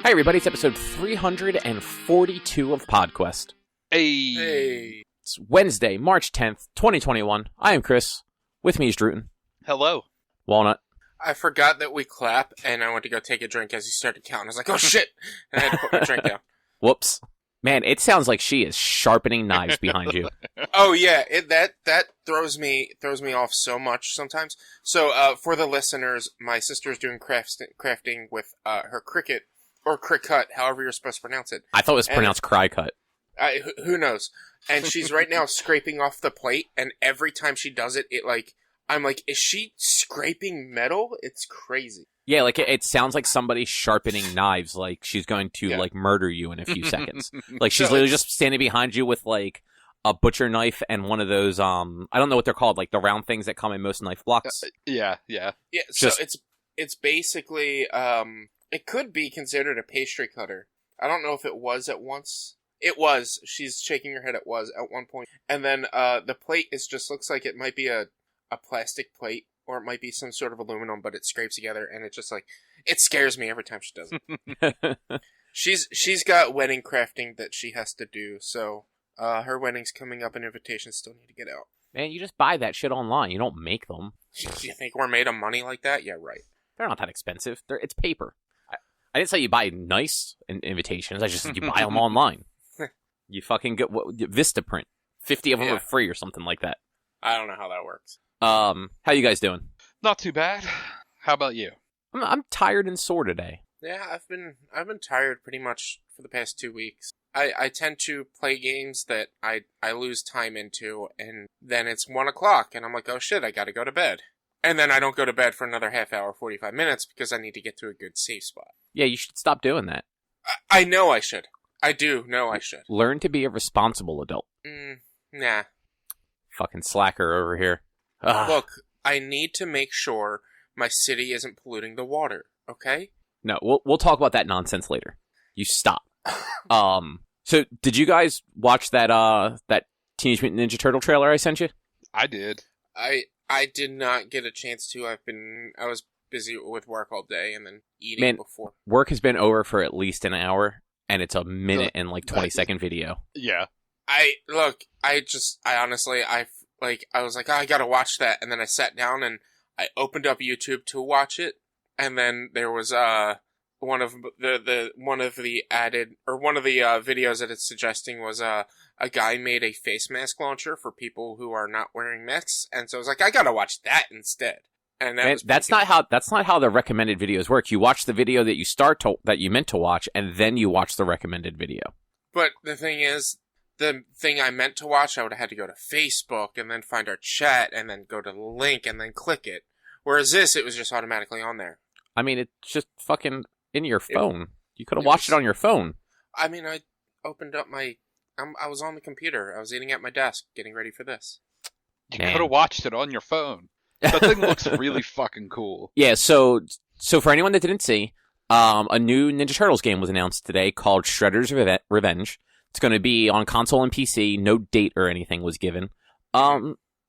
Hi, everybody. It's episode 342 of PodQuest. Hey. It's Wednesday, March 10th, 2021. I am Chris. With me is Druten. Hello. Walnut. I forgot that we clap, and I went to go take a drink as he started counting. I was like, oh, shit! And I had to put my drink down. Whoops. Man, it sounds like she is sharpening knives behind you. Oh, yeah. That throws me off so much sometimes. So, for the listeners, my sister's doing crafting with her Cricut, or Cricut, however you're supposed to pronounce it. I thought it was pronounced Crycut. Who knows? And she's right now scraping off the plate, and every time she does it, I'm like, is she scraping metal? It's crazy. Yeah, like, it sounds like somebody sharpening knives, like she's going to, like, murder you in a few seconds. Like, she's literally just standing behind you with, like, a butcher knife and one of those, I don't know what they're called, like, the round things that come in most knife blocks. Yeah, so it's basically, it could be considered a pastry cutter. I don't know if it was at once. It was. She's shaking her head. It was at one point. And then the plate just looks like it might be a plastic plate, or it might be some sort of aluminum, but it scrapes together, and it just, like, it scares me every time she does it. She's got wedding crafting that she has to do, so her wedding's coming up and invitations still need to get out. Man, you just buy that shit online. You don't make them. Do you think we're made of money like that? Yeah, right. They're not that expensive. It's paper. I didn't say you buy nice invitations. I just said you buy them online. You fucking get Vistaprint. 50 of them are free or something like that. I don't know how that works. How you guys doing? Not too bad. How about you? I'm tired and sore today. Yeah, I've been tired pretty much for the past 2 weeks. I tend to play games that I lose time into, and then it's 1 o'clock, and I'm like, oh shit, I gotta go to bed. And then I don't go to bed for another half hour, 45 minutes, because I need to get to a good safe spot. Yeah, you should stop doing that. I know I should. I do know I should. Learn to be a responsible adult. Nah. Fucking slacker over here. Ugh. Look, I need to make sure my city isn't polluting the water, okay? No, we'll talk about that nonsense later. You stop. So did you guys watch that Teenage Mutant Ninja Turtle trailer I sent you? I did. I did not get a chance to. I was busy with work all day and then eating before. Work has been over for at least an hour, and it's a minute and like 20-second video. Yeah. I honestly, I was like, oh, I gotta watch that, and then I sat down and I opened up YouTube to watch it, and then there was one of the videos that it's suggesting was a guy made a face mask launcher for people who are not wearing masks, and so I was like, I gotta watch that instead. And that's not how the recommended videos work. You watch the video that you meant to watch, and then you watch the recommended video. But the thing is, the thing I meant to watch, I would have had to go to Facebook and then find our chat and then go to the link and then click it. Whereas this, it was just automatically on there. I mean, it's just fucking in your phone. You could have watched it on your phone. I mean, I opened up I was on the computer. I was eating at my desk, getting ready for this. You could have watched it on your phone. That thing looks really fucking cool. Yeah, so for anyone that didn't see, a new Ninja Turtles game was announced today called Shredder's Revenge. It's going to be on console and PC. No date or anything was given.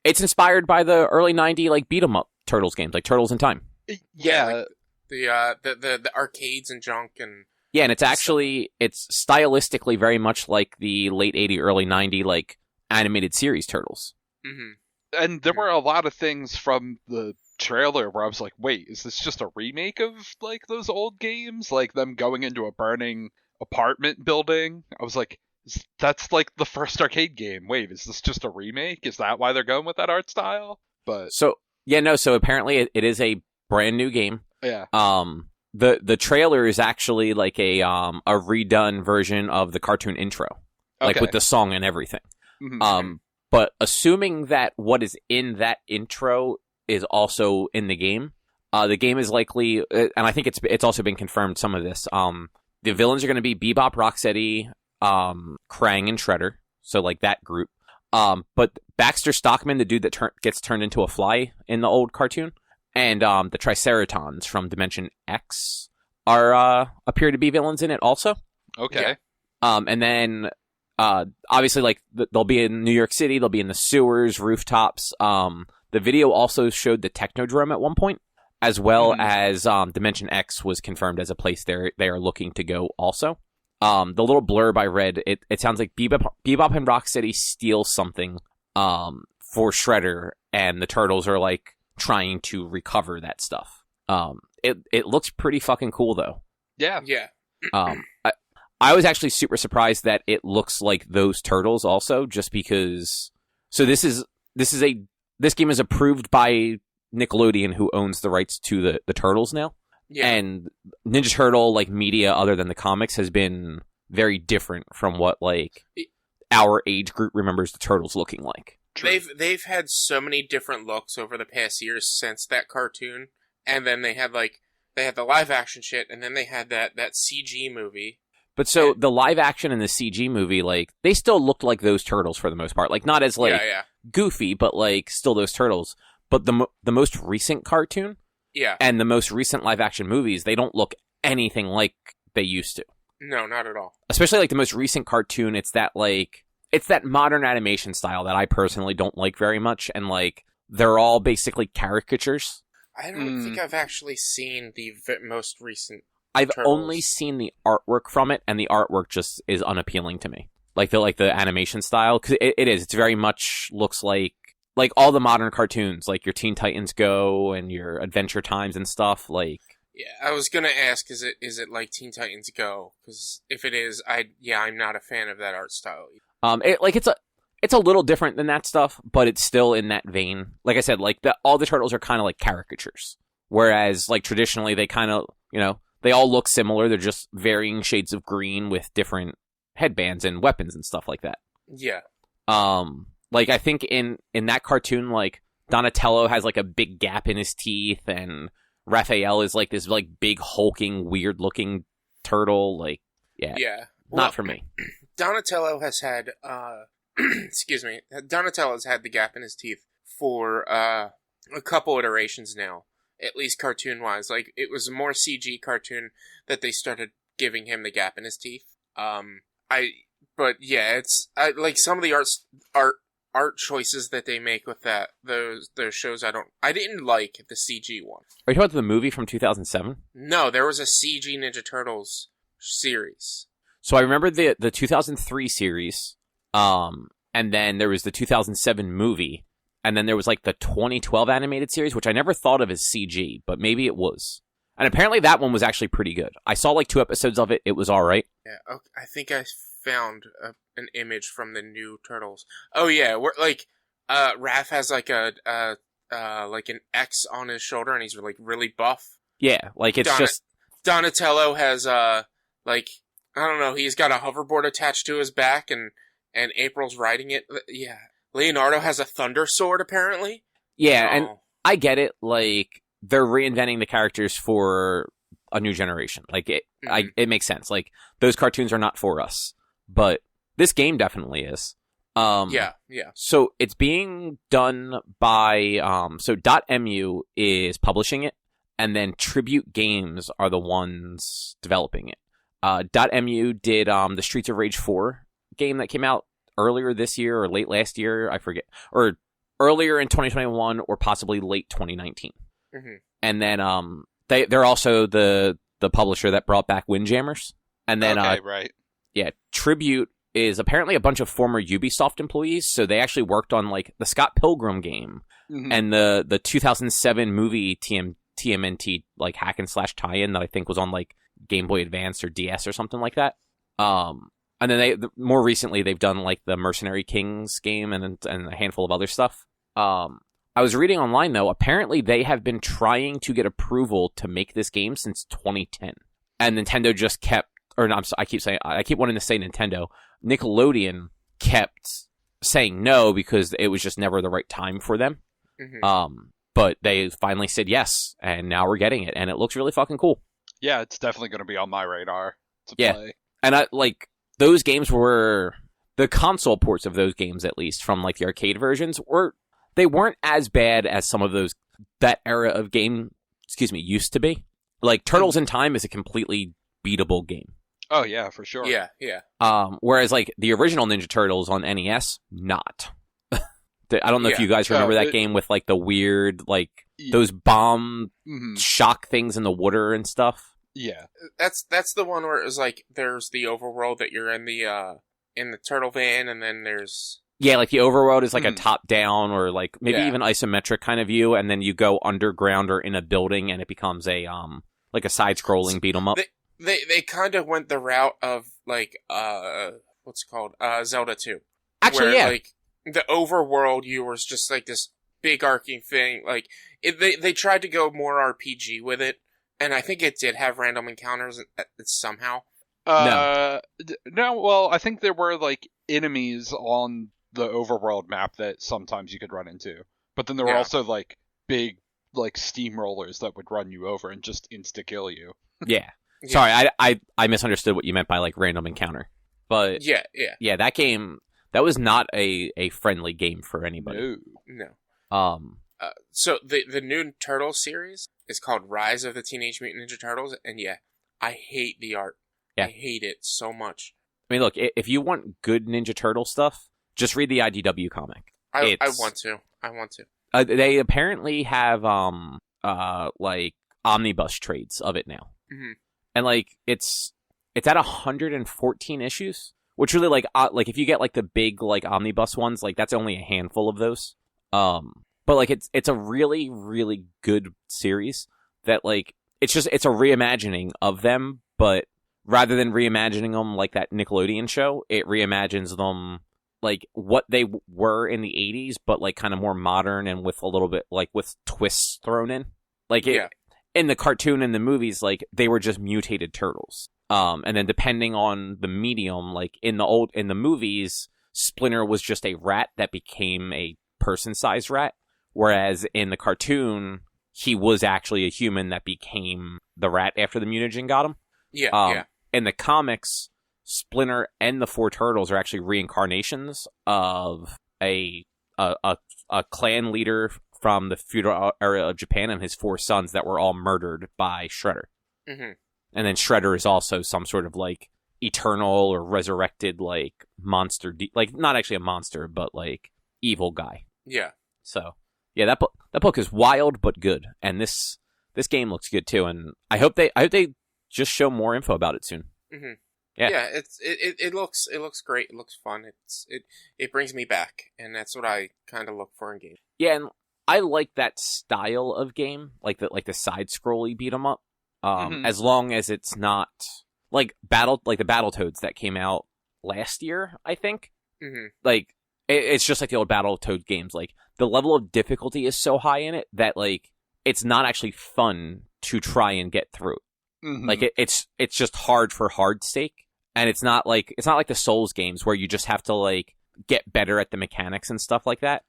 It's inspired by the early 90s like beat 'em up Turtles games, like Turtles in Time. Yeah, like the arcades and junk and and it's stylistically very much like the late 80s, early 90s like animated series Turtles. Mm-hmm. And there were a lot of things from the trailer where I was like, wait, is this just a remake of like those old games, like them going into a burning apartment building? I was like, that's like the first arcade game. Wait, is this just a remake? Is that why they're going with that art style? But so apparently it is a brand new game. Yeah. The trailer is actually like a redone version of the cartoon intro, like with the song and everything. Mm-hmm. But assuming that what is in that intro is also in the game is likely, and I think it's also been confirmed. Some of this, the villains are going to be Bebop, Rocksteady, Krang, and Shredder. So like that group. But Baxter Stockman, the dude that gets turned into a fly in the old cartoon, and the Triceratons from Dimension X appear to be villains in it also. Okay. Yeah. And then obviously like they'll be in New York City. They'll be in the sewers, rooftops. The video also showed the Technodrome at one point. as well as Dimension X was confirmed as a place they are looking to go also. The little blurb I read, it sounds like Bebop and Rocksteady steal something for Shredder, and the Turtles are like trying to recover that stuff. It looks pretty fucking cool though. Yeah. I was actually super surprised that it looks like those Turtles also, just because. So this game is approved by Nickelodeon, who owns the rights to the Turtles now. Yeah. And Ninja Turtle, like, media other than the comics has been very different from what, like, our age group remembers the Turtles looking like. They've had so many different looks over the past years since that cartoon, and then they had the live action shit, and then they had that CG movie. But so the live action and the CG movie, like, they still looked like those Turtles for the most part. Like, not as, like, goofy, but, like, still those Turtles. But the most recent cartoon and the most recent live action movies, they don't look anything like they used to. No, not at all. Especially, like, the most recent cartoon, it's that modern animation style that I personally don't like very much. And, like, they're all basically caricatures. I don't think I've actually seen the most recent I've Turtles. only seen the artwork from it, and the artwork just is unappealing to me. Like the animation style, because it's very much looks like all the modern cartoons, like your Teen Titans Go and your Adventure Times and stuff. Like, yeah, I was gonna ask, is it like Teen Titans Go? Because if it is, I'm not a fan of that art style. It's a little different than that stuff, but it's still in that vein. Like I said, like all the Turtles are kind of like caricatures, whereas like traditionally they kind of they all look similar. They're just varying shades of green with different headbands and weapons and stuff like that. Yeah. Like I think in that cartoon, like Donatello has like a big gap in his teeth, and Raphael is like this like big hulking, weird looking turtle. Like, yeah, not for me. Donatello has had excuse me. Donatello has had the gap in his teeth for a couple iterations now. At least cartoon-wise. Like, it was a more CG cartoon that they started giving him the gap in his teeth. But yeah, like some of the art choices that they make with those shows I didn't like the CG one. Are you talking about the movie from 2007? No, there was a CG Ninja Turtles series. So I remember the 2003 series, and then there was the 2007 movie. And then there was, like, the 2012 animated series, which I never thought of as CG, but maybe it was. And apparently that one was actually pretty good. I saw, like, 2 episodes of it. It was all right. Yeah, okay. I think I found an image from the new Turtles. Oh, yeah. Like, Raph has, like, like an X on his shoulder, and he's, like, really buff. Yeah, like, it's just... Donatello has, like, I don't know, he's got a hoverboard attached to his back, and April's riding it. Yeah. Leonardo has a thunder sword, apparently. Yeah, and I get it. Like, they're reinventing the characters for a new generation. Like, it makes sense. Like, those cartoons are not for us. But this game definitely is. Yeah. So, it's being done by... So, .mu is publishing it, and then Tribute Games are the ones developing it. .mu did the Streets of Rage 4 game that came out earlier this year or late last year, I forget, or earlier in 2021 or possibly late 2019. Mm-hmm. And then they're also the publisher that brought back Windjammers. And then right. Yeah, Tribute is apparently a bunch of former Ubisoft employees, so they actually worked on like the Scott Pilgrim game and the 2007 movie TMNT like hack and slash tie-in that I think was on like Game Boy Advance or DS or something like that. And then more recently, they've done like the Mercenary Kings game and a handful of other stuff. I was reading online, though, apparently they have been trying to get approval to make this game since 2010. And Nintendo just kept, or no, I keep wanting to say Nintendo. Nickelodeon kept saying no because it was just never the right time for them. Mm-hmm. But they finally said yes, and now we're getting it, and it looks really fucking cool. Yeah, it's definitely going to be on my radar to play. And those games were the console ports of those games, at least from like the arcade versions, they weren't as bad as some of those that era of game. Used to be. Like Turtles in Time is a completely beatable game. Oh yeah, for sure. Yeah. Whereas like the original Ninja Turtles on NES, not. I don't know if you guys remember that game with like the weird like those bomb shock things in the water and stuff. Yeah, that's the one where it was like there's the overworld that you're in the turtle van, and then there's like the overworld is like a top down or like maybe even isometric kind of view, and then you go underground or in a building, and it becomes a like a side scrolling beat 'em up. They kind of went the route of like what's it called Zelda 2. Actually, where, like the overworld, you was just like this big arcing thing. Like they tried to go more RPG with it. And I think it did have random encounters somehow. No, well, I think there were, like, enemies on the overworld map that sometimes you could run into. But then there were also, like, big, like, steamrollers that would run you over and just insta-kill you. Yeah. Sorry, I misunderstood what you meant by, like, random encounter. But, yeah, that game, that was not a friendly game for anybody. No. So the new Turtle series is called Rise of the Teenage Mutant Ninja Turtles, and I hate the art. Yeah. I hate it so much. I mean, look, if you want good Ninja Turtle stuff, just read the IDW comic. I want to. They apparently have like omnibus trades of it now, and like it's at 114 issues, which really like if you get like the big like omnibus ones, like that's only a handful of those. But like it's a really, really good series that like it's a reimagining of them, but rather than reimagining them like that Nickelodeon show, it reimagines them like what they were in the 80s, but like kind of more modern and with a little bit like with twists thrown in. Like in the cartoon and the movies, like they were just mutated turtles. And then depending on the medium, like in the movies, Splinter was just a rat that became a person-sized rat. Whereas in the cartoon, he was actually a human that became the rat after the mutagen got him. Yeah. In the comics, Splinter and the four turtles are actually reincarnations of a clan leader from the feudal era of Japan and his four sons that were all murdered by Shredder. Mm-hmm. And then Shredder is also some sort of like eternal or resurrected like monster, like not actually a monster, but like evil guy. Yeah. So. Yeah, that book is wild but good, and this game looks good too. And I hope they just show more info about it soon. Mm-hmm. Yeah, it looks great. It looks fun. It brings me back, and that's what I kind of look for in games. Yeah, and I like that style of game, like the side scrolly beat 'em up. As long as it's not like the Battletoads that came out last year, I think. Mm-hmm. Like it's just like the old Battletoad games, like. The level of difficulty is so high in it that like it's not actually fun to try and get through. Mm-hmm. Like it's just hard for hard's sake, and it's not like the Souls games where you just have to like get better at the mechanics and stuff like that.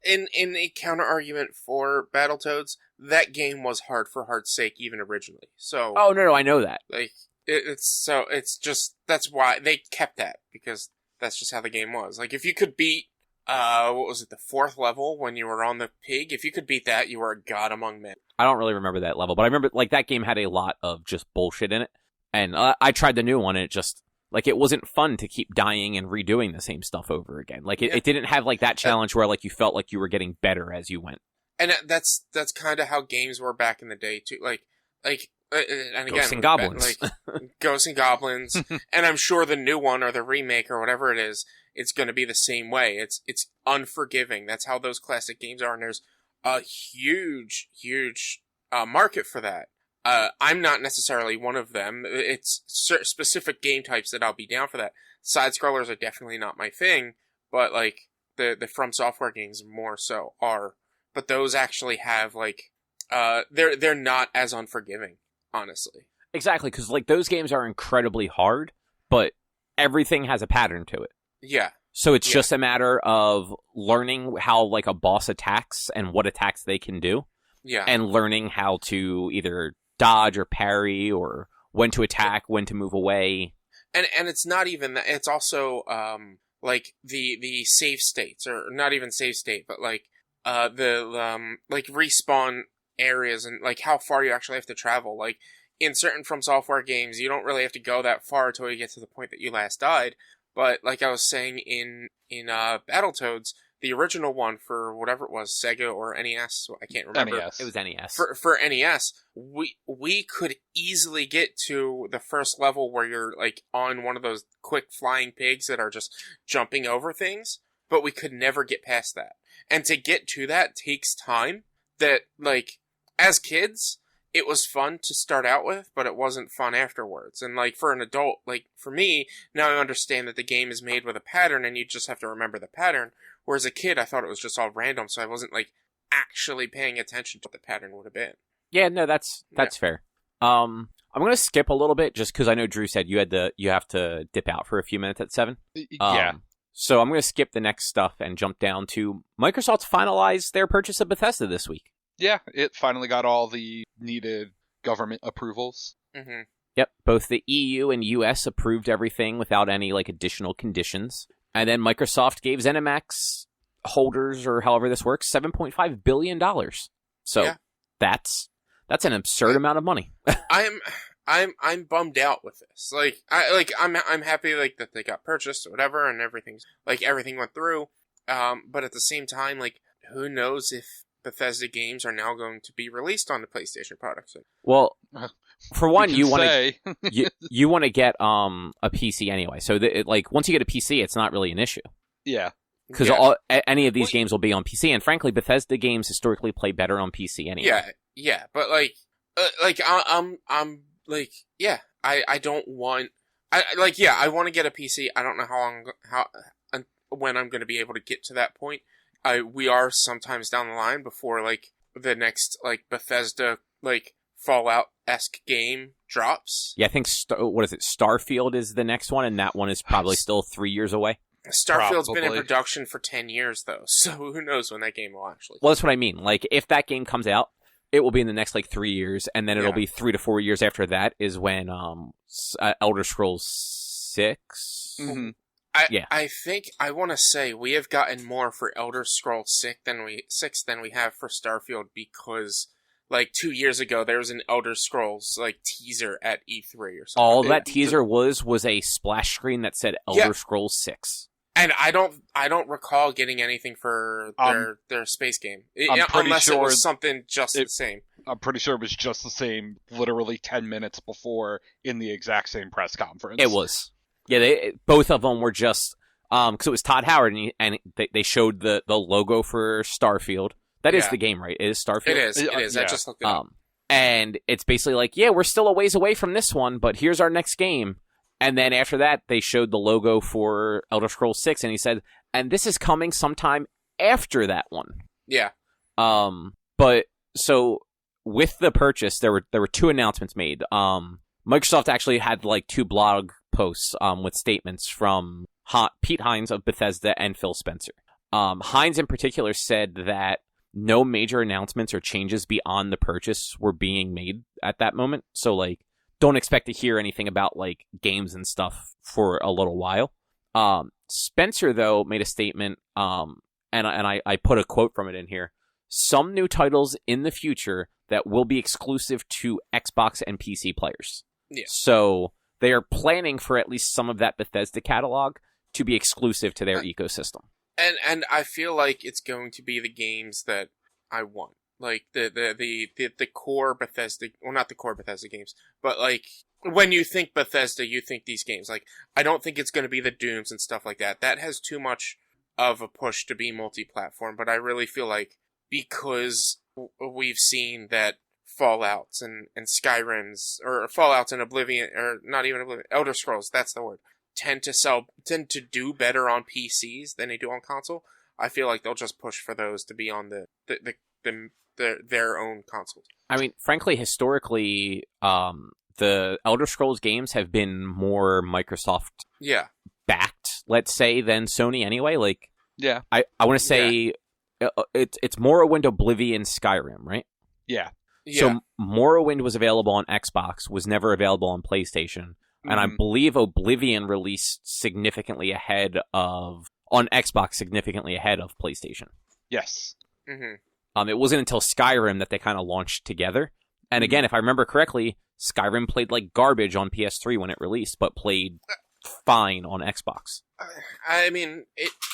In a counter argument for Battletoads, that game was hard for hard's sake even originally. So no, I know that. Like it's just that's why they kept that, because that's just how the game was. Like if you could beat what was it, the 4th level when you were on the pig? If you could beat that, you were a god among men. I don't really remember that level, but I remember like that game had a lot of just bullshit in it. And I tried the new one, and it just like it wasn't fun to keep dying and redoing the same stuff over again. Like it didn't have like that challenge where like you felt like you were getting better as you went. And that's kind of how games were back in the day too. Like and again, Ghosts and Goblins, like Ghosts and Goblins, and I'm sure the new one or the remake or whatever it is, it's going to be the same way. It's unforgiving. That's how those classic games are, and there's a huge market for that. I'm not necessarily one of them. It's specific game types that I'll be down for that. Side scrollers are definitely not my thing, but like the From Software games more so are. But those actually have like they're not as unforgiving, honestly. Exactly, because like those games are incredibly hard, but everything has a pattern to it. Yeah. So it's just a matter of learning how like a boss attacks and what attacks they can do. Yeah. And learning how to either dodge or parry or when to attack, when to move away. And it's not even that. It's also like the save states, or not even save state, but like the like respawn areas and like how far you actually have to travel. Like in certain From Software games, you don't really have to go that far until you get to the point that you last died. But like I was saying in Battletoads, the original one for whatever it was, Sega or NES, I can't remember. NES. It was NES. For NES, we could easily get to the first level where you're like on one of those quick flying pigs that are just jumping over things, but we could never get past that. And to get to that takes time that, like, as kids, it was fun to start out with, but it wasn't fun afterwards. And, like, for an adult, like, for me, now I understand that the game is made with a pattern and you just have to remember the pattern. Whereas a kid, I thought it was just all random, so I wasn't, like, actually paying attention to what the pattern would have been. Yeah, no, that's fair. I'm going to skip a little bit just because I know Drew said you have to dip out for a few minutes at 7. Yeah. So I'm going to skip the next stuff and jump down to Microsoft's finalized their purchase of Bethesda this week. Yeah, it finally got all the needed government approvals. Mm-hmm. Yep, both the EU and US approved everything without any like additional conditions. And then Microsoft gave ZeniMax holders, or however this works, $7.5 billion. So yeah. that's an absurd amount of money. I'm bummed out with this. I'm happy like that they got purchased or whatever and everything went through. But at the same time, like, who knows if Bethesda games are now going to be released on the PlayStation products? Well, for one, you want to you want to get a PC anyway. So once you get a PC, it's not really an issue. Yeah. Because any of these games will be on PC, and frankly, Bethesda games historically play better on PC anyway. Yeah, but I don't want. I want to get a PC. I don't know when I'm going to be able to get to that point. We are sometimes down the line before like the next like Bethesda like Fallout-esque game drops. Yeah, I think Starfield is the next one, and that one is probably still 3 years away. Starfield's been in production for 10 years though, so who knows when that game will actually. Well, that's what I mean. Like, if that game comes out, it will be in the next like 3 years, and then it'll be 3 to 4 years after that is when Elder Scrolls 6. Mm-hmm. I think I want to say we have gotten more for Elder Scrolls 6 than we have for Starfield, because like 2 years ago there was an Elder Scrolls like teaser at E3 or something. All that teaser was a splash screen that said Elder Scrolls 6. And I don't recall getting anything for their space game. Unless it was something just the same. I'm pretty sure it was just the same, literally 10 minutes before in the exact same press conference. It was. Yeah, both of them were just because it was Todd Howard, and they showed the logo for Starfield. That is the game, right? It is Starfield. It is. I just looked it up. And it's basically like, yeah, we're still a ways away from this one, but here's our next game. And then after that, they showed the logo for Elder Scrolls 6, and he said, and this is coming sometime after that one. Yeah. But so with the purchase, there were 2 announcements made. Microsoft actually had like 2 blog posts with statements from Pete Hines of Bethesda and Phil Spencer. Hines in particular said that no major announcements or changes beyond the purchase were being made at that moment. So like, don't expect to hear anything about like games and stuff for a little while. Spencer though made a statement, and I put a quote from it in here. Some new titles in the future that will be exclusive to Xbox and PC players. Yeah. So they are planning for at least some of that Bethesda catalog to be exclusive to their ecosystem. And I feel like it's going to be the games that I want. Like the core Bethesda, well, not the core Bethesda games, but like when you think Bethesda, you think these games. Like, I don't think it's going to be the Dooms and stuff like that. That has too much of a push to be multi-platform, but I really feel like because we've seen that Fallouts and Skyrims, or Fallouts and Oblivion, or not even Oblivion, Elder Scrolls, that's the word, tend to do better on PCs than they do on console. I feel like they'll just push for those to be on their own consoles. I mean, frankly, historically, the Elder Scrolls games have been more Microsoft backed, let's say, than Sony anyway. Like, yeah, I want to say it's Morrowind, Oblivion, Skyrim, right? Yeah. So Morrowind was available on Xbox, was never available on PlayStation, and I believe Oblivion released significantly ahead of on Xbox, significantly ahead of PlayStation. Yes. Mm-hmm. It wasn't until Skyrim that they kind of launched together. And again, if I remember correctly, Skyrim played like garbage on PS3 when it released, but played fine on Xbox. I mean,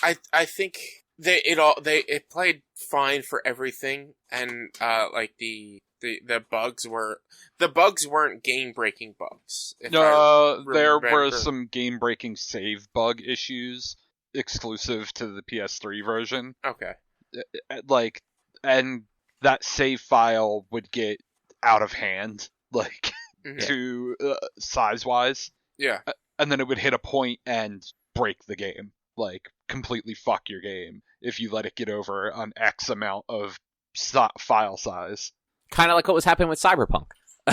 I think It played fine for everything, and like the bugs weren't game breaking bugs. There were some game breaking save bug issues exclusive to the PS3 version. Okay. Like, and that save file would get out of hand, like, to size wise. Yeah. And then it would hit a point and break the game. Like, completely fuck your game if you let it get over an X amount of file size. Kind of like what was happening with Cyberpunk.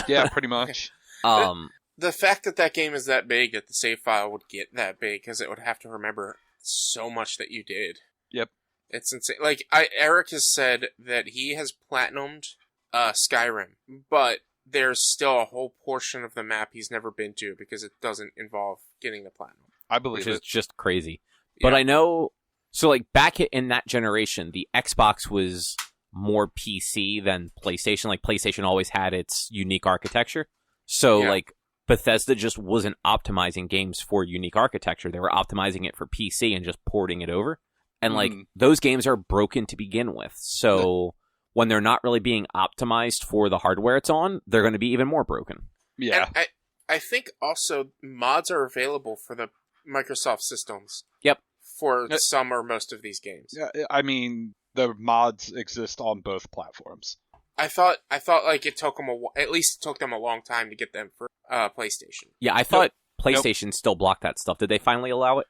Yeah, pretty much. The fact that game is that big, that the save file would get that big, because it would have to remember so much that you did. Yep. It's insane. Like, Eric has said that he has platinumed Skyrim, but there's still a whole portion of the map he's never been to because it doesn't involve getting the platinum. I believe which it. is just crazy. But I know, so like back in that generation, the Xbox was more PC than PlayStation. Like PlayStation always had its unique architecture. So like Bethesda just wasn't optimizing games for unique architecture. They were optimizing it for PC and just porting it over. And like those games are broken to begin with. So when they're not really being optimized for the hardware it's on, they're going to be even more broken. Yeah. And I think also mods are available for the Microsoft systems. Yep. For some or most of these games. Yeah, I mean, the mods exist on both platforms. I thought like it took them at least it took them a long time to get them for PlayStation. Yeah, I thought PlayStation still blocked that stuff. Did they finally allow it?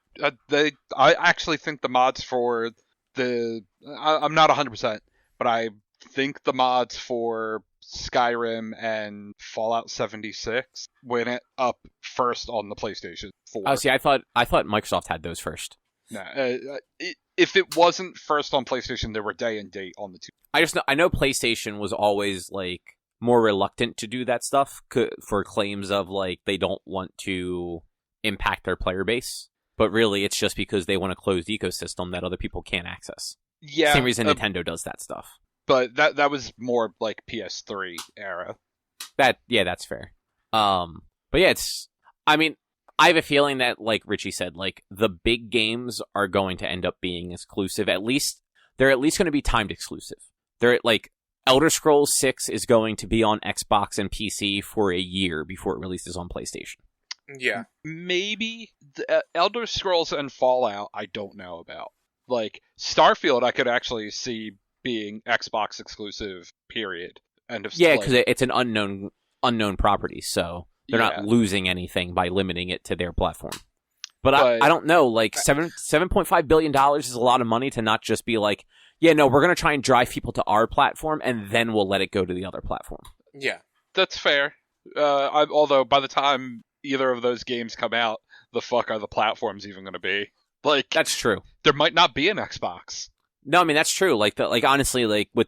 I actually think the mods for I'm not 100%, but I think the mods for Skyrim and Fallout 76 went up first on the PlayStation 4. Oh, see, I thought Microsoft had those first. No, if it wasn't first on PlayStation, there were day and date on the two. I know PlayStation was always like more reluctant to do that stuff for claims of like they don't want to impact their player base, but really it's just because they want a closed ecosystem that other people can't access. Yeah, same reason Nintendo does that stuff. But that was more like PS3 era. That's fair. But yeah, I have a feeling that, like Richie said, like the big games are going to end up being exclusive. They're at least going to be timed exclusive. They're like Elder Scrolls 6 is going to be on Xbox and PC for a year before it releases on PlayStation. Yeah. Maybe Elder Scrolls and Fallout I don't know about. Like Starfield I could actually see being Xbox exclusive, period. End of Yeah, because it's an unknown property, so they're not losing anything by limiting it to their platform. But I don't know, like $7.5 billion is a lot of money to not just be like, yeah, no, we're going to try and drive people to our platform and then we'll let it go to the other platform. Yeah. That's fair. Although by the time either of those games come out, the fuck are the platforms even going to be? Like, that's true. There might not be an Xbox. No, I mean that's true. Like honestly, like with,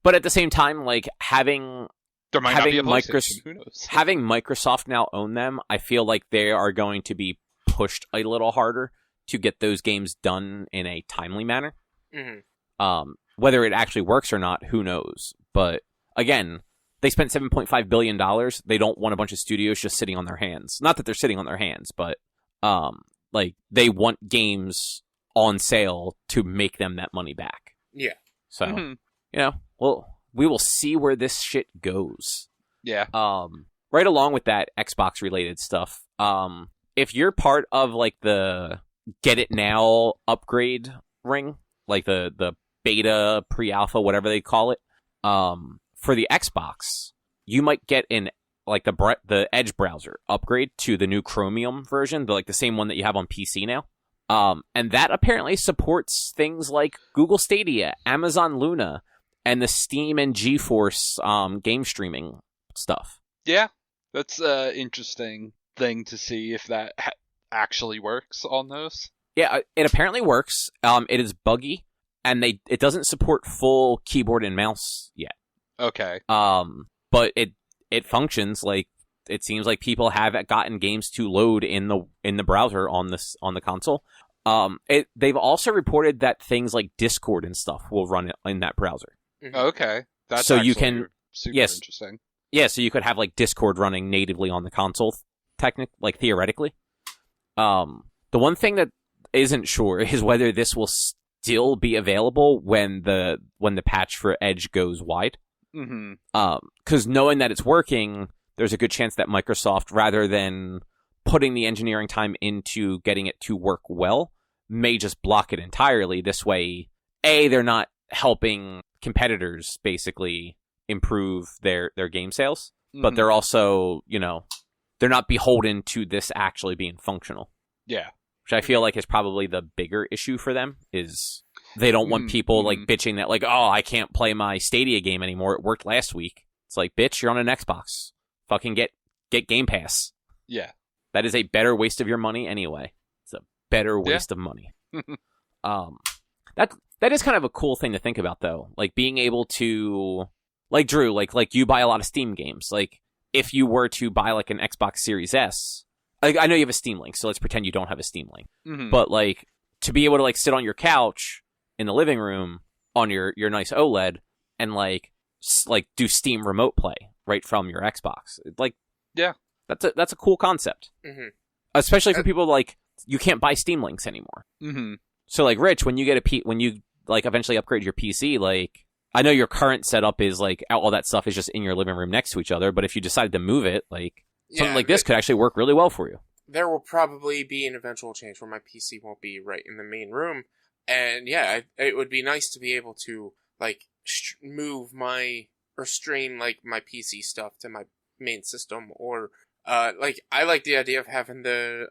but at the same time, like having Microsoft, who knows? Having Microsoft now own them, I feel like they are going to be pushed a little harder to get those games done in a timely manner. Mm-hmm. Whether it actually works or not, who knows? But again, they spent $7.5 billion. They don't want a bunch of studios just sitting on their hands. Not that they're sitting on their hands, but like they want games on sale to make them that money back. Yeah. So, well, we will see where this shit goes. Yeah. Right along with that Xbox related stuff, if you're part of like the Get It Now upgrade ring, like the beta, pre-alpha, whatever they call it, for the Xbox, you might get the Edge browser upgrade to the new Chromium version, the same one that you have on PC now. And that apparently supports things like Google Stadia, Amazon Luna, and the Steam and GeForce game streaming stuff. Yeah, that's an interesting thing to see if that actually works on those. Yeah, it apparently works. It is buggy, and it doesn't support full keyboard and mouse yet. Okay. But it functions. Like it seems like people have gotten games to load in the browser on the console. They've also reported that things like Discord and stuff will run in that browser. Okay, that's so you can super interesting. Yeah, so you could have like Discord running natively on the console, theoretically. The one thing that isn't sure is whether this will still be available when the patch for Edge goes wide. Mm-hmm. Because knowing that it's working, there's a good chance that Microsoft, rather than putting the engineering time into getting it to work well, may just block it entirely. This way, they're not helping competitors basically improve their game sales, but they're also, they're not beholden to this actually being functional. Yeah. Which I feel like is probably the bigger issue for them, is they don't want people like bitching that like, oh, I can't play my Stadia game anymore. It worked last week. It's like, bitch, you're on an Xbox. Fucking get Game Pass. Yeah. That is a better waste of your money anyway. It's a better waste of money. That is kind of a cool thing to think about, though. Like being able to, like Drew, like you buy a lot of Steam games. Like if you were to buy like an Xbox Series S, like I know you have a Steam Link, so let's pretend you don't have a Steam Link. Mm-hmm. But like to be able to like sit on your couch in the living room on your nice OLED and like do Steam remote play right from your Xbox, like that's a cool concept. Mm-hmm. Especially for people like you can't buy Steam Links anymore. Mm-hmm. So like Rich, when you get when you like eventually upgrade your PC, like I know your current setup is like all that stuff is just in your living room next to each other, but if you decided to move it, like something like this could actually work really well for you. There will probably be an eventual change where my PC won't be right in the main room, and it would be nice to be able to like move or stream like my PC stuff to my main system, or like I like the idea of having the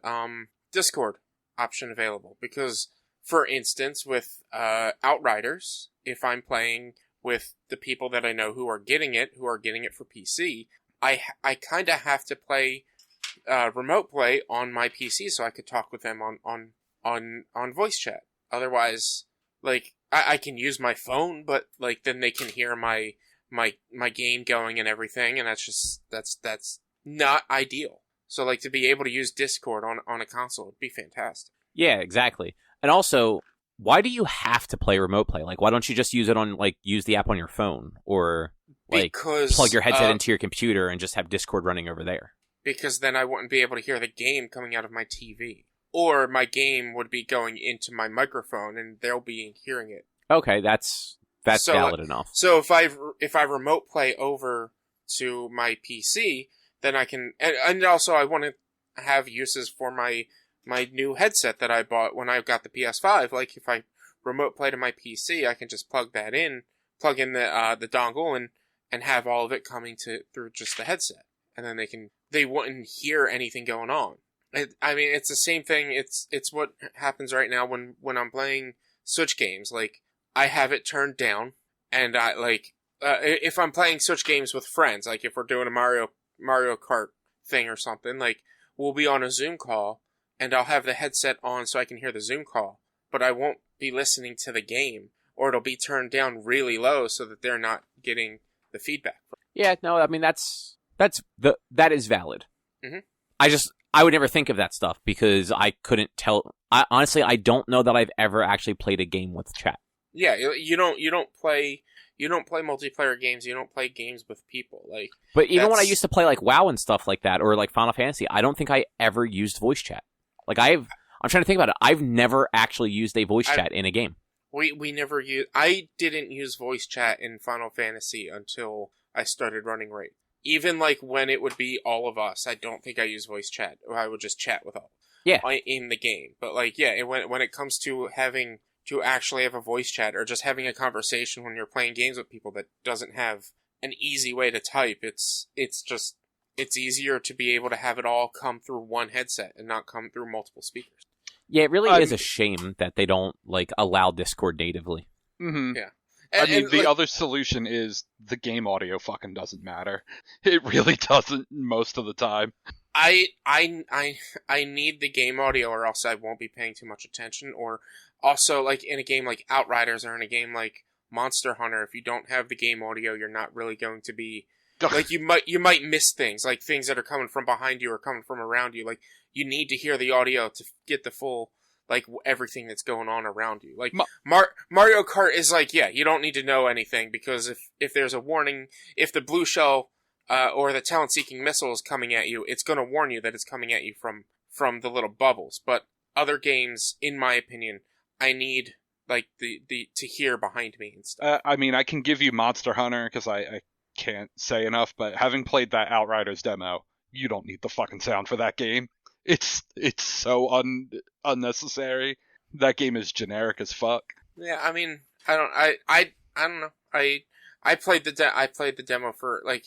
Discord option available, because for instance with Outriders, if I'm playing with the people that I know who are getting it for PC, I kind of have to play remote play on my PC so I could talk with them on voice chat. Otherwise, like I can use my phone, but like then they can hear my game going and everything, and that's not ideal. So like to be able to use Discord on a console would be fantastic. Yeah, exactly. And also, why do you have to play remote play? Like, why don't you just use the app on your phone, or like plug your headset into your computer and just have Discord running over there? Because then I wouldn't be able to hear the game coming out of my TV, or my game would be going into my microphone and they'll be hearing it. Okay, that's valid enough. So if I remote play over to my PC, then I can, and also I want to have uses for my new headset that I bought when I got the PS5. Like if I remote play to my PC, I can just plug in the dongle and have all of it coming through just the headset, and then they wouldn't hear anything going on. I mean, it's the same thing. It's what happens right now when I'm playing Switch games. Like I have it turned down, and I like if I'm playing Switch games with friends, like if we're doing a Mario Kart thing or something, like we'll be on a Zoom call, and I'll have the headset on so I can hear the Zoom call, but I won't be listening to the game, or it'll be turned down really low so that they're not getting the feedback. Yeah, no, I mean that is valid. Mm-hmm. I would never think of that stuff because I couldn't tell. Honestly, I don't know that I've ever actually played a game with chat. Yeah, you don't play multiplayer games. You don't play games with people. Like, but even when I used to play like WoW and stuff like that, or like Final Fantasy, I don't think I ever used voice chat. Like I'm trying to think about it. I've never actually used a voice chat in a game. We never use. I didn't use voice chat in Final Fantasy until I started running raid. Even like when it would be all of us, I don't think I use voice chat. Or I would just chat with all. Yeah. In the game, but like when it comes to having to actually have a voice chat or just having a conversation when you're playing games with people that doesn't have an easy way to type, it's easier to be able to have it all come through one headset and not come through multiple speakers. Yeah, it really is a shame that they don't like allow Discord natively. Mm-hmm. Yeah. The other solution is the game audio fucking doesn't matter. It really doesn't most of the time. I need the game audio, or else I won't be paying too much attention. Or also, like in a game like Outriders or in a game like Monster Hunter, if you don't have the game audio, you're not really going to be like you might miss things, like things that are coming from behind you or coming from around you. Like you need to hear the audio to get the full like everything that's going on around you. Like Mario Kart is like, yeah, you don't need to know anything, because if there's a warning, if the blue shell or the talent-seeking missile is coming at you, it's going to warn you that it's coming at you from the little bubbles. But other games, in my opinion, I need like the to hear behind me and stuff. I mean, I can give you Monster Hunter because I can't say enough, but having played that Outriders demo, you don't need the fucking sound for that game. It's so unnecessary. That game is generic as fuck. Yeah, I mean, I don't know. I played the demo for like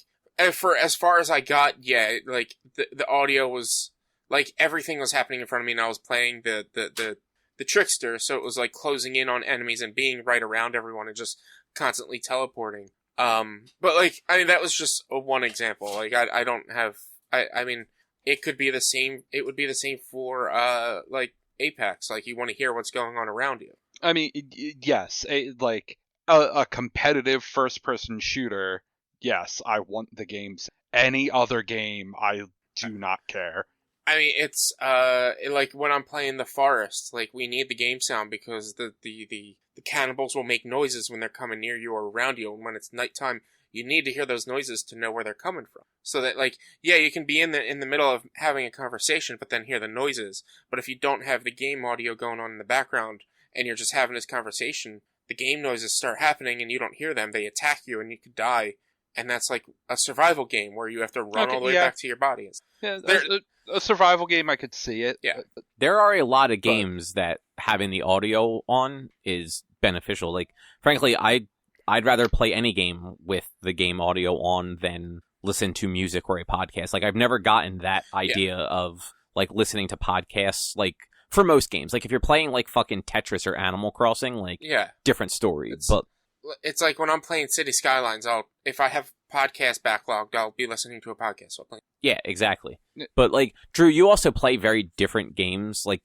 for as far as I got. Yeah, like the audio was like everything was happening in front of me, and I was playing the trickster, so it was like closing in on enemies and being right around everyone and just constantly teleporting. But like, I mean, that was just one example. Like, I don't have, I mean, it could be the same, it would be the same for, like, Apex. Like, you want to hear what's going on around you. I mean, yes, like, a competitive first-person shooter, yes, I want the games. Any other game, I do not care. I mean, it's, like, when I'm playing The Forest, like, we need the game sound because the cannibals will make noises when they're coming near you or around you, and when it's nighttime, you need to hear those noises to know where they're coming from. So that, like, yeah, you can be in the middle of having a conversation, but then hear the noises. But if you don't have the game audio going on in the background, and you're just having this conversation, the game noises start happening and you don't hear them, they attack you and you could die. And that's like a survival game where you have to run all the way back to your body. Yeah, a survival game, I could see it. Yeah. There are a lot of games that having the audio on is beneficial. Like, frankly, I'd rather play any game with the game audio on than listen to music or a podcast. Like, I've never gotten that idea of, like, listening to podcasts, like, for most games. Like, if you're playing, like, fucking Tetris or Animal Crossing, like, different story. It's like when I'm playing City Skylines, if I have podcast backlogged, I'll be listening to a podcast while playing. Yeah, exactly. But, like, Drew, you also play very different games. Like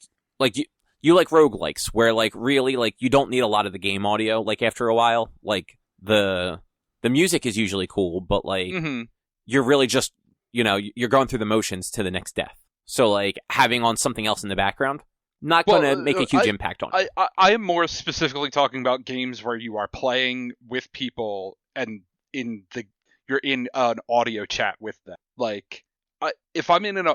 you like roguelikes, where, like, really, like, you don't need a lot of the game audio, like, after a while. Like, the music is usually cool, but, like, you're really just, you know, you're going through the motions to the next death. So, like, having on something else in the background, not going to make a huge impact on it. I am more specifically talking about games where you are playing with people and you're in an audio chat with them. Like, if I'm in an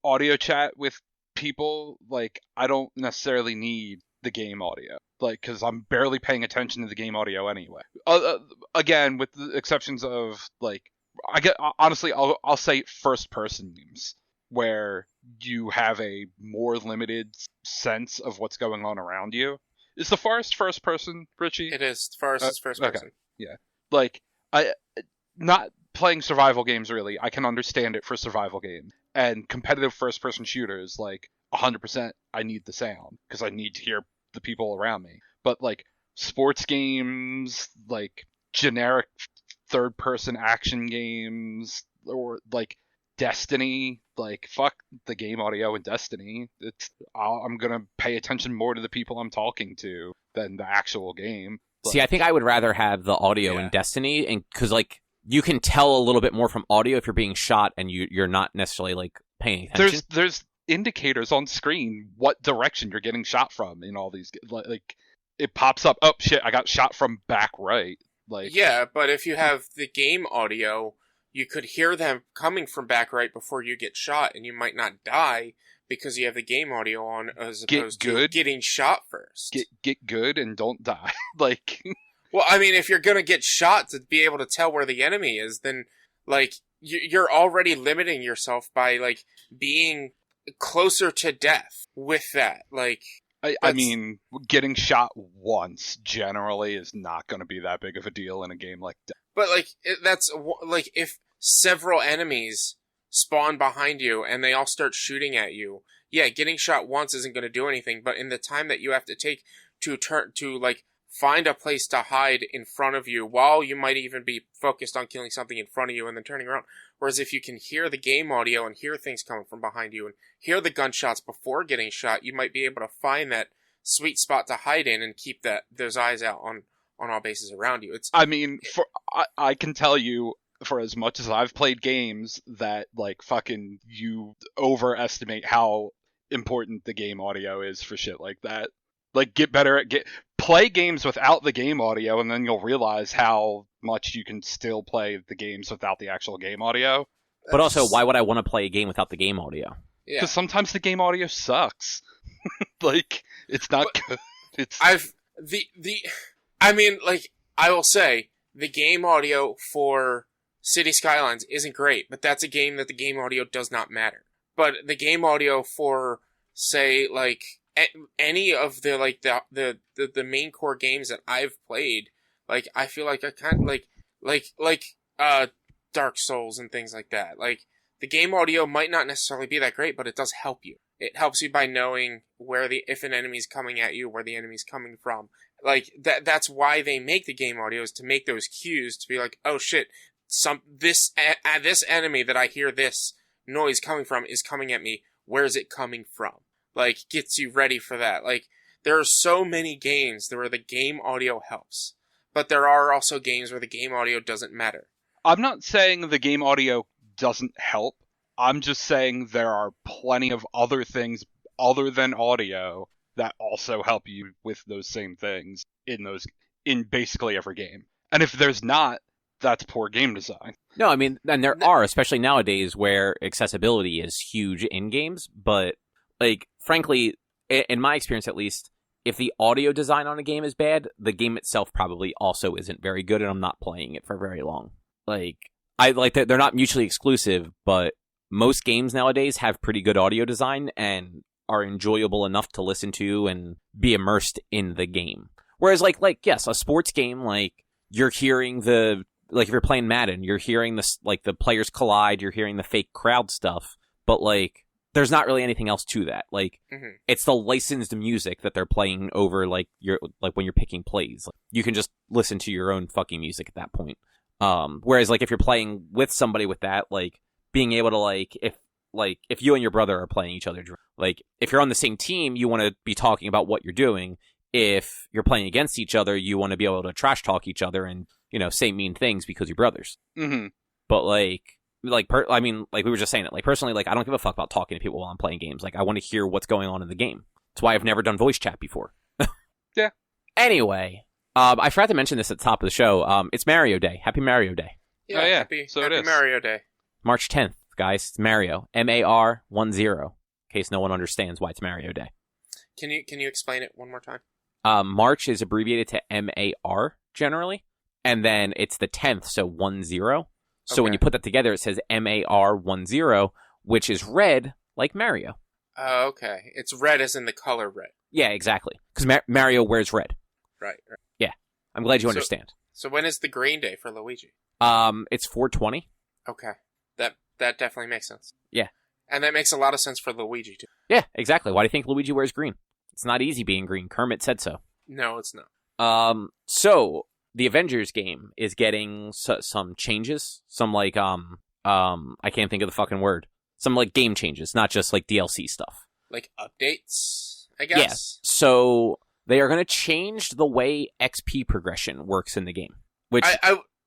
audio chat with people, like, I don't necessarily need the game audio, like, because I'm barely paying attention to the game audio anyway. Again, with the exceptions of, like, honestly, I'll say first-person games where you have a more limited sense of what's going on around you. Is The Forest first person, Richie? It is. The Forest is first person. Okay. Yeah. Like, not playing survival games, really. I can understand it for survival games. And competitive first person shooters, like, 100%, I need the sound, because I need to hear the people around me. But, like, sports games, like, generic third person action games, or, like, Destiny, like, fuck the game audio in Destiny. I'm gonna pay attention more to the people I'm talking to than the actual game. But, see, I think I would rather have the audio in Destiny, and because, like, you can tell a little bit more from audio if you're being shot and you're not necessarily, like, paying attention. There's indicators on screen what direction you're getting shot from in all these. Like, it pops up. Oh shit! I got shot from back right. Like, yeah, but if you have the game audio, you could hear them coming from back right before you get shot, and you might not die because you have the game audio on, as opposed to getting shot first. Get good and don't die. Like, well, I mean, if you're gonna get shot to be able to tell where the enemy is, then, like, you're already limiting yourself by, like, being closer to death with that. Like, I mean, getting shot once generally is not going to be that big of a deal in a game like that. But, like, that's, like, if several enemies spawn behind you and they all start shooting at you, yeah, getting shot once isn't going to do anything, but in the time that you have to take to like, find a place to hide in front of you, while you might even be focused on killing something in front of you and then turning around. Whereas if you can hear the game audio and hear things coming from behind you and hear the gunshots before getting shot, you might be able to find that sweet spot to hide in and keep those eyes out on all bases around you. I mean, I can tell you, for as much as I've played games, that, like, fucking you overestimate how important the game audio is for shit like that. Like, get better at play games without the game audio, and then you'll realize how much you can still play the games without the actual game audio. But also, why would I want to play a game without the game audio? Because sometimes the game audio sucks. Like, it's not good. I mean, like, I will say, the game audio for City Skylines isn't great, but that's a game that the game audio does not matter. But the game audio for, say, like, any of the, like, the main core games that I've played, like, I feel like I kind of, like, Dark Souls and things like that. Like, the game audio might not necessarily be that great, but it does help you. It helps you by knowing if an enemy's coming at you, where the enemy's coming from. Like, that's why they make the game audio, is to make those cues, to be like, oh shit, this enemy that I hear this noise coming from is coming at me. Where is it coming from? Like, gets you ready for that. Like, there are so many games where the game audio helps, but there are also games where the game audio doesn't matter. I'm not saying the game audio doesn't help. I'm just saying there are plenty of other things other than audio that also help you with those same things in basically every game. And if there's not, that's poor game design. No, I mean, and there are, especially nowadays, where accessibility is huge in games, but, like, frankly, in my experience at least, if the audio design on a game is bad, the game itself probably also isn't very good, and I'm not playing it for very long. Like, they're not mutually exclusive, but most games nowadays have pretty good audio design and are enjoyable enough to listen to and be immersed in the game. Whereas, like yes, a sports game, like, you're hearing if you're playing Madden, you're hearing the players collide, you're hearing the fake crowd stuff, but, like, there's not really anything else to that. Like, It's the licensed music that they're playing over, like, when you're picking plays. Like, you can just listen to your own fucking music at that point. Whereas, like, if you're playing with somebody with that, like, being able to, if you and your brother are playing each other, like, if you're on the same team, you want to be talking about what you're doing. If you're playing against each other, you want to be able to trash talk each other and, say mean things because you're brothers. Mm-hmm. But, like we were just saying it, like, personally, like, I don't give a fuck about talking to people while I'm playing games. Like, I want to hear what's going on in the game. That's why I've never done voice chat before. Yeah. Anyway, I forgot to mention this at the top of the show. It's Mario Day. Happy Mario Day. Yeah, oh, yeah. Happy it is. Mario Day. March 10th, guys. It's Mario. MAR10. In case no one understands why it's Mario Day. Can you explain it one more time? March is abbreviated to MAR generally, and then it's the 10th, so 10. So when you put that together, it says MAR10, which is red like Mario. Oh, okay. It's red as in the color red. Yeah, exactly. Because Mario wears red. Right. Yeah. I'm glad you understand. So when is the green day for Luigi? It's 4/20. Okay. That definitely makes sense. Yeah. And that makes a lot of sense for Luigi, too. Yeah, exactly. Why do you think Luigi wears green? It's not easy being green. Kermit said so. No, it's not. So the Avengers game is getting some changes. Some, like, I can't think of the fucking word. Some, like, game changes, not just, like, DLC stuff. Like updates, I guess? Yeah. So they are going to change the way XP progression works in the game. Which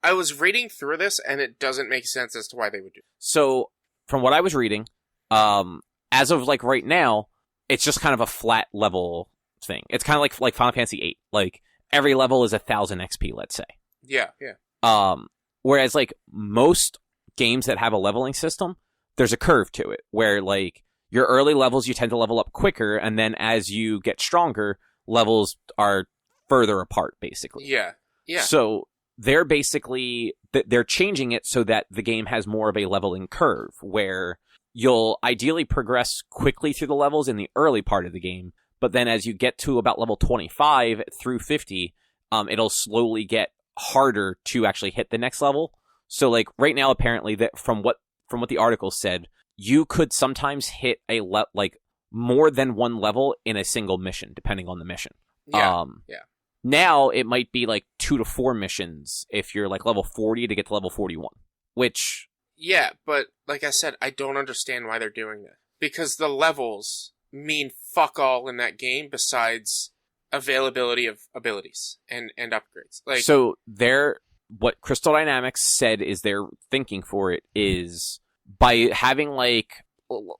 I was reading through this, and it doesn't make sense as to why they would do it. So, from what I was reading, as of, like, right now, it's just kind of a flat level thing. It's kind of like Final Fantasy VIII. Like, every level is 1,000 XP, let's say. Yeah, yeah. Whereas, like, most games that have a leveling system, there's a curve to it, where, like, your early levels, you tend to level up quicker, and then as you get stronger, levels are further apart, basically. Yeah, yeah. So, they're basically, they're changing it so that the game has more of a leveling curve, where you'll ideally progress quickly through the levels in the early part of the game, but then as you get to about level 25 through 50, it'll slowly get harder to actually hit the next level. So, like, right now, apparently, that from what the article said, you could sometimes hit like more than one level in a single mission, depending on the mission. Yeah, yeah. Now, it might be, like, 2 to 4 missions if you're, like, level 40 to get to level 41, which... Yeah, but, like I said, I don't understand why they're doing that. Because the levels mean fuck all in that game besides availability of abilities and upgrades. Like, so, what Crystal Dynamics said is their thinking for it is by having, like,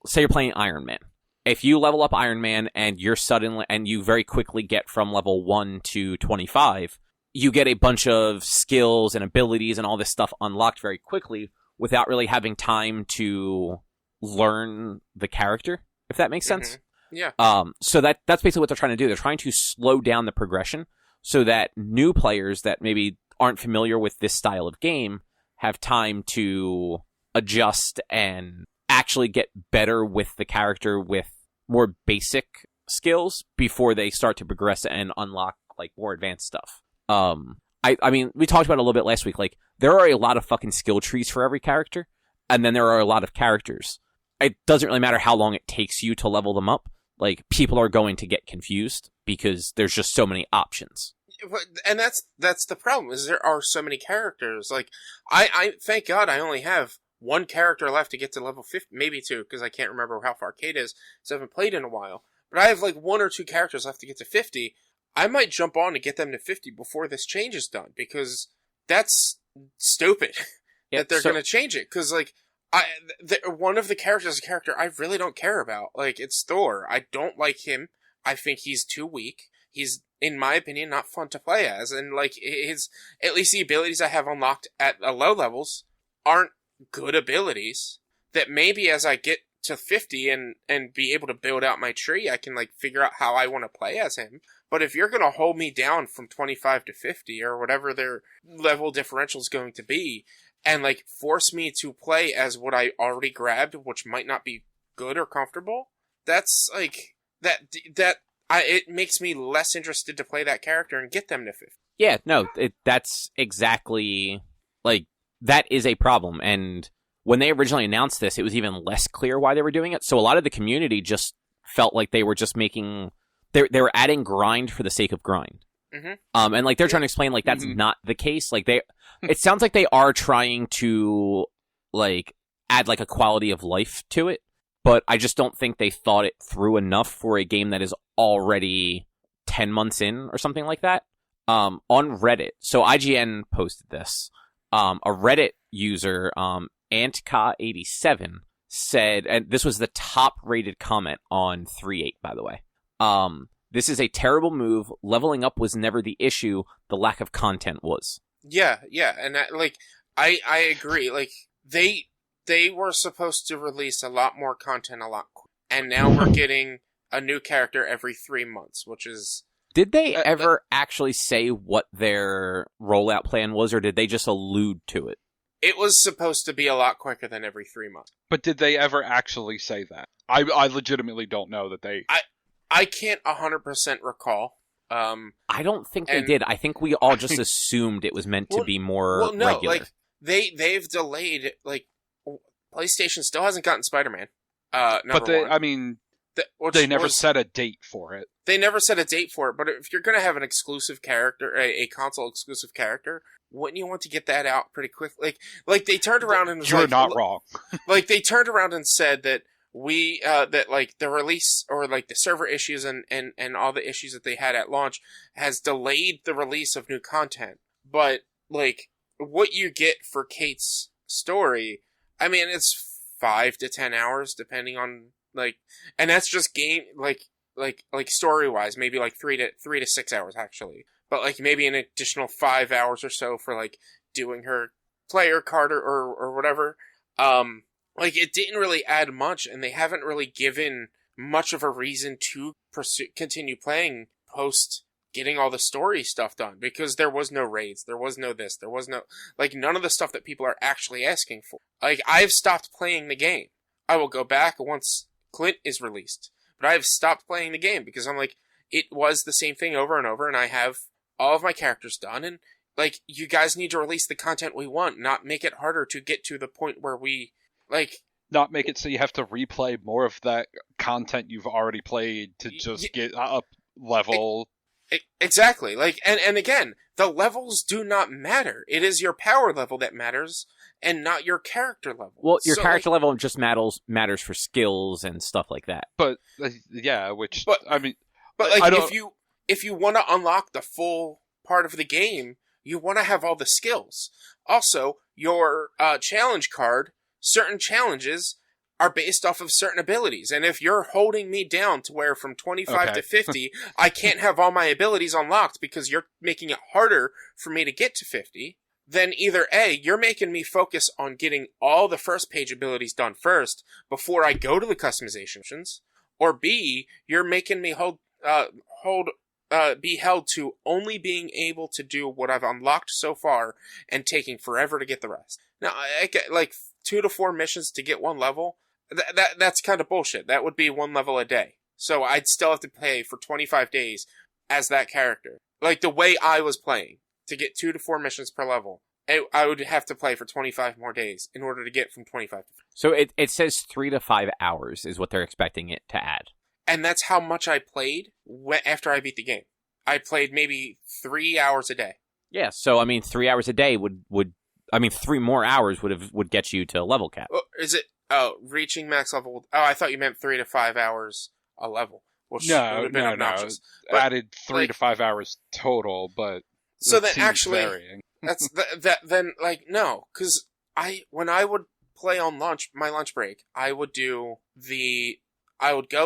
say you're playing Iron Man. If you level up Iron Man and you very quickly get from level 1 to 25, you get a bunch of skills and abilities and all this stuff unlocked very quickly without really having time to learn the character, if that makes sense. Mm-hmm. Yeah. So that's basically what they're trying to do. They're trying to slow down the progression so that new players that maybe aren't familiar with this style of game have time to adjust and actually get better with the character with more basic skills before they start to progress and unlock like more advanced stuff. I mean, we talked about it a little bit last week. Like, there are a lot of fucking skill trees for every character, and then there are a lot of characters. It doesn't really matter how long it takes you to level them up. Like, people are going to get confused because there's just so many options. And that's the problem, is there are so many characters. Like, I thank God I only have one character left to get to level 50, maybe two, because I can't remember how far Kate is, so I haven't played in a while. But I have like one or two characters left to get to 50. I might jump on to get them to 50 before this change is done, because that's stupid that they're going to change it. Because, like, one of the characters is a character I really don't care about. Like, it's Thor. I don't like him. I think he's too weak. He's, in my opinion, not fun to play as. And, like, at least the abilities I have unlocked at the low levels aren't good abilities that maybe as I get to 50 and be able to build out my tree, I can, like, figure out how I want to play as him. But if you're going to hold me down from 25 to 50 or whatever their level differential is going to be, and, like, force me to play as what I already grabbed, which might not be good or comfortable, that's, like, it makes me less interested to play that character and get them to 50. Yeah, no, that's exactly, like, that is a problem. And when they originally announced this, it was even less clear why they were doing it. So a lot of the community just felt like they were just making... They were adding grind for the sake of grind. Mm-hmm. And, like, they're trying to explain, like, that's not the case. Like, it sounds like they are trying to, like, add, like, a quality of life to it. But I just don't think they thought it through enough for a game that is already 10 months in or something like that. On Reddit. So IGN posted this. A Reddit user, Antka87, said, and this was the top rated comment on 3.8, by the way. This is a terrible move. Leveling up was never the issue. The lack of content was. Yeah, and I agree. Like, they were supposed to release a lot more content a lot quicker, and now we're getting a new character every 3 months, which is... Did they ever actually say what their rollout plan was, or did they just allude to it? It was supposed to be a lot quicker than every 3 months. But did they ever actually say that? I legitimately don't know that they... I can't 100% recall. I don't think they did. I think we all just assumed it was meant to be more regular. Like, they've delayed, like, PlayStation still hasn't gotten Spider-Man. They never set a date for it. They never set a date for it, but if you're going to have an exclusive character, a console exclusive character, wouldn't you want to get that out pretty quick? Like they turned around and... You're not wrong. Like, they turned around and said that that like the release or like the server issues and all the issues that they had at launch has delayed the release of new content. But, like, what you get for Kate's story, I mean, it's 5 to 10 hours depending on, like, and that's just game, like story wise, maybe like 3 to 6 hours actually. But, like, maybe an additional 5 hours or so for, like, doing her player card or whatever. Like, it didn't really add much, and they haven't really given much of a reason to continue playing post getting all the story stuff done, because there was no raids, there was no this, there was no, like, none of the stuff that people are actually asking for. Like, I've stopped playing the game. I will go back once Clint is released, but I've stopped playing the game because I'm like, it was the same thing over and over, and I have all of my characters done, and, like, you guys need to release the content we want, not make it harder to get to the point where we... Like, not make it so you have to replay more of that content you've already played to just get up level. Exactly. Like, and again, the levels do not matter. It is your power level that matters, and not your character level. Well, your character level just matters for skills and stuff like that. But yeah, but like, if you want to unlock the full part of the game, you want to have all the skills. Also, your challenge card. Certain challenges are based off of certain abilities. And if you're holding me down to where from 25 to 50, I can't have all my abilities unlocked because you're making it harder for me to get to 50, then either A, you're making me focus on getting all the first page abilities done first before I go to the customization options, or B, you're making me hold be held to only being able to do what I've unlocked so far and taking forever to get the rest. Now, I get like 2 to 4 missions to get one level. That's kind of bullshit. That would be 1 level a day. So I'd still have to play for 25 days as that character. Like the way I was playing, to get 2 to 4 missions per level, I would have to play for 25 more days in order to get from 25 to 50. So it says 3 to 5 hours is what they're expecting it to add. And that's how much I played after I beat the game. I played maybe 3 hours a day. Yeah, so I mean 3 hours a day would 3 more hours would get you to level cap. Is it reaching max level? Oh, I thought you meant 3 to 5 hours a level. Which would have been obnoxious. But, added 3 to 5 hours total, but so then actually varying. that's then like no, because when I would play on my lunch break, I would go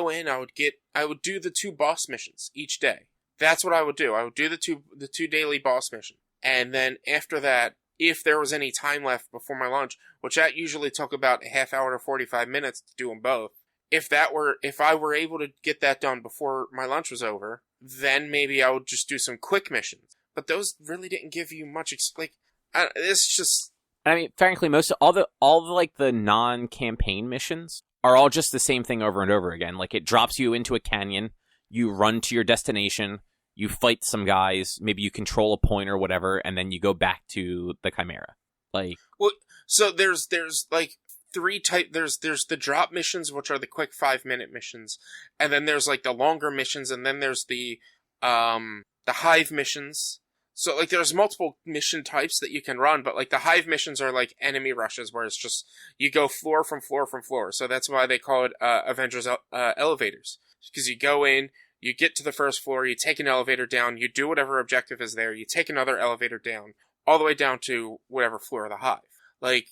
in, I would do the 2 boss missions each day. That's what I would do. I would do the two daily boss missions. And then after that, if there was any time left before my lunch, which that usually took about a half hour to 45 minutes to do them both, if I were able to get that done before my lunch was over, then maybe I would just do some quick missions. But those really didn't give you much it's just, I mean, frankly, most of all the like the non-campaign missions are all just the same thing over and over again. Like it drops you into a canyon, you run to your destination, you fight some guys, maybe you control a point or whatever, and then you go back to the Chimera. Like, well, so there's like 3 type. There's the drop missions, which are the quick 5-minute missions, and then there's like the longer missions, and then there's the hive missions. So like there's multiple mission types that you can run, but like the hive missions are like enemy rushes, where it's just you go floor from floor from floor. So that's why they call it Avengers elevators, because you go in. You get to the first floor, you take an elevator down, you do whatever objective is there, you take another elevator down, all the way down to whatever floor of the hive. Like,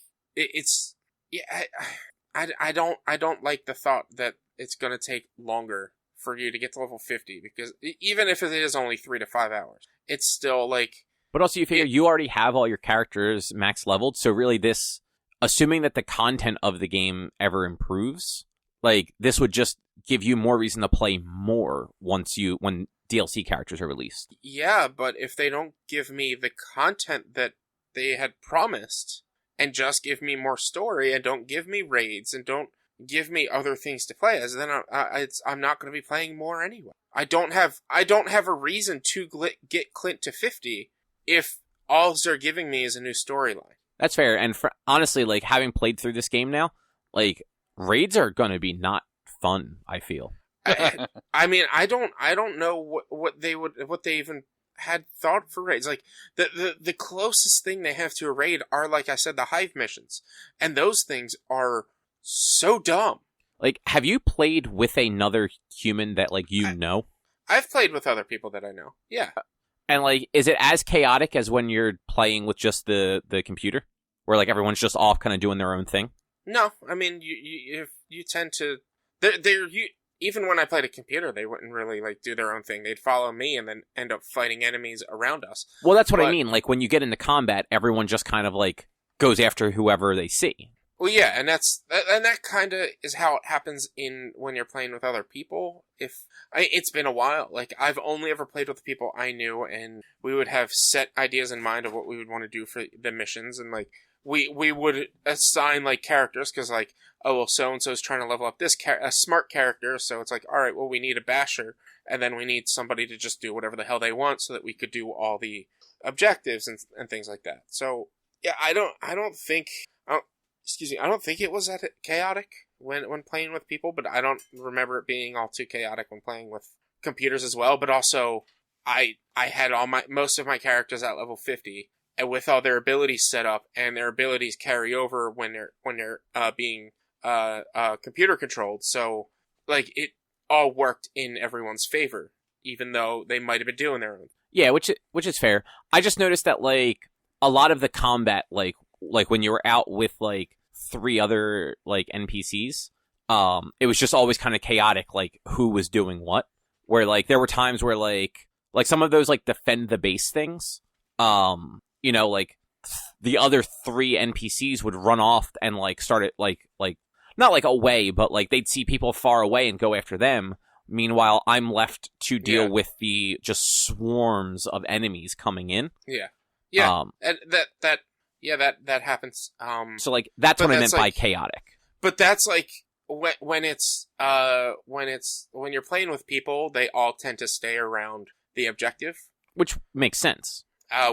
I don't like the thought that it's gonna take longer for you to get to level 50, because even if it is only 3 to 5 hours, it's still like... But also you figure you already have all your characters max leveled, so really this, assuming that the content of the game ever improves, like, this would just give you more reason to play more when DLC characters are released. Yeah, but if they don't give me the content that they had promised, and just give me more story, and don't give me raids, and don't give me other things to play as, then I'm not going to be playing more anyway. I don't have a reason to get Clint to 50 if all they're giving me is a new storyline. That's fair, and honestly, like, having played through this game now, like, raids are going to be not fun, I feel. I mean, I don't know what they even had thought for raids. Like the closest thing they have to a raid are, like I said, the hive missions, and those things are so dumb. Like, have you played with another human that like know? I've played with other people that I know. Yeah. And like, is it as chaotic as when you're playing with just the computer, where like everyone's just off kind of doing their own thing? No, I mean you tend to. Even when I played a computer, they wouldn't really like do their own thing. They'd follow me and then end up fighting enemies around us. Well, that's what I mean. Like when you get into combat, everyone just kind of like goes after whoever they see. Well, yeah, and that kind of is how it happens when you're playing with other people. It's been a while. Like I've only ever played with people I knew, and we would have set ideas in mind of what we would want to do for the missions, and like. We would assign like characters, because like, oh well, so and so is trying to level up this a smart character, so it's like, all right, well we need a basher, and then we need somebody to just do whatever the hell they want, so that we could do all the objectives and things like that. So yeah, I don't think it was that chaotic when playing with people, but I don't remember it being all too chaotic when playing with computers as well. But also, I had most of my characters at level 50. And with all their abilities set up, and their abilities carry over when they're being computer controlled, so like it all worked in everyone's favor, even though they might have been doing their own. Yeah, which is fair. I just noticed that like a lot of the combat, like when you were out with like 3 other like NPCs, it was just always kind of chaotic, like who was doing what. Where like there were times where like some of those like defend the base things, you know, like the other 3 NPCs would run off and like start it like not like away, but like they'd see people far away and go after them, Meanwhile, I'm left to deal Yeah. with the just swarms of enemies coming in. Yeah. And that happens. So like that's But what I that's meant by like- chaotic. But that's like when you're playing with people, they all tend to stay around the objective. Which makes sense.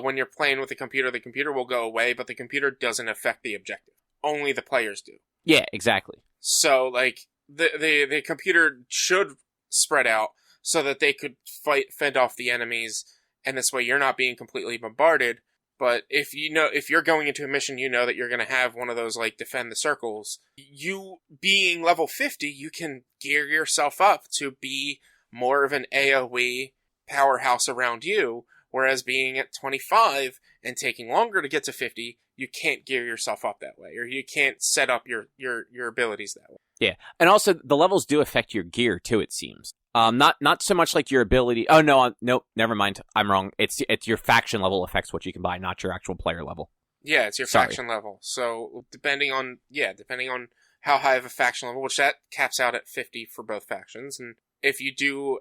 When you're playing with the computer will go away, but the computer doesn't affect the objective. Only the players do. Yeah, exactly. So like the computer should spread out so that they could fend off the enemies, and this way you're not being completely bombarded. But if you're going into a mission, you know that you're going to have one of those like defend the circles. You being level 50, you can gear yourself up to be more of an AoE powerhouse around you, whereas being at 25 and taking longer to get to 50, you can't gear yourself up that way, or you can't set up your abilities that way. Yeah, and also the levels do affect your gear too. It seems. Not so much like your ability. Oh no, never mind. I'm wrong. It's your faction level affects what you can buy, not your actual player level. Yeah, it's your faction level. So depending on how high of a faction level, which that caps out at 50 for both factions, and if you do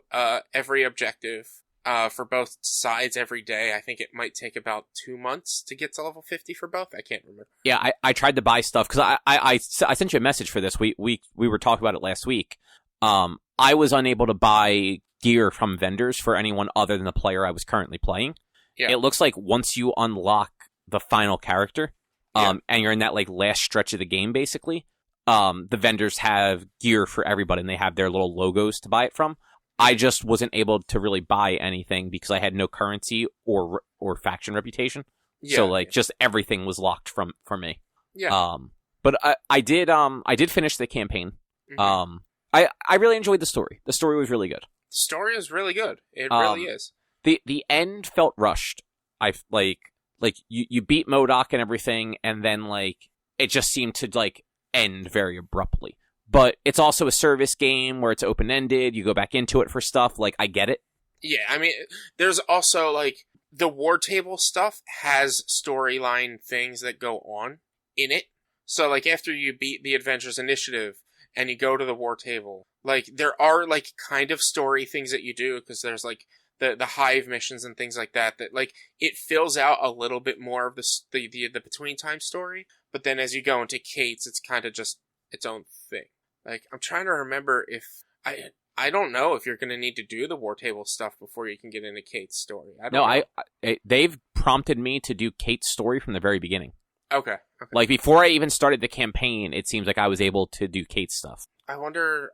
every objective for both sides every day, I think it might take about 2 months to get to level 50 for both. I can't remember. Yeah, I tried to buy stuff because I sent you a message for this. We were talking about it last week. I was unable to buy gear from vendors for anyone other than the player I was currently playing. Yeah. It looks like once you unlock the final character, and you're in that like last stretch of the game, basically, the vendors have gear for everybody, and they have their little logos to buy it from. I just wasn't able to really buy anything because I had no currency or faction reputation. Yeah. So like just everything was locked for me. Yeah. But I did finish the campaign. Mhm. I really enjoyed the story. The story was really good. The story is really good. It really is. The end felt rushed. I like you beat MODOK and everything, and then like it just seemed to like end very abruptly. But it's also a service game where it's open ended. You go back into it for stuff. Like I get it. Yeah, I mean, there's also like the war table stuff has storyline things that go on in it. So like after you beat the Avengers Initiative and you go to the war table, like there are like kind of story things that you do, because there's like the hive missions and things like that like it fills out a little bit more of the between time story. But then as you go into Kate's, it's kind of just its own thing. Like I'm trying to remember if I don't know if you're going to need to do the war table stuff before you can get into Kate's story. I don't know. They've prompted me to do Kate's story from the very beginning. Okay. Like before I even started the campaign, it seems like I was able to do Kate's stuff. I wonder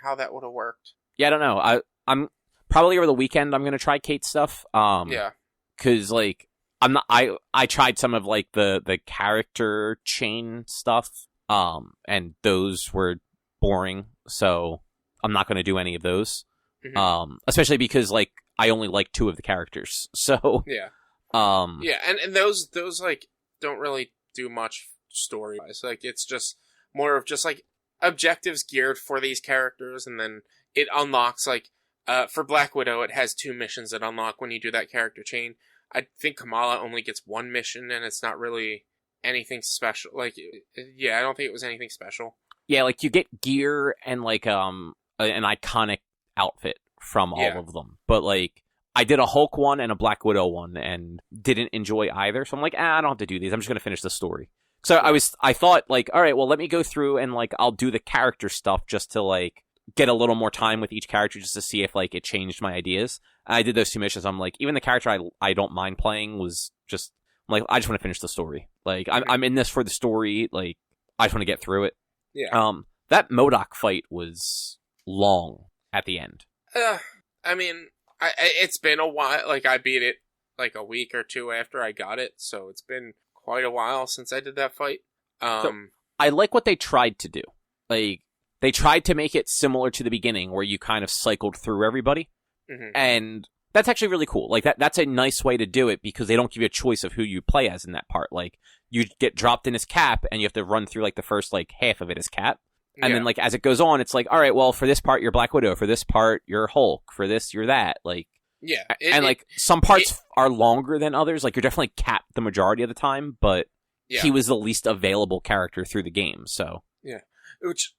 how that would have worked. Yeah, I don't know. I'm probably over the weekend I'm gonna try Kate's stuff. Yeah. Because like I'm not. I tried some of like the character chain stuff. And those were boring. So I'm not gonna do any of those. Mm-hmm. Especially because like I only like 2 of the characters. So Yeah. Yeah, and those like don't really do much story wise. Like it's just more of just like objectives geared for these characters, and then it unlocks like for Black Widow it has 2 missions that unlock when you do that character chain. I think Kamala only gets 1 mission, and it's not really anything special. Like I don't think it was anything special. Yeah, like you get gear and like an iconic outfit from all of them. But like I did a Hulk one and a Black Widow one and didn't enjoy either. So I'm like, I don't have to do these. I'm just going to finish the story. So I thought like, all right, well, let me go through and like I'll do the character stuff just to like get a little more time with each character just to see if like it changed my ideas. I did those 2 missions. I'm like, even the character I don't mind playing was just I'm like, I just want to finish the story. Like I'm in this for the story. Like I just want to get through it. Yeah. That MODOK fight was long at the end. I mean, it's been a while. Like I beat it like a week or 2 after I got it, so it's been quite a while since I did that fight. So I like what they tried to do. Like they tried to make it similar to the beginning, where you kind of cycled through everybody, and that's actually really cool. Like that's a nice way to do it because they don't give you a choice of who you play as in that part. Like you get dropped in as Cap, and you have to run through like the first like half of it as Cap. And then, like, as it goes on, it's like, all right, well, for this part, you're Black Widow. For this part, you're Hulk. For this, you're that. Like, yeah. Some parts are longer than others. Like, you're definitely Cap the majority of the time, but he was the least available character through the game, so. Yeah. Which,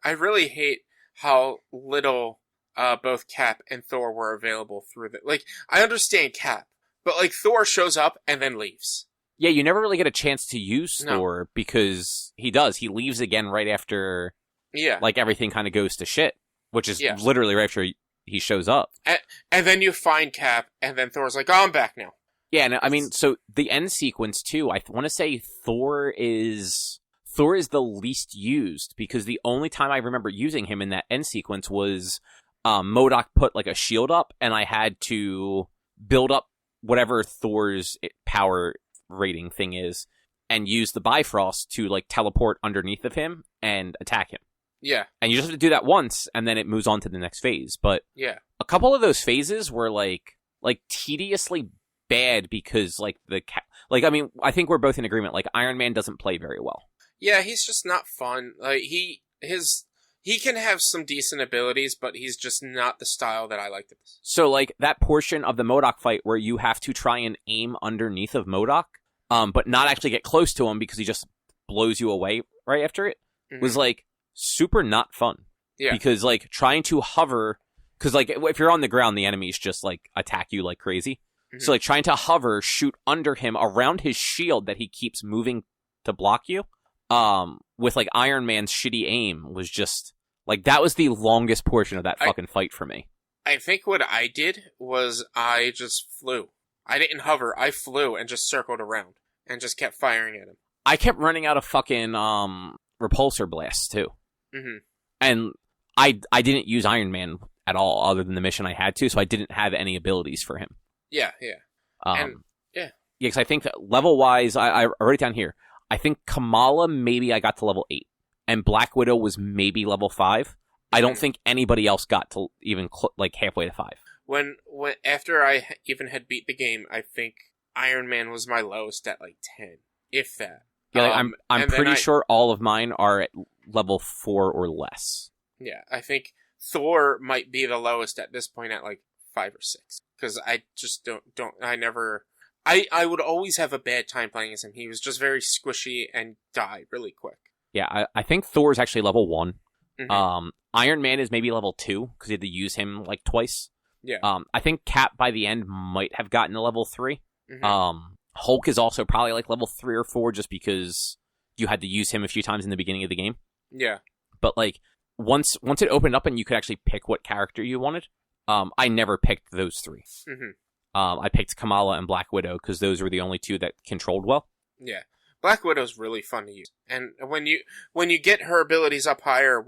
I really hate how little both Cap and Thor were available through the... Like, I understand Cap, but, like, Thor shows up and then leaves. Yeah, you never really get a chance to use No. Thor because he does. He leaves again right after, Yeah. like, everything kind of goes to shit, which is Yeah. literally right after he shows up. And then you find Cap, and then Thor's like, oh, I'm back now. Yeah, and I mean, so the end sequence, too, I want to say Thor is the least used, because the only time I remember using him in that end sequence was MODOK put, like, a shield up, and I had to build up whatever Thor's power rating thing is, and use the Bifrost to, like, teleport underneath of him and attack him. Yeah. And you just have to do that once, and then it moves on to the next phase. But Yeah. a couple of those phases were, like tediously bad because, like, I mean, I think we're both in agreement, like, Iron Man doesn't play very well. Yeah, he's just not fun. Like, he can have some decent abilities, but he's just not the style that I like to. So, like, that portion of the MODOK fight where you have to try and aim underneath of MODOK, but not actually get close to him because he just blows you away right after it, was, like, super not fun. Yeah. Because, like, trying to hover... Because, like, if you're on the ground, the enemies just, like, attack you like crazy. So, like, trying to hover, shoot under him, around his shield that he keeps moving to block you, with, like, Iron Man's shitty aim was just... Like, that was the longest portion of that fucking fight for me. I think what I did was I just flew. I didn't hover, I flew and just circled around and just kept firing at him. I kept running out of fucking, repulsor blasts, too. Mm-hmm. And I didn't use Iron Man at all, other than the mission I had to, so I didn't have any abilities for him. Yeah. Yeah, because I think that level-wise, I wrote it down here. I think Kamala, maybe I got to level 8. And Black Widow was maybe level 5. I don't think anybody else got to even, like, halfway to 5. When after I even had beat the game, I think Iron Man was my lowest at, like, 10. If that. Yeah, like, I'm pretty sure all of mine are at level 4 or less. Yeah, I think Thor might be the lowest at this point at, like, 5 or 6. Because I just I would always have a bad time playing as him. He was just very squishy and die really quick. Yeah, I think Thor is actually level 1. Mm-hmm. Iron Man is maybe level 2, because you had to use him, like, twice. Yeah. I think Cap, by the end, might have gotten to level 3. Mm-hmm. Hulk is also probably, like, level 3 or 4, just because you had to use him a few times in the beginning of the game. Yeah. But, like, once it opened up and you could actually pick what character you wanted, I never picked those 3. Mm-hmm. I picked Kamala and Black Widow, because those were the only 2 that controlled well. Yeah. Black Widow's really fun to use. And when you get her abilities up higher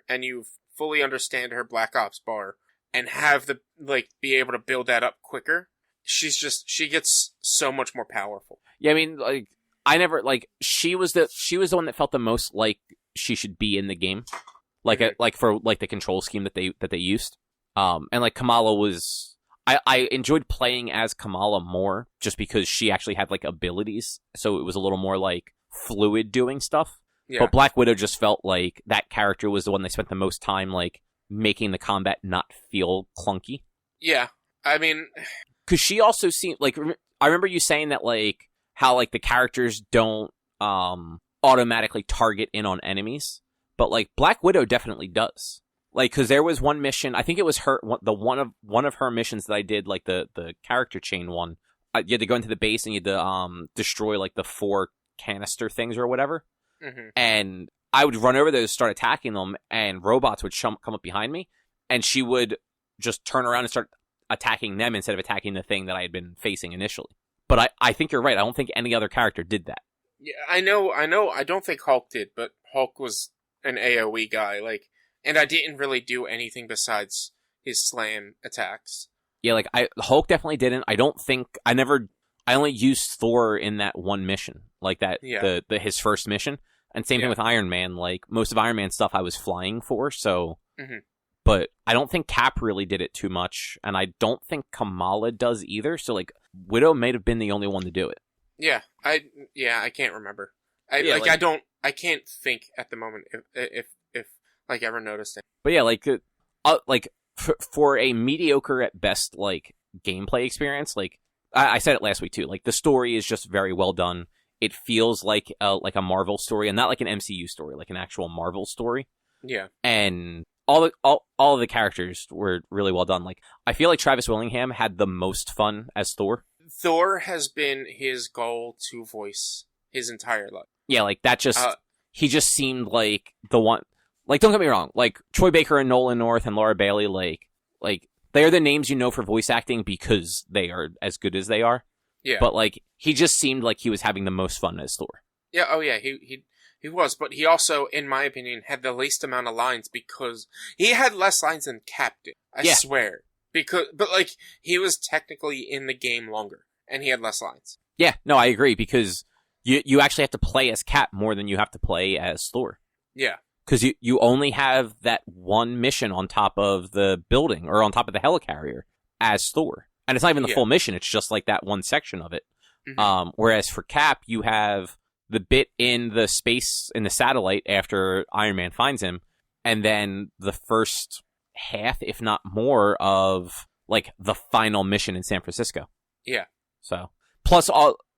and you fully understand her Black Ops bar and have the, like, be able to build that up quicker, she gets so much more powerful. Yeah, I mean, like, I never, like, she was the one that felt the most like she should be in the game. Like, like, for, like, the control scheme that they used. And, like, Kamala was... I enjoyed playing as Kamala more, just because she actually had, like, abilities, so it was a little more, like, fluid doing stuff. Yeah. But Black Widow just felt like that character was the one they spent the most time, like, making the combat not feel clunky. Yeah, I mean... Because she also seemed, like, I remember you saying that, like, how, like, the characters don't automatically target in on enemies, but, like, Black Widow definitely does. Like, because there was one mission, I think it was one of her missions that I did, like, the character chain one. You had to go into the base and you had to destroy, like, the 4 canister things or whatever. Mm-hmm. And I would run over those, start attacking them, and robots would come up behind me, and she would just turn around and start attacking them instead of attacking the thing that I had been facing initially. But I think you're right. I don't think any other character did that. Yeah, I know. I don't think Hulk did, but Hulk was an AoE guy, like... And I didn't really do anything besides his slam attacks. Yeah, like, Hulk definitely didn't. I only used Thor in that one mission. Like, that, yeah. His first mission. And same thing with Iron Man. Like, most of Iron Man stuff I was flying for, so... Mm-hmm. But I don't think Cap really did it too much, and I don't think Kamala does either, so, like, Widow may have been the only one to do it. Yeah, I can't remember. I can't think at the moment if like, ever noticed it. But yeah, like, for a mediocre at best, like, gameplay experience, like, I said it last week too, like, the story is just very well done. It feels like a Marvel story, and not like an MCU story, like an actual Marvel story. Yeah. And all of the characters were really well done. Like, I feel like Travis Willingham had the most fun as Thor. Thor has been his goal to voice his entire life. Yeah, like, that just... he just seemed like the one... Like, don't get me wrong. Like, Troy Baker and Nolan North and Laura Bailey, like they're the names you know for voice acting because they are as good as they are. Yeah. But, like, he just seemed like he was having the most fun as Thor. Yeah, oh yeah, he was, but he also, in my opinion, had the least amount of lines because he had less lines than Cap did. I swear. But like, he was technically in the game longer, and he had less lines. Yeah, no, I agree, because you actually have to play as Cap more than you have to play as Thor. Yeah. Because you only have that one mission on top of the building, or on top of the helicarrier, as Thor. And it's not even the full mission, it's just like that one section of it. Mm-hmm. Whereas for Cap, you have the bit in the space, in the satellite, after Iron Man finds him, and then the first half, if not more, of, like, the final mission in San Francisco. Yeah. So, plus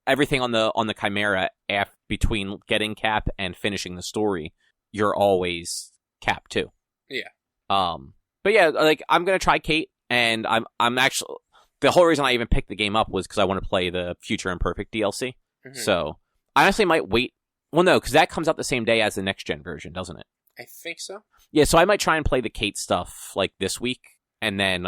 everything on the Chimera, between getting Cap and finishing the story, you're always Cap, too. Yeah. But yeah, like, I'm gonna try Kate, and I'm actually... The whole reason I even picked the game up was because I want to play the Future Imperfect DLC. Mm-hmm. So, I honestly might wait. Well, no, because that comes out the same day as the next-gen version, doesn't it? I think so. Yeah, so I might try and play the Kate stuff, like, this week, and then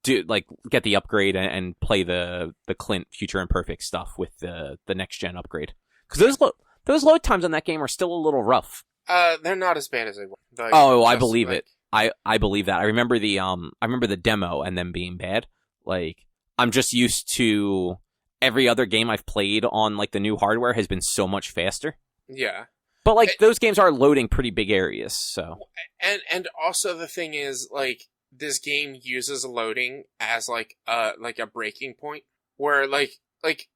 get the upgrade and play the Clint Future Imperfect stuff with the next-gen upgrade. Because those load times on that game are still a little rough. They're not as bad as they were. Like, I believe it. I believe that. I remember the demo and them being bad. Like, I'm just used to every other game I've played on, like, the new hardware has been so much faster. Yeah. But, like, those games are loading pretty big areas, so. And also the thing is, like, this game uses loading as, like a breaking point. Where, like,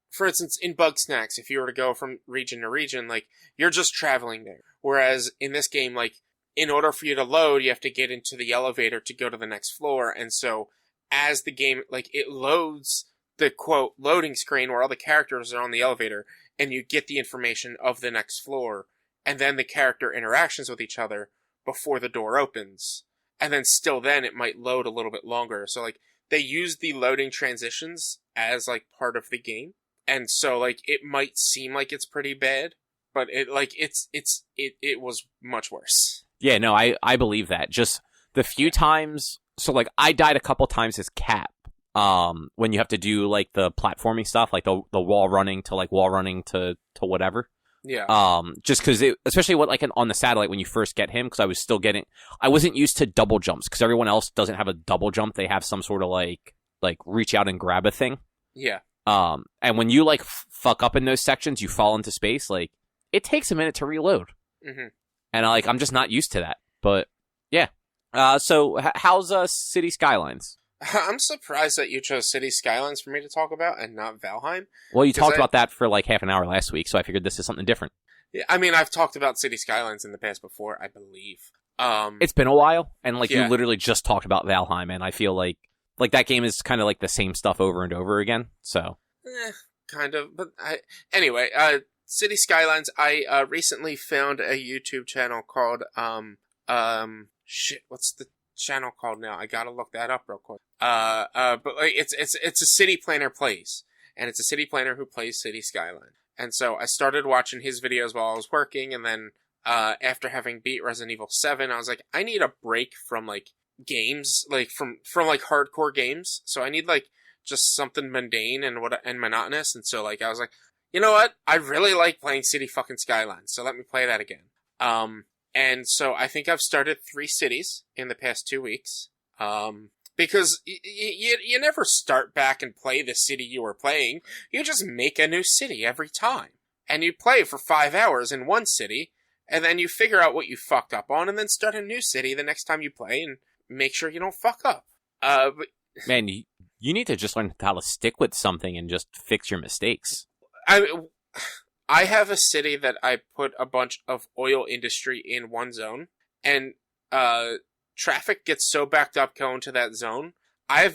for instance, in Bugsnax, if you were to go from region to region, like, you're just traveling there. Whereas in this game, like, in order for you to load, you have to get into the elevator to go to the next floor, and so as the game, like, it loads the, quote, loading screen where all the characters are on the elevator, and you get the information of the next floor, and then the character interactions with each other before the door opens. And then still then, it might load a little bit longer. So, like, they use the loading transitions as, like, part of the game. And so, like, it might seem like it's pretty bad, but it was much worse. Yeah, no, I believe that. Just the few times... So, like, I died a couple times as Cap, when you have to do, like, the platforming stuff, like the wall running to whatever. Yeah. Just because especially on the satellite when you first get him, because I wasn't used to double jumps, because everyone else doesn't have a double jump. They have some sort of, like reach out and grab a thing. Yeah. And when you, like, fuck up in those sections, you fall into space, like, it takes a minute to reload. Mm-hmm. And, I'm just not used to that. But, yeah. So how's City Skylines? I'm surprised that you chose City Skylines for me to talk about and not Valheim. Well, you talked about that for like half an hour last week, so I figured this is something different. Yeah, I mean, I've talked about City Skylines in the past before, I believe. It's been a while, and you literally just talked about Valheim, and I feel like that game is kind of like the same stuff over and over again. So, kind of. But anyway, City Skylines. I recently found a YouTube channel called what's the channel called now? I gotta look that up real quick. But like it's a city planner plays, and it's a city planner who plays City Skyline. And so I started watching his videos while I was working, and then after having beat Resident Evil 7, I was like, I need a break from like games, like from like hardcore games. So I need like just something mundane and monotonous. And so like I was like, you know what? I really like playing City fucking Skylines, so let me play that again. And so I think I've started 3 cities in the past 2 weeks. Because you never start back and play the city you were playing. You just make a new city every time. And you play for 5 hours in one city, and then you figure out what you fucked up on, and then start a new city the next time you play, and make sure you don't fuck up. But man, you need to just learn how to stick with something and just fix your mistakes. I have a city that I put a bunch of oil industry in one zone, and traffic gets so backed up going to that zone. I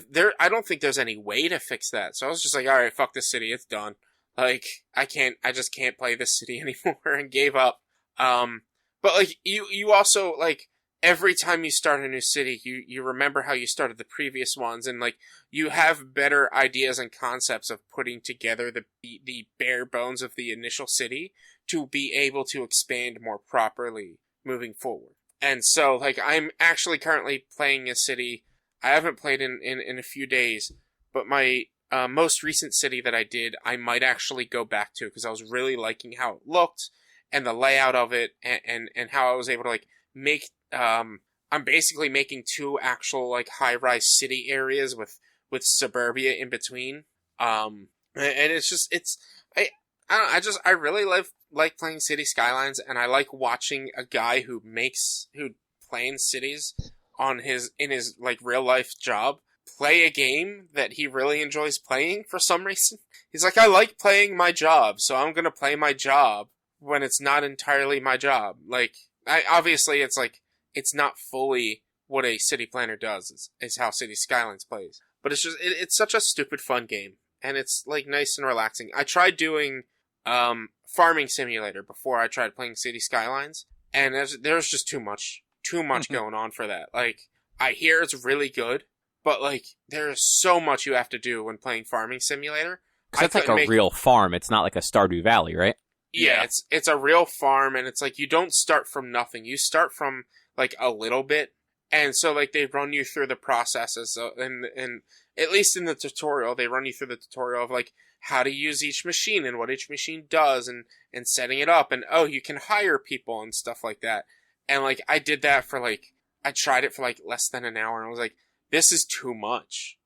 don't think there's any way to fix that. So I was just like, all right, fuck this city, it's done. Like, I just can't play this city anymore, and gave up. But like, you also, like, every time you start a new city, you remember how you started the previous ones, and like you have better ideas and concepts of putting together the bare bones of the initial city to be able to expand more properly moving forward. And so, like, I'm actually currently playing a city I haven't played in a few days, but my most recent city that I did, I might actually go back to because I was really liking how it looked and the layout of it, and how I was able to like make. I'm basically making 2 actual like high-rise city areas with suburbia in between. And it's just I really like playing City Skylines, and I like watching a guy who plans cities in his like real life job play a game that he really enjoys playing for some reason. He's like, I like playing my job, so I'm gonna play my job when it's not entirely my job. Like, obviously it's like, it's not fully what a city planner does, is how City Skylines plays. But it's just, it's such a stupid fun game. And it's, like, nice and relaxing. I tried doing, Farming Simulator before I tried playing City Skylines. And there's just too much going on for that. Like, I hear it's really good, but, like, there's so much you have to do when playing Farming Simulator. Because that's like a real farm. It's not like a Stardew Valley, right? Yeah, it's a real farm, and it's like, you don't start from nothing. You start from like a little bit, and so like they run you through the processes, and at least in the tutorial they run you through the tutorial of like how to use each machine and what each machine does, and setting it up, and you can hire people and stuff like that. And like I did that for like, I tried it for like less than an hour, and I was like, this is too much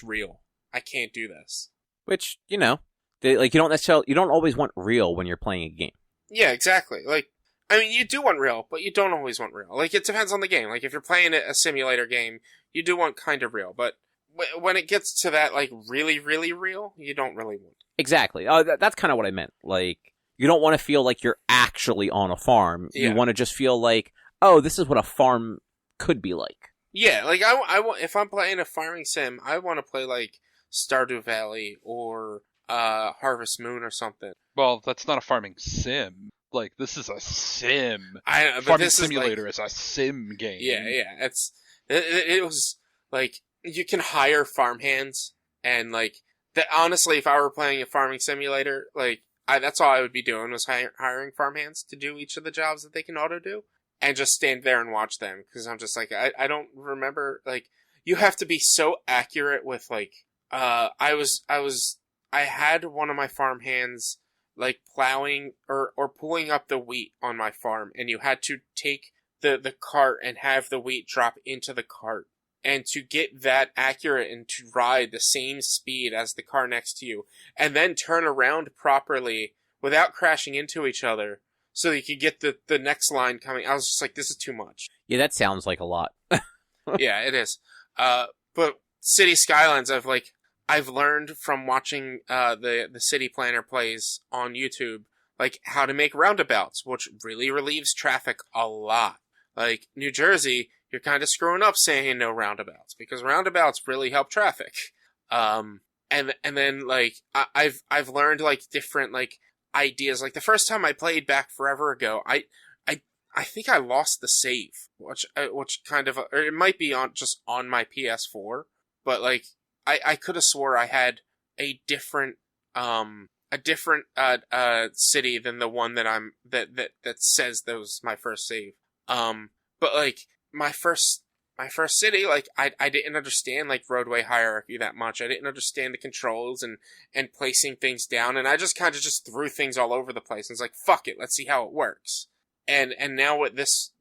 real. I can't do this. Which, you know, you don't always want real when you're playing a game. Yeah, exactly. Like, I mean, you do want real, but you don't always want real. Like, it depends on the game. Like, if you're playing a simulator game, you do want kind of real. But when it gets to that, like, really, really real, you don't really want it. Exactly. That's kind of what I meant. Like, you don't want to feel like you're actually on a farm. Yeah. You want to just feel like, oh, this is what a farm could be like. Yeah, like, if I'm playing a farming sim, I want to play, like, Stardew Valley or Harvest Moon or something. Well, that's not a farming sim. Like, this is a sim. Farming Simulator is a sim game. Yeah. It was, like, you can hire farmhands, and, like, honestly, if I were playing a farming simulator, like, that's all I would be doing was hiring farmhands to do each of the jobs that they can auto-do, and just stand there and watch them, because I'm just like, I don't remember, like, you have to be so accurate with, like, I had one of my farmhands like plowing or pulling up the wheat on my farm, and you had to take the cart and have the wheat drop into the cart. And to get that accurate and to ride the same speed as the car next to you, and then turn around properly without crashing into each other so you could get the next line coming. I was just like, this is too much. Yeah, that sounds like a lot. Yeah, it is. But City Skylines, I've learned from watching the city planner plays on YouTube, like how to make roundabouts, which really relieves traffic a lot. Like New Jersey, you're kind of screwing up saying no roundabouts, because roundabouts really help traffic. And then like I've learned like different like ideas. Like the first time I played back forever ago, I think I lost the save, which kind of, or it might be on my PS4, but like I could have swore I had a different city than the one that says that was my first save. But like my first city, like I didn't understand like roadway hierarchy that much. I didn't understand the controls and placing things down, and I just kind of just threw things all over the place. And it's like, fuck it, let's see how it works. And now with this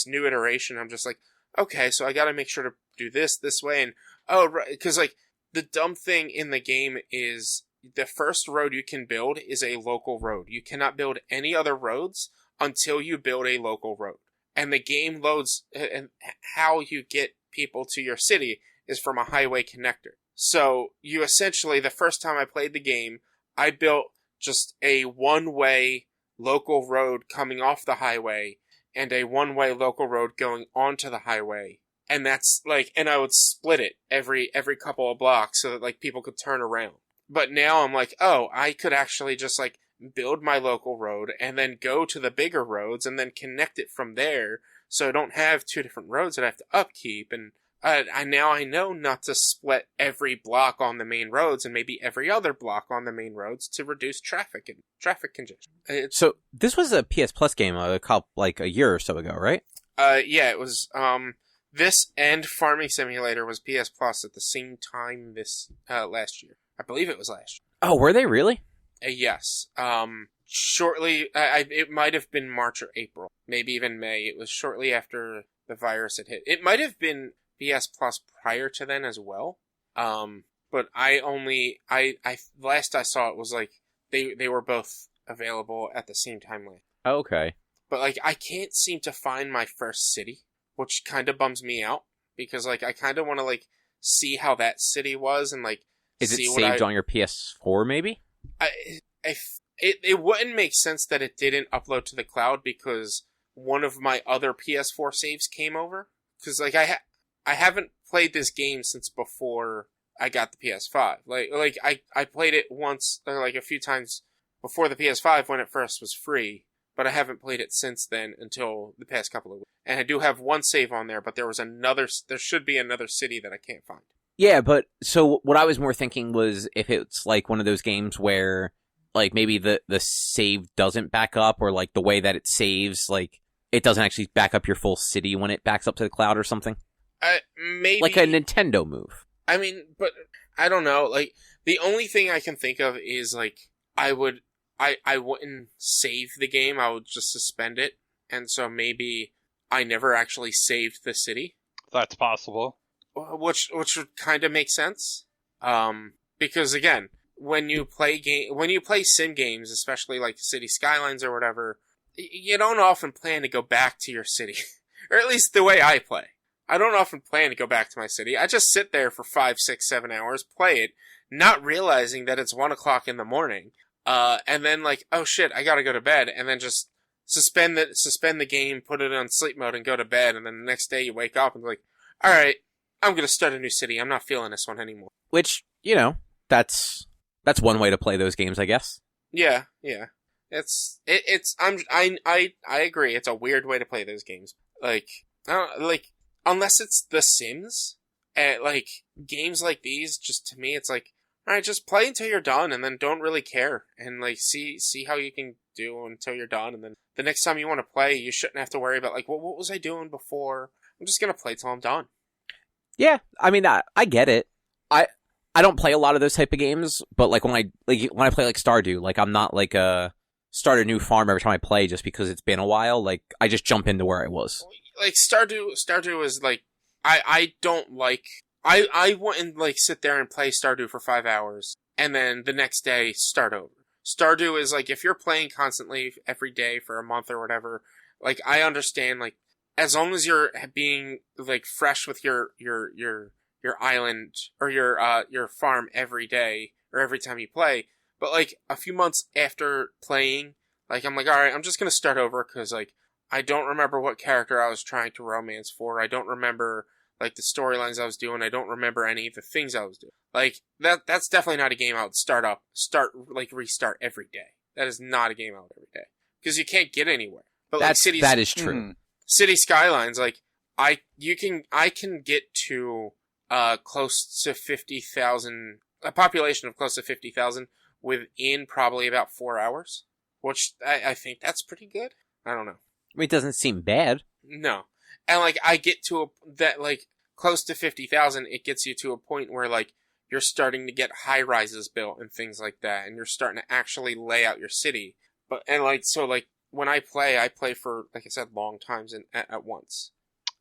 new iteration, I'm just like, okay, so I got to make sure to do this way, and right, because like the dumb thing in the game is the first road you can build is a local road. You cannot build any other roads until you build a local road. And the game loads, and how you get people to your city is from a highway connector. So you essentially, the first time I played the game, I built just a one-way local road coming off the highway and a one-way local road going onto the highway. And that's like, and I would split it every couple of blocks so that like people could turn around. But now I'm like, oh, I could actually just like build my local road and then go to the bigger roads and then connect it from there so I don't have two different roads that I have to upkeep, and I know not to split every block on the main roads and maybe every other block on the main roads to reduce traffic and traffic congestion. So this was a PS Plus game like a year or so ago, right? Yeah, it was. This and Farming Simulator was PS Plus at the same time this last year. I believe it was last year. Oh, were they really? Yes. Shortly, it might have been March or April, maybe even May. It was shortly after the virus had hit. It might have been PS Plus prior to then as well. But last I saw it was like they were both available at the same time. Okay. But like I can't seem to find my first city, which kind of bums me out because like I kind of want to like see how that city was and like is it saved on your PS4 maybe? It wouldn't make sense that it didn't upload to the cloud because one of my other PS4 saves came over. Because like I haven't played this game since before I got the PS5. Like I played it once or like a few times before the PS5 when it first was free, but I haven't played it since then until the past couple of weeks. And I do have one save on there, but there should be another city that I can't find. Yeah, but so what I was more thinking was if it's like one of those games where like maybe the save doesn't back up or like the way that it saves, like it doesn't actually back up your full city when it backs up to the cloud or something. Maybe like a Nintendo move. I mean, but I don't know. Like the only thing I can think of is like I wouldn't save the game. I would just suspend it, and so maybe I never actually saved the city. That's possible. Which would kind of make sense. Because again, when you play sim games, especially like City Skylines or whatever, you don't often plan to go back to your city, or at least the way I play. I don't often plan to go back to my city. I just sit there for 5, 6, 7 hours, play it, not realizing that it's 1 o'clock in the morning, and then like, oh shit, I gotta go to bed, and then just suspend the game, put it on sleep mode, and go to bed, and then the next day you wake up and be like, all right, I'm gonna start a new city. I'm not feeling this one anymore. Which, you know, that's one way to play those games, I guess. Yeah. I agree. It's a weird way to play those games. Like, unless it's The Sims, like games like these, just to me, it's like, all right, just play until you're done, and then don't really care, and like see how you can do until you're done, and then the next time you want to play, you shouldn't have to worry about like, well, what was I doing before? I'm just gonna play till I'm done. Yeah, I mean, I get it. I don't play a lot of those type of games, but like when I play like Stardew, like I'm not like start a new farm every time I play just because it's been a while. Like I just jump into where I was. Like Stardew is like I don't like I wouldn't like sit there and play Stardew for 5 hours and then the next day start over. Stardew is like if you're playing constantly every day for a month or whatever. Like I understand like as long as you're being like fresh with your island or your farm every day or every time you play, but like a few months after playing, like I'm like, all right, I'm just gonna start over because like I don't remember what character I was trying to romance for. I don't remember like the storylines I was doing. I don't remember any of the things I was doing. Like that's definitely not a game I would restart every day. That is not a game I would every day because you can't get anywhere. But that is true. City Skylines, like I can get to close to 50,000, a population of close to 50,000 within probably about 4 hours, which I think that's pretty good. I don't know. I mean, it doesn't seem bad. No, and like I get to that like close to 50,000, it gets you to a point where like you're starting to get high rises built and things like that, and you're starting to actually lay out your city. But and like so like. When I play for, like I said, long times at once.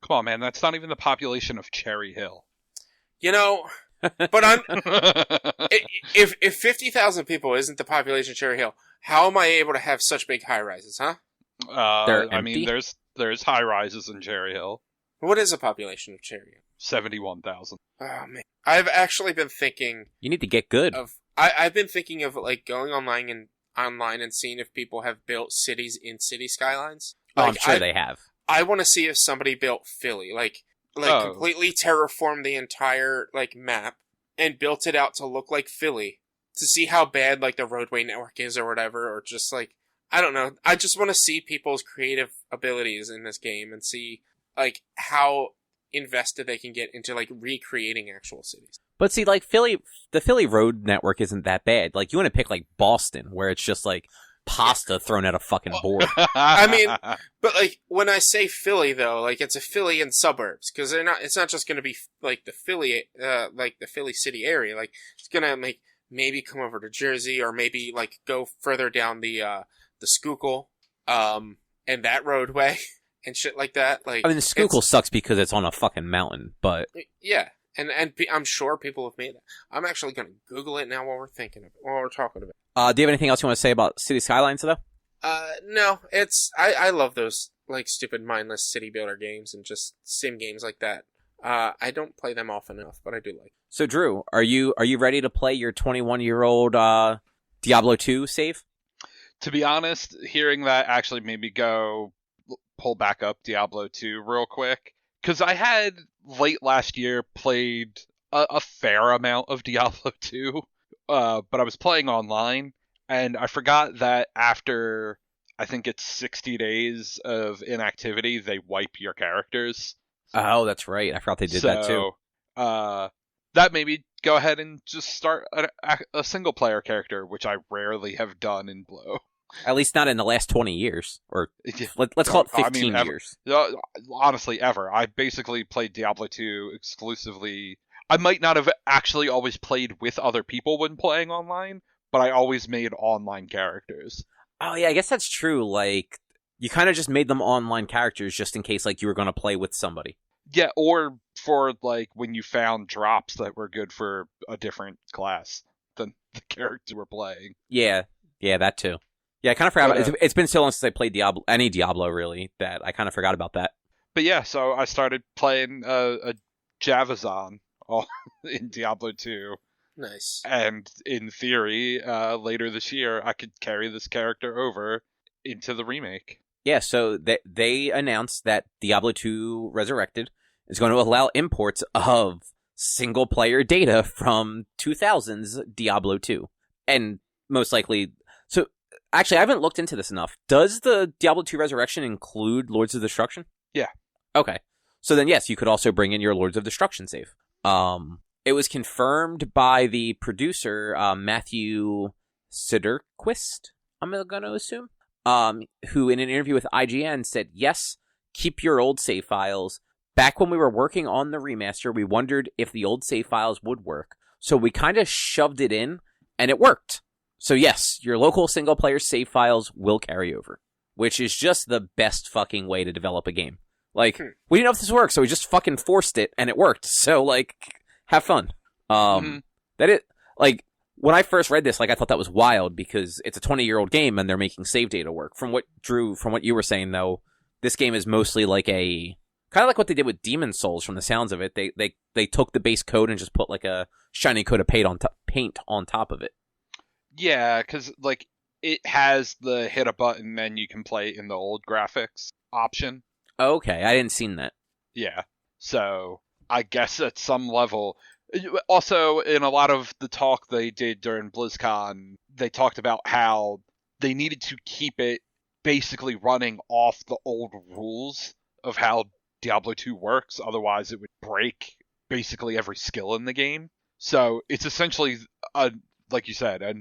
Come on, man. That's not even the population of Cherry Hill. You know, but I'm... if 50,000 people isn't the population of Cherry Hill, how am I able to have such big high-rises, huh? I mean, there's high-rises in Cherry Hill. What is the population of Cherry Hill? 71,000. Oh, man. I've actually been thinking... You need to get good. I've been thinking of, like, going online and seeing if people have built cities in City Skylines. Like, I'm sure they have. I want to see if somebody built Philly, completely terraformed the entire like map and built it out to look like Philly, to see how bad like the roadway network is or whatever, or just like I don't know. I just want to see people's creative abilities in this game and see like how invested they can get into like recreating actual cities. But see, like the Philly road network isn't that bad. Like you want to pick like Boston, where it's just like pasta thrown at a fucking board. I mean, but like when I say Philly though, like it's a Philly in suburbs because they're not. It's not just going to be like the Philly city area. Like it's gonna like maybe come over to Jersey or maybe like go further down the Schuylkill, and that roadway and shit like that. Like I mean, the Schuylkill sucks because it's on a fucking mountain, but yeah. And I'm sure people have made it. I'm actually going to Google it now while we're talking about it. Do you have anything else you want to say about City Skylines, though? No. I love those, like, stupid mindless city builder games and just sim games like that. I don't play them often enough, but I do like. So, Drew, are you ready to play your 21-year-old Diablo 2 save? To be honest, hearing that actually made me go pull back up Diablo 2 real quick. Because I had, late last year, played a fair amount of Diablo 2, but I was playing online, and I forgot that after, I think it's 60 days of inactivity, they wipe your characters. Oh, that's right. I forgot they did that too. That made me go ahead and just start a single-player character, which I rarely have done in Blow. At least not in the last 20 years. Or let's call it 15 years. Honestly, ever. I basically played Diablo 2 exclusively. I might not have actually always played with other people when playing online, but I always made online characters. Oh, yeah, I guess that's true. Like, you kind of just made them online characters just in case, like, you were going to play with somebody. Yeah, or for, like, when you found drops that were good for a different class than the character we're playing. Yeah, that too. Yeah, I kind of forgot about it. It's been so long since I played any Diablo, really, that I kind of forgot about that. But yeah, so I started playing a Javazon in Diablo 2. Nice. And in theory, later this year, I could carry this character over into the remake. Yeah, so they announced that Diablo 2 Resurrected is going to allow imports of single-player data from 2000's Diablo 2. And most likely... So... Actually, I haven't looked into this enough. Does the Diablo 2 Resurrection include Lords of Destruction? Yeah. Okay. So then, yes, you could also bring in your Lords of Destruction save. It was confirmed by the producer, Matthew Siderquist, I'm going to assume, who in an interview with IGN said, yes, keep your old save files. Back when we were working on the remaster, we wondered if the old save files would work. So we kind of shoved it in, and it worked. So yes, your local single-player save files will carry over, which is just the best fucking way to develop a game. Like, we didn't know if this worked, so we just fucking forced it, and it worked. So, like, have fun. Like, when I first read this, like, I thought that was wild, because it's a 20-year-old game, and they're making save data work. From what you were saying, though, this game is mostly like kind of like what they did with Demon's Souls, from the sounds of it. They took the base code and just put, like, a shiny coat of paint on top of it. Yeah, because, like, it has the hit a button and you can play in the old graphics option. Okay, I didn't seen that. Yeah, so I guess at some level... Also, in a lot of the talk they did during BlizzCon, they talked about how they needed to keep it basically running off the old rules of how Diablo 2 works, otherwise it would break basically every skill in the game. So it's essentially like you said, a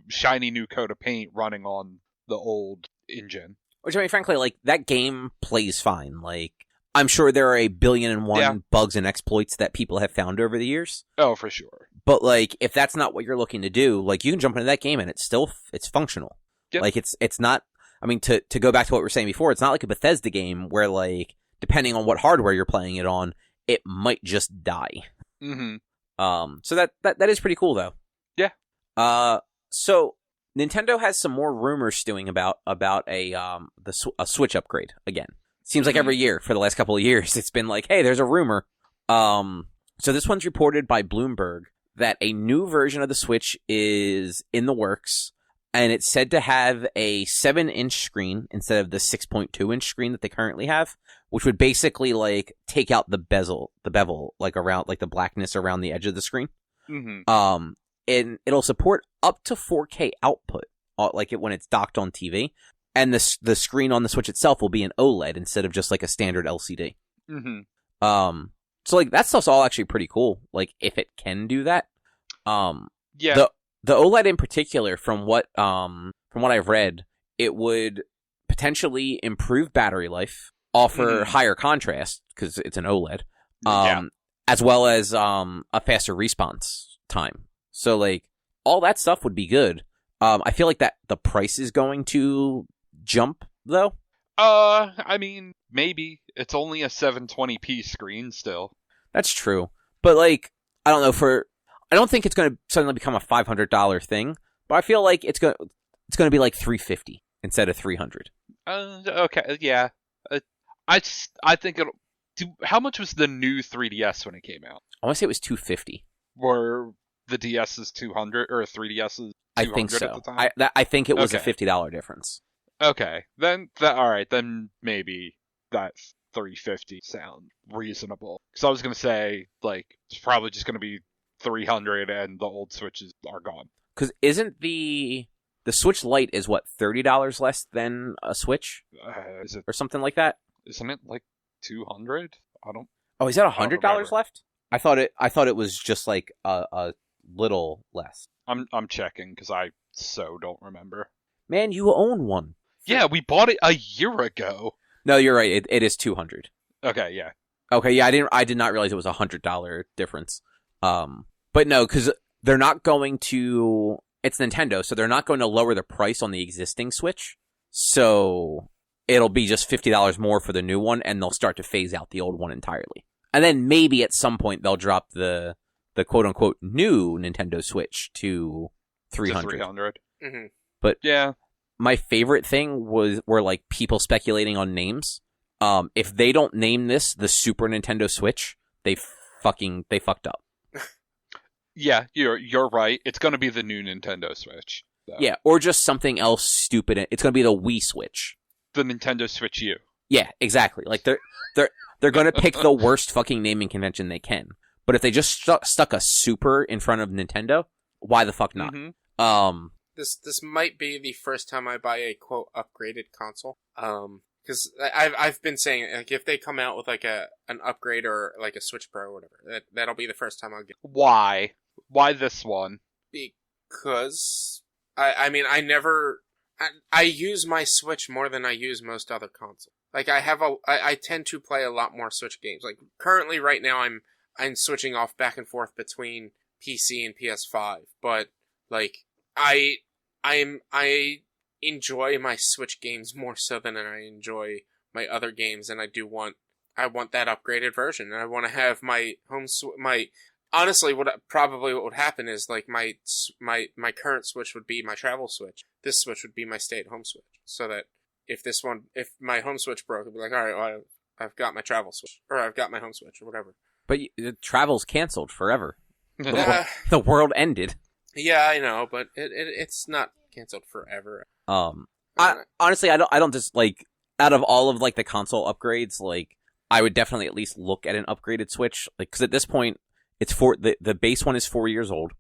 shiny new coat of paint running on the old engine. Which, I mean, frankly, like, that game plays fine. Like, I'm sure there are 1,000,000,001 bugs and exploits that people have found over the years. Oh, for sure. But, like, if that's not what you're looking to do, like, you can jump into that game and it's functional. Yep. Like, it's not, I mean, to go back to what we were saying before, it's not like a Bethesda game where, like, depending on what hardware you're playing it on, it might just die. Mm-hmm. So that is pretty cool, though. Yeah. So Nintendo has some more rumors stewing about a Switch upgrade again. Seems like every year for the last couple of years it's been like, hey, there's a rumor. So this one's reported by Bloomberg that a new version of the Switch is in the works, and it's said to have a 7-inch screen instead of the 6.2-inch screen that they currently have, which would basically like take out the bevel, like around like the blackness around the edge of the screen. Mm-hmm. And it'll support up to 4K output like it when it's docked on TV, and the screen on the Switch itself will be an OLED instead of just like a standard LCD. Mm-hmm. So like that stuff's all actually pretty cool. Like if it can do that. Yeah. The OLED in particular, from what I've read, it would potentially improve battery life, offer higher contrast because it's an OLED, as well as a faster response time. So like all that stuff would be good. I feel like that the price is going to jump though. I mean, maybe it's only a 720p screen still. That's true, but like I don't know. I don't think it's going to suddenly become a $500 thing, but I feel like it's going to be like $350 instead of $300. Okay, yeah. I think it'll. How much was the new 3DS when it came out? I want to say it was $250. Were the DS's 200 or 3DS's 200 I think so. at the time? I think it was a $50 difference. Okay, then all right, then maybe that 350 sound reasonable. Because I was gonna say like it's probably just gonna be 300 and the old Switches are gone. Because isn't the Switch Lite is what, $30 less than a Switch? Is it or something like that? Isn't it like 200? I don't. Oh, is that $100 left? I thought it was just like a little less. I'm checking because I so don't remember. Man, you own one. Yeah, we bought it a year ago. No, you're right. It is $200. Okay, yeah. Okay, yeah. I did not realize it was a $100 difference. But no, because they're not going to. It's Nintendo, so they're not going to lower the price on the existing Switch. So it'll be just $50 more for the new one, and they'll start to phase out the old one entirely. And then maybe at some point they'll drop the quote unquote new Nintendo Switch to $300. To $300. Mm-hmm. But yeah. My favorite thing were like people speculating on names. If they don't name this the Super Nintendo Switch, they fucked up. Yeah, you're right. It's going to be the new Nintendo Switch. So. Yeah, or just something else stupid. It's going to be the Wii Switch. The Nintendo Switch U. Yeah, exactly. Like they're going to pick the worst fucking naming convention they can. But if they just stuck a Super in front of Nintendo, why the fuck not? Mm-hmm. This might be the first time I buy a quote upgraded console. Because I've been saying like if they come out with like an upgrade or like a Switch Pro or whatever, that'll be the first time I'll get. Why? Why this one? Because I mean I use my Switch more than I use most other consoles. Like I tend to play a lot more Switch games. Like currently right now I'm switching off back and forth between PC and PS5, but like I enjoy my Switch games more so than I enjoy my other games, and I want that upgraded version, and I want to have my honestly what would happen is like my current Switch would be my travel Switch. This Switch would be my stay-at-home Switch, so that if my home Switch broke, I'd be like, all right, well, I've got my travel Switch, or I've got my home Switch, or whatever. But the travel's canceled forever. The world ended. Yeah, I know, but it's not canceled forever. Honestly, I don't just like out of all of like the console upgrades, like I would definitely at least look at an upgraded Switch, like because at this point it's the base one is 4 years old.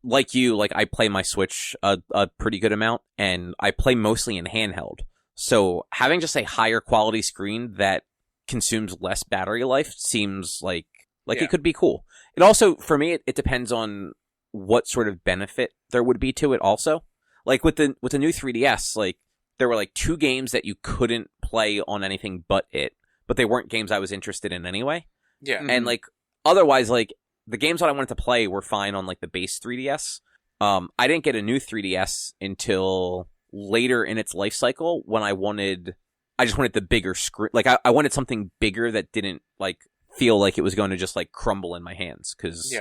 Like you, like I play my Switch a pretty good amount, and I play mostly in handheld. So having just a higher quality screen that consumes less battery life seems like it could be cool. It also, for me, it depends on what sort of benefit there would be to it also. Like with the new 3DS, like there were like 2 games that you couldn't play on anything but they weren't games I was interested in anyway. Yeah. And like otherwise, like the games that I wanted to play were fine on like the base 3DS. I didn't get a new 3DS until later in its life cycle when I just wanted the bigger screen. Like I wanted something bigger that didn't like feel like it was going to just like crumble in my hands, because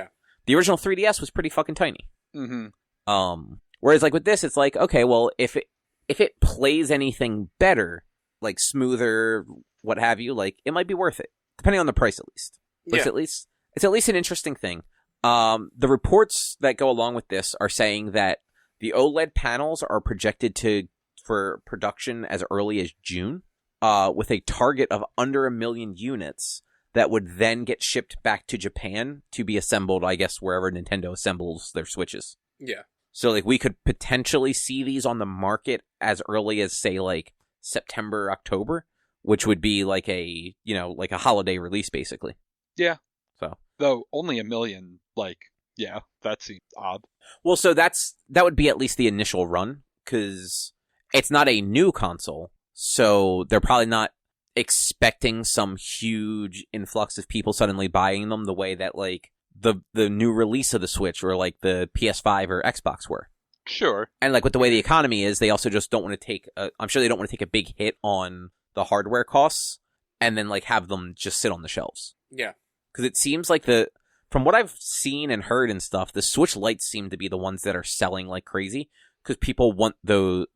the original 3DS was pretty fucking tiny. Mm-hmm. Whereas like with this, it's like, okay, well, if it plays anything better, like smoother, what have you, like it might be worth it, depending on the price at least. But it's at least an interesting thing. The reports that go along with this are saying that the OLED panels are projected for production as early as June, with a target of under 1 million units that would then get shipped back to Japan to be assembled, I guess, wherever Nintendo assembles their Switches. Yeah. So like we could potentially see these on the market as early as say like September, October, which would be like a, you know, like a holiday release basically. Yeah. So, though only 1 million, like, yeah, that seems odd. well, so that would be at least the initial run, because it's not a new console, so they're probably not expecting some huge influx of people suddenly buying them the way that like the new release of the Switch or like the PS5 or Xbox were. Sure. And like with the way the economy is, they also just don't want to take I'm sure they don't want to take a big hit on the hardware costs and then like have them just sit on the shelves. Yeah. Because it seems like from what I've seen and heard and stuff, the Switch Lites seem to be the ones that are selling like crazy because people want the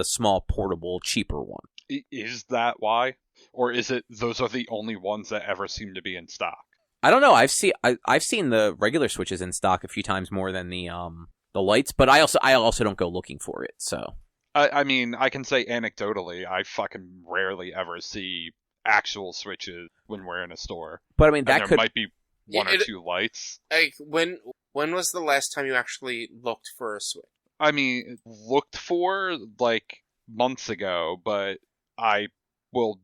small portable cheaper one. Is that why? Or is it those are the only ones that ever seem to be in stock? I don't know. I've seen the regular Switches in stock a few times more than the Lites, but I also don't go looking for it. So I mean, I can say anecdotally, I fucking rarely ever see actual Switches when we're in a store. But I mean, there might be one or two Lites. Like when was the last time you actually looked for a Switch? I mean, looked for like months ago, but I will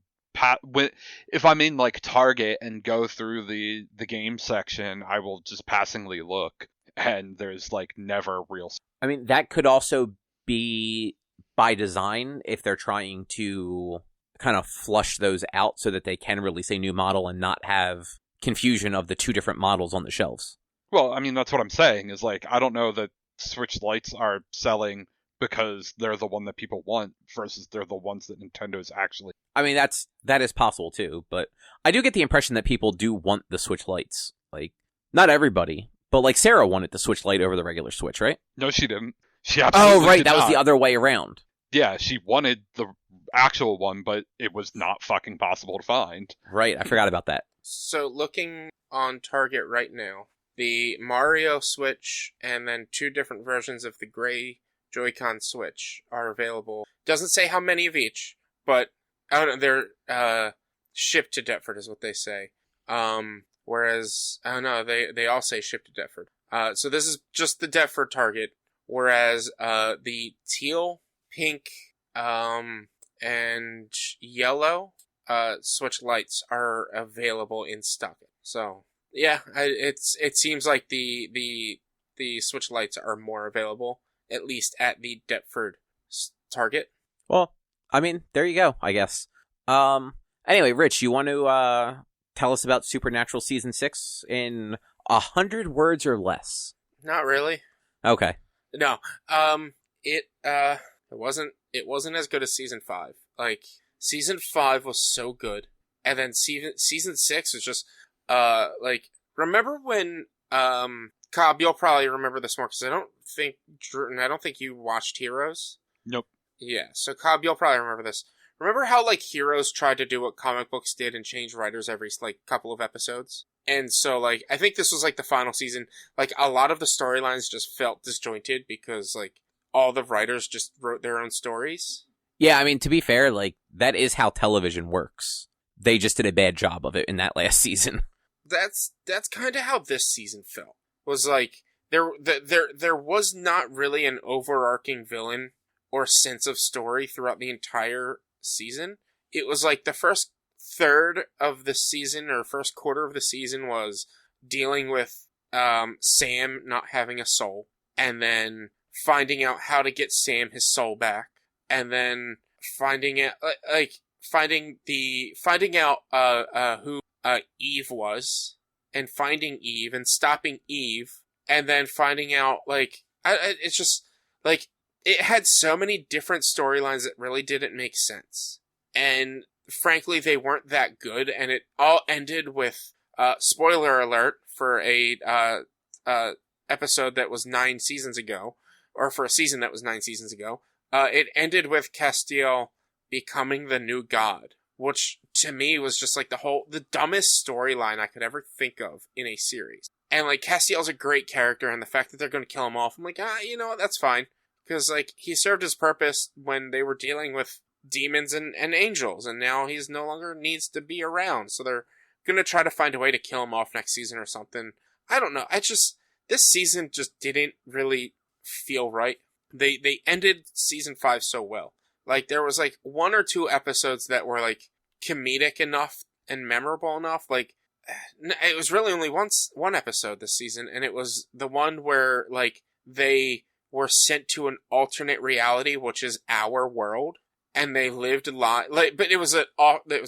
if I'm in like Target and go through the game section, I will just passingly look, and there's like never real. I mean, that could also be by design if they're trying to kind of flush those out so that they can release a new model and not have confusion of the two different models on the shelves. Well, I mean, that's what I'm saying is like, I don't know that Switch Lites are selling because they're the one that people want versus they're the ones that Nintendo's actually. I mean, that is possible too, but I do get the impression that people do want the Switch Lites. Like, not everybody, but like Sarah wanted the Switch Lite over the regular Switch, right? No, she didn't. She absolutely right, did that not. was the other way around. Yeah, she wanted the actual one, but it was not fucking possible to find. Right, I forgot about that. So looking on Target right now, the Mario Switch and then 2 different versions of the gray Joy-Con Switch are available. Doesn't say how many of each, but they're shipped to Deptford is what they say. Whereas, I don't know, they all say shipped to Deptford. So this is just the Deptford Target, whereas the teal, pink, and yellow Switch Lites are available in stock. So yeah, it seems like the Switch Lites are more available, at least at the Deptford Target. Well, I mean, there you go, I guess. Anyway, Rich, you want to tell us about Supernatural Season 6 in 100 words or less? Not really. Okay. No. It wasn't as good as Season 5. Like, Season 5 was so good, and then Season 6 was just, like, remember when, Cobb, you'll probably remember this more, because I don't think you watched Heroes? Nope. Yeah, so Cobb, you'll probably remember this. Remember how, like, Heroes tried to do what comic books did and change writers every, like, couple of episodes? And so, like, I think this was, like, the final season. Like, a lot of the storylines just felt disjointed because, like, all the writers just wrote their own stories. Yeah, I mean, to be fair, like, that is how television works. They just did a bad job of it in that last season. That's kind of how this season felt. Was, like, there was not really an overarching villain or sense of story throughout the entire season. It was like the first third of the season or first quarter of the season was dealing with Sam not having a soul, and then finding out how to get Sam his soul back, and then finding out who Eve was, and finding Eve and stopping Eve, and then finding out it's just like it had so many different storylines that really didn't make sense. And frankly, they weren't that good, and it all ended with, spoiler alert, for a episode that was 9 seasons ago, or for a season that was 9 seasons ago, it ended with Castiel becoming the new god, which to me was just like the dumbest storyline I could ever think of in a series. And like, Castiel's a great character, and the fact that they're going to kill him off, I'm like, you know what, that's fine. Because, like, he served his purpose when they were dealing with demons and angels, and now he's no longer needs to be around. So they're going to try to find a way to kill him off next season or something. I don't know. This season just didn't really feel right. They ended season 5 so well. Like, there was like 1 or 2 episodes that were like comedic enough and memorable enough. Like, it was really only one episode this season, and it was the one where like they were sent to an alternate reality, which is our world, and they lived like, but it was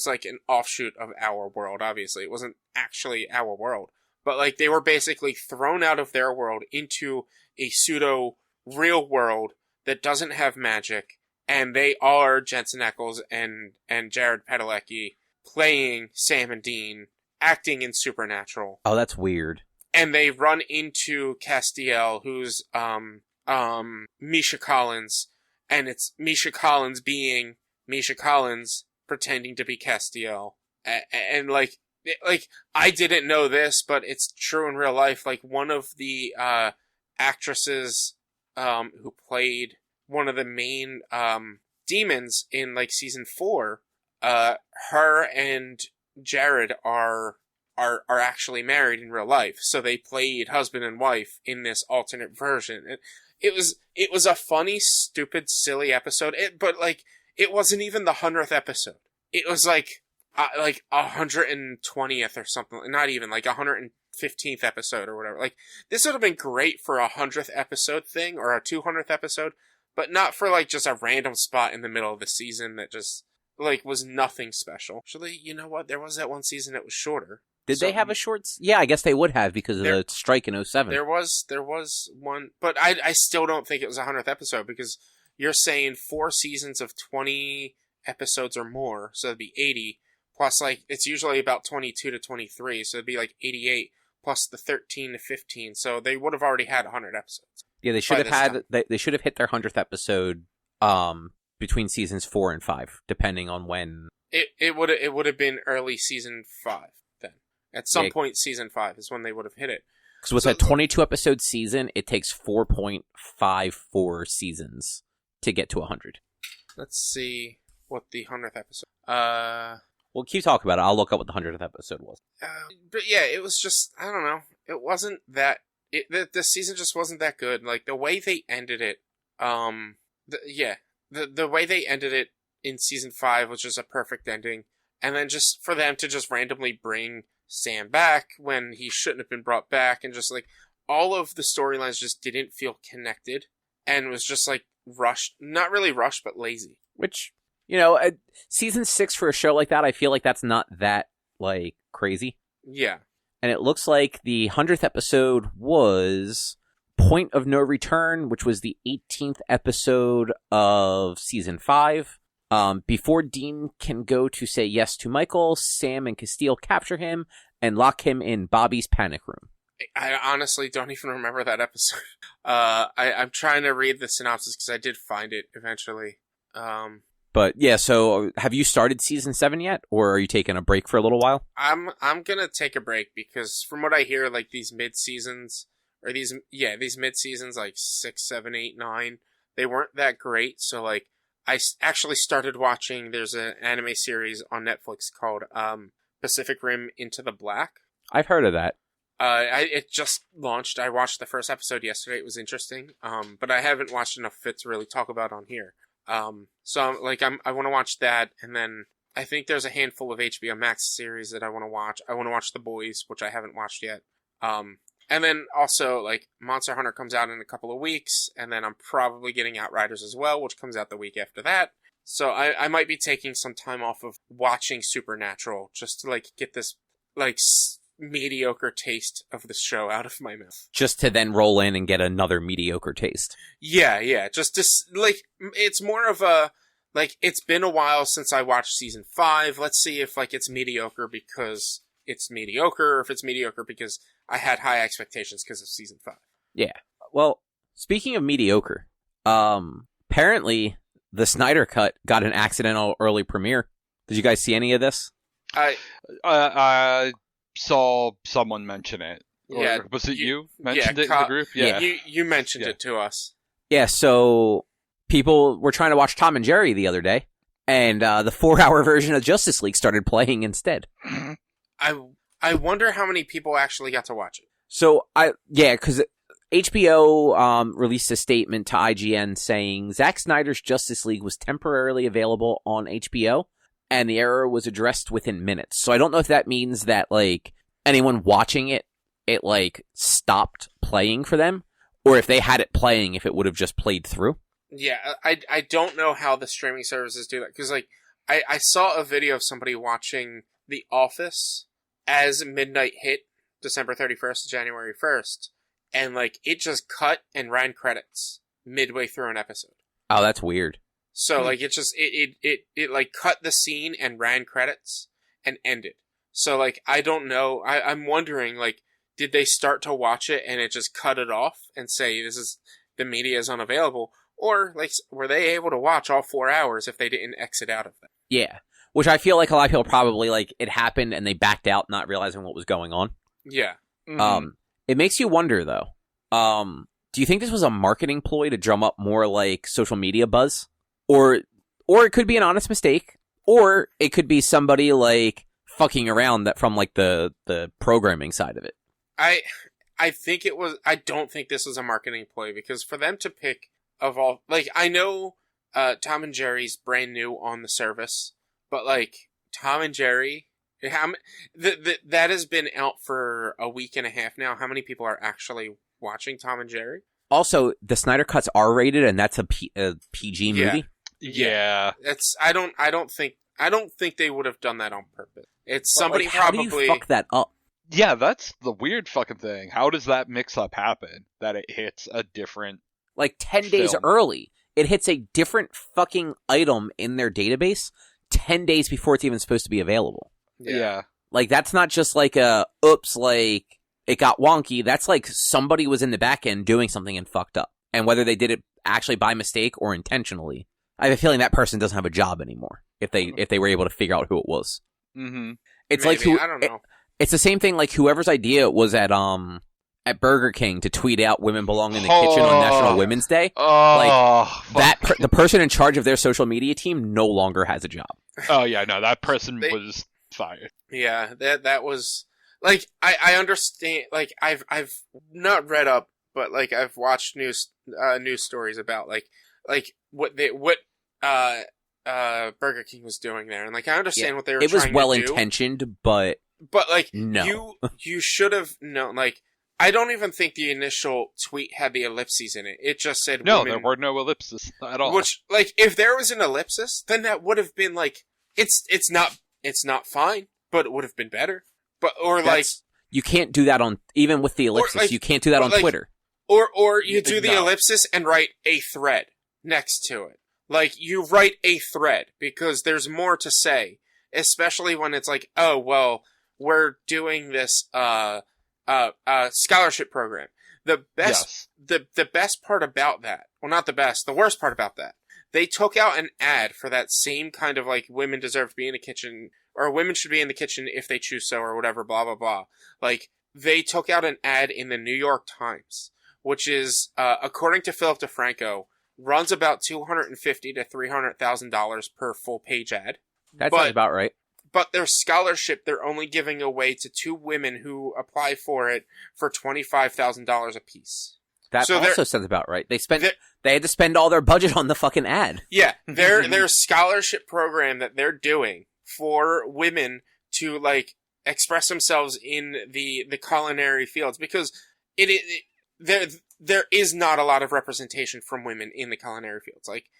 like an offshoot of our world. Obviously, it wasn't actually our world, but like they were basically thrown out of their world into a pseudo real world that doesn't have magic, and they are Jensen Ackles and Jared Padalecki playing Sam and Dean, acting in Supernatural. Oh, that's weird. And they run into Castiel, who's Misha Collins, and it's Misha Collins being Misha Collins pretending to be Castiel. And like I didn't know this, but it's true in real life. Like, one of the actresses who played one of the main demons in like season 4, her and Jared are actually married in real life. So they played husband and wife in this alternate version. It was a funny, stupid, silly episode. But like, it wasn't even the 100th episode. It was like 120th or something. Not even, like 115th episode or whatever. Like, this would have been great for a 100th episode thing or a 200th episode, but not for like just a random spot in the middle of the season that just like was nothing special. Actually, you know what? There was that one season that was shorter. Did they have a short? Yeah, I guess they would have because of the strike in 07. There was one, but I still don't think it was a 100th episode, because you're saying 4 seasons of 20 episodes or more, so it'd be 80, plus like it's usually about 22 to 23, so it'd be like 88 plus the 13 to 15, so they would have already had 100 episodes. Yeah, they should have had. They should have hit their 100th episode between seasons 4 and 5, depending on when. It would have been early season 5 then. At some point, season 5 is when they would have hit it. Because with a 22 episode season, it takes 4.54 seasons to get to 100. Let's see what the 100th episode. Well, keep talking about it. I'll look up what the 100th episode was. But yeah, it was just, I don't know. It wasn't that. The season just wasn't that good. Like, the way they ended it. The way they ended it in season 5 was just a perfect ending. And then just for them to just randomly bring Sam back when he shouldn't have been brought back, and just like all of the storylines just didn't feel connected, and was just like rushed. Not really rushed, but lazy. Which, season 6 for a show like that, I feel like that's not that like crazy. Yeah. And it looks like the 100th episode was Point of No Return, which was the 18th episode of season 5. Before Dean can go to say yes to Michael, Sam and Castile capture him and lock him in Bobby's panic room. I honestly don't even remember that episode. I'm trying to read the synopsis because I did find it eventually. But yeah, so have you started season 7 yet, or are you taking a break for a little while? I'm gonna take a break because from what I hear, like these mid-seasons, or these mid-seasons, like 6, 7, 8, 9, they weren't that great. So like, I actually started watching, there's an anime series on Netflix called Pacific Rim Into the Black. I've heard of that. It just launched. I watched the first episode yesterday. It was interesting. But I haven't watched enough of it to really talk about on here. So I want to watch that, and then I think there's a handful of HBO Max series that I want to watch. I want to watch The Boys, which I haven't watched yet. And then also, like, Monster Hunter comes out in a couple of weeks, and then I'm probably getting Outriders as well, which comes out the week after that. So I might be taking some time off of watching Supernatural just to, like, get this, like, mediocre taste of the show out of my mouth. Just to then roll in and get another mediocre taste. Yeah. Just to, like, it's more of a, like, it's been a while since I watched season 5. Let's see if, like, it's mediocre because it's mediocre, or if it's mediocre because I had high expectations because of season 5. Yeah. Well, speaking of mediocre, apparently the Snyder Cut got an accidental early premiere. Did you guys see any of this? I saw someone mention it. Yeah. Or was it you mentioned it in the group? Yeah. You mentioned it to us. Yeah, so people were trying to watch Tom and Jerry the other day, and the 4-hour version of Justice League started playing instead. I wonder how many people actually got to watch it. So, because HBO released a statement to IGN saying Zack Snyder's Justice League was temporarily available on HBO, and the error was addressed within minutes. So I don't know if that means that, like, anyone watching it, like, stopped playing for them, or if they had it playing, if it would have just played through. Yeah, I don't know how the streaming services do that, because, like, I saw a video of somebody watching The Office as midnight hit, December 31st to January 1st, and, like, it just cut and ran credits midway through an episode. Oh, that's weird. So, like, it just, it like, cut the scene and ran credits and ended. So, like, I don't know. I'm wondering, like, did they start to watch it and it just cut it off and say, the media is unavailable? Or, like, were they able to watch all 4 hours if they didn't exit out of it? Yeah. Which I feel like a lot of people probably, like, it happened and they backed out not realizing what was going on. Yeah. Mhm. It makes you wonder, though. Do you think this was a marketing ploy to drum up more, like, social media buzz? Or it could be an honest mistake. Or it could be somebody, like, fucking around that from, like, the programming side of it. I think it was. I don't think this was a marketing ploy, because for them to pick of all, like, I know Tom and Jerry's brand new on the service, but, like, Tom and Jerry, that has been out for a week and a half now. How many people are actually watching Tom and Jerry? Also, the Snyder Cut's R-rated, and that's a PG movie. Yeah. That's I don't think they would have done that on purpose. It's But, somebody like, how probably. do you fuck that up? Yeah, that's the weird fucking thing. How does that mix-up happen? That it hits a different... Like, 10 days Film. early. It hits a different fucking item in their database 10 days before it's even supposed to be available. Yeah. Like, that's not just like a, oops, like, it got wonky. That's like somebody was in the back end doing something and fucked up. And whether they did it actually by mistake or intentionally, I have a feeling that person doesn't have a job anymore if they were able to figure out who it was. Mm-hmm. It's Maybe, like, I don't know. It's the same thing like whoever's idea was at Burger King to tweet out women belong in the kitchen on National Women's Day. Oh, The person in charge of their social media team no longer has a job. Oh, yeah, no, that person was fired. Yeah, that was, like, I understand, like, I've not read up, but, like, I've watched news stories about, like what Burger King was doing there, and, like, I understand what they were trying to do. It was well intentioned, but like, no. you should have known, like, I don't even think the initial tweet had the ellipses in it. It just said No, women, there were no ellipses at all. which, like, if there was an ellipsis, then that would have been, like, it's not fine, but it would have been better. But, or, like, you can't do that on, even with the ellipsis, like, you can't do that on like, Twitter. Or you do the No. ellipsis and write a thread next to it. Like, you write a thread, because there's more to say. Especially when it's like, oh, well, we're doing this, scholarship program. The best part about that, well, not the best, the worst part about that, they took out an ad for that same kind of, like, women deserve to be in the kitchen, or women should be in the kitchen if they choose so, or whatever, blah, blah, blah. Like, they took out an ad in the New York Times, which is, according to Philip DeFranco, runs about $250,000 to $300,000 per full page ad. That sounds about right. But their scholarship, they're only giving away to 2 women who apply for it for $25,000 apiece. That So also sounds about right. They had to spend all their budget on the fucking ad. Yeah, their scholarship program that they're doing for women to, like, express themselves in the culinary fields, because there is not a lot of representation from women in the culinary fields. Like,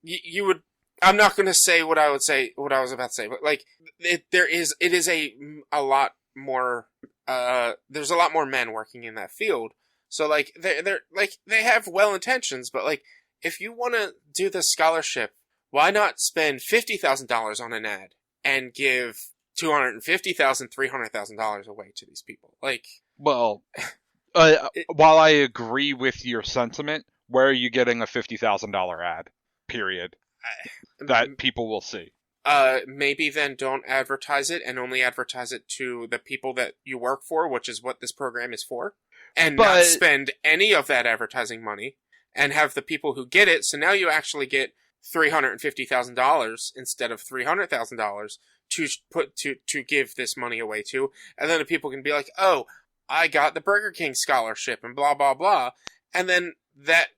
you would. I'm not going to say what I was about to say, but, like, it is a lot more. There's a lot more men working in that field, so, like, they're like, they have well intentions, but, like, if you want to do the scholarship, why not spend $50,000 on an ad and give $250,000, $300,000 away to these people? Like, Well, while I agree with your sentiment, where are you getting a $50,000 ad? Period. That people will see. Maybe then don't advertise it and only advertise it to the people that you work for, which is what this program is for, and not spend any of that advertising money and have the people who get it. So now you actually get $350,000 instead of $300,000 to give this money away to, and then the people can be like, oh, I got the Burger King scholarship and blah, blah, blah. And then that,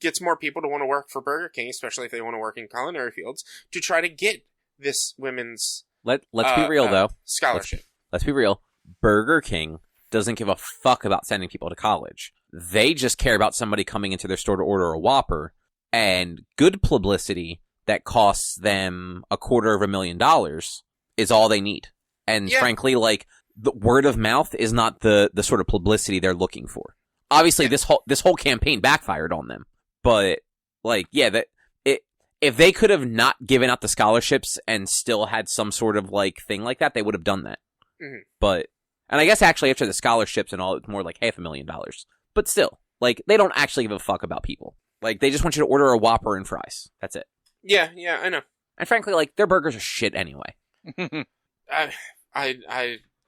gets more people to want to work for Burger King, especially if they want to work in culinary fields, to try to get this women's Let's be real, though. Scholarship. Let's be real. Burger King doesn't give a fuck about sending people to college. They just care about somebody coming into their store to order a Whopper, and good publicity that costs them $250,000 is all they need. And frankly, like, the word of mouth is not the sort of publicity they're looking for. Obviously, this whole campaign backfired on them, but like, if they could have not given out the scholarships and still had some sort of like thing like that, they would have done that. Mm-hmm. But, and I guess actually after the scholarships and all, it's more like $500,000. But still, like, they don't actually give a fuck about people. Like, they just want you to order a Whopper and fries. That's it. Yeah, I know. And frankly, like, their burgers are shit anyway.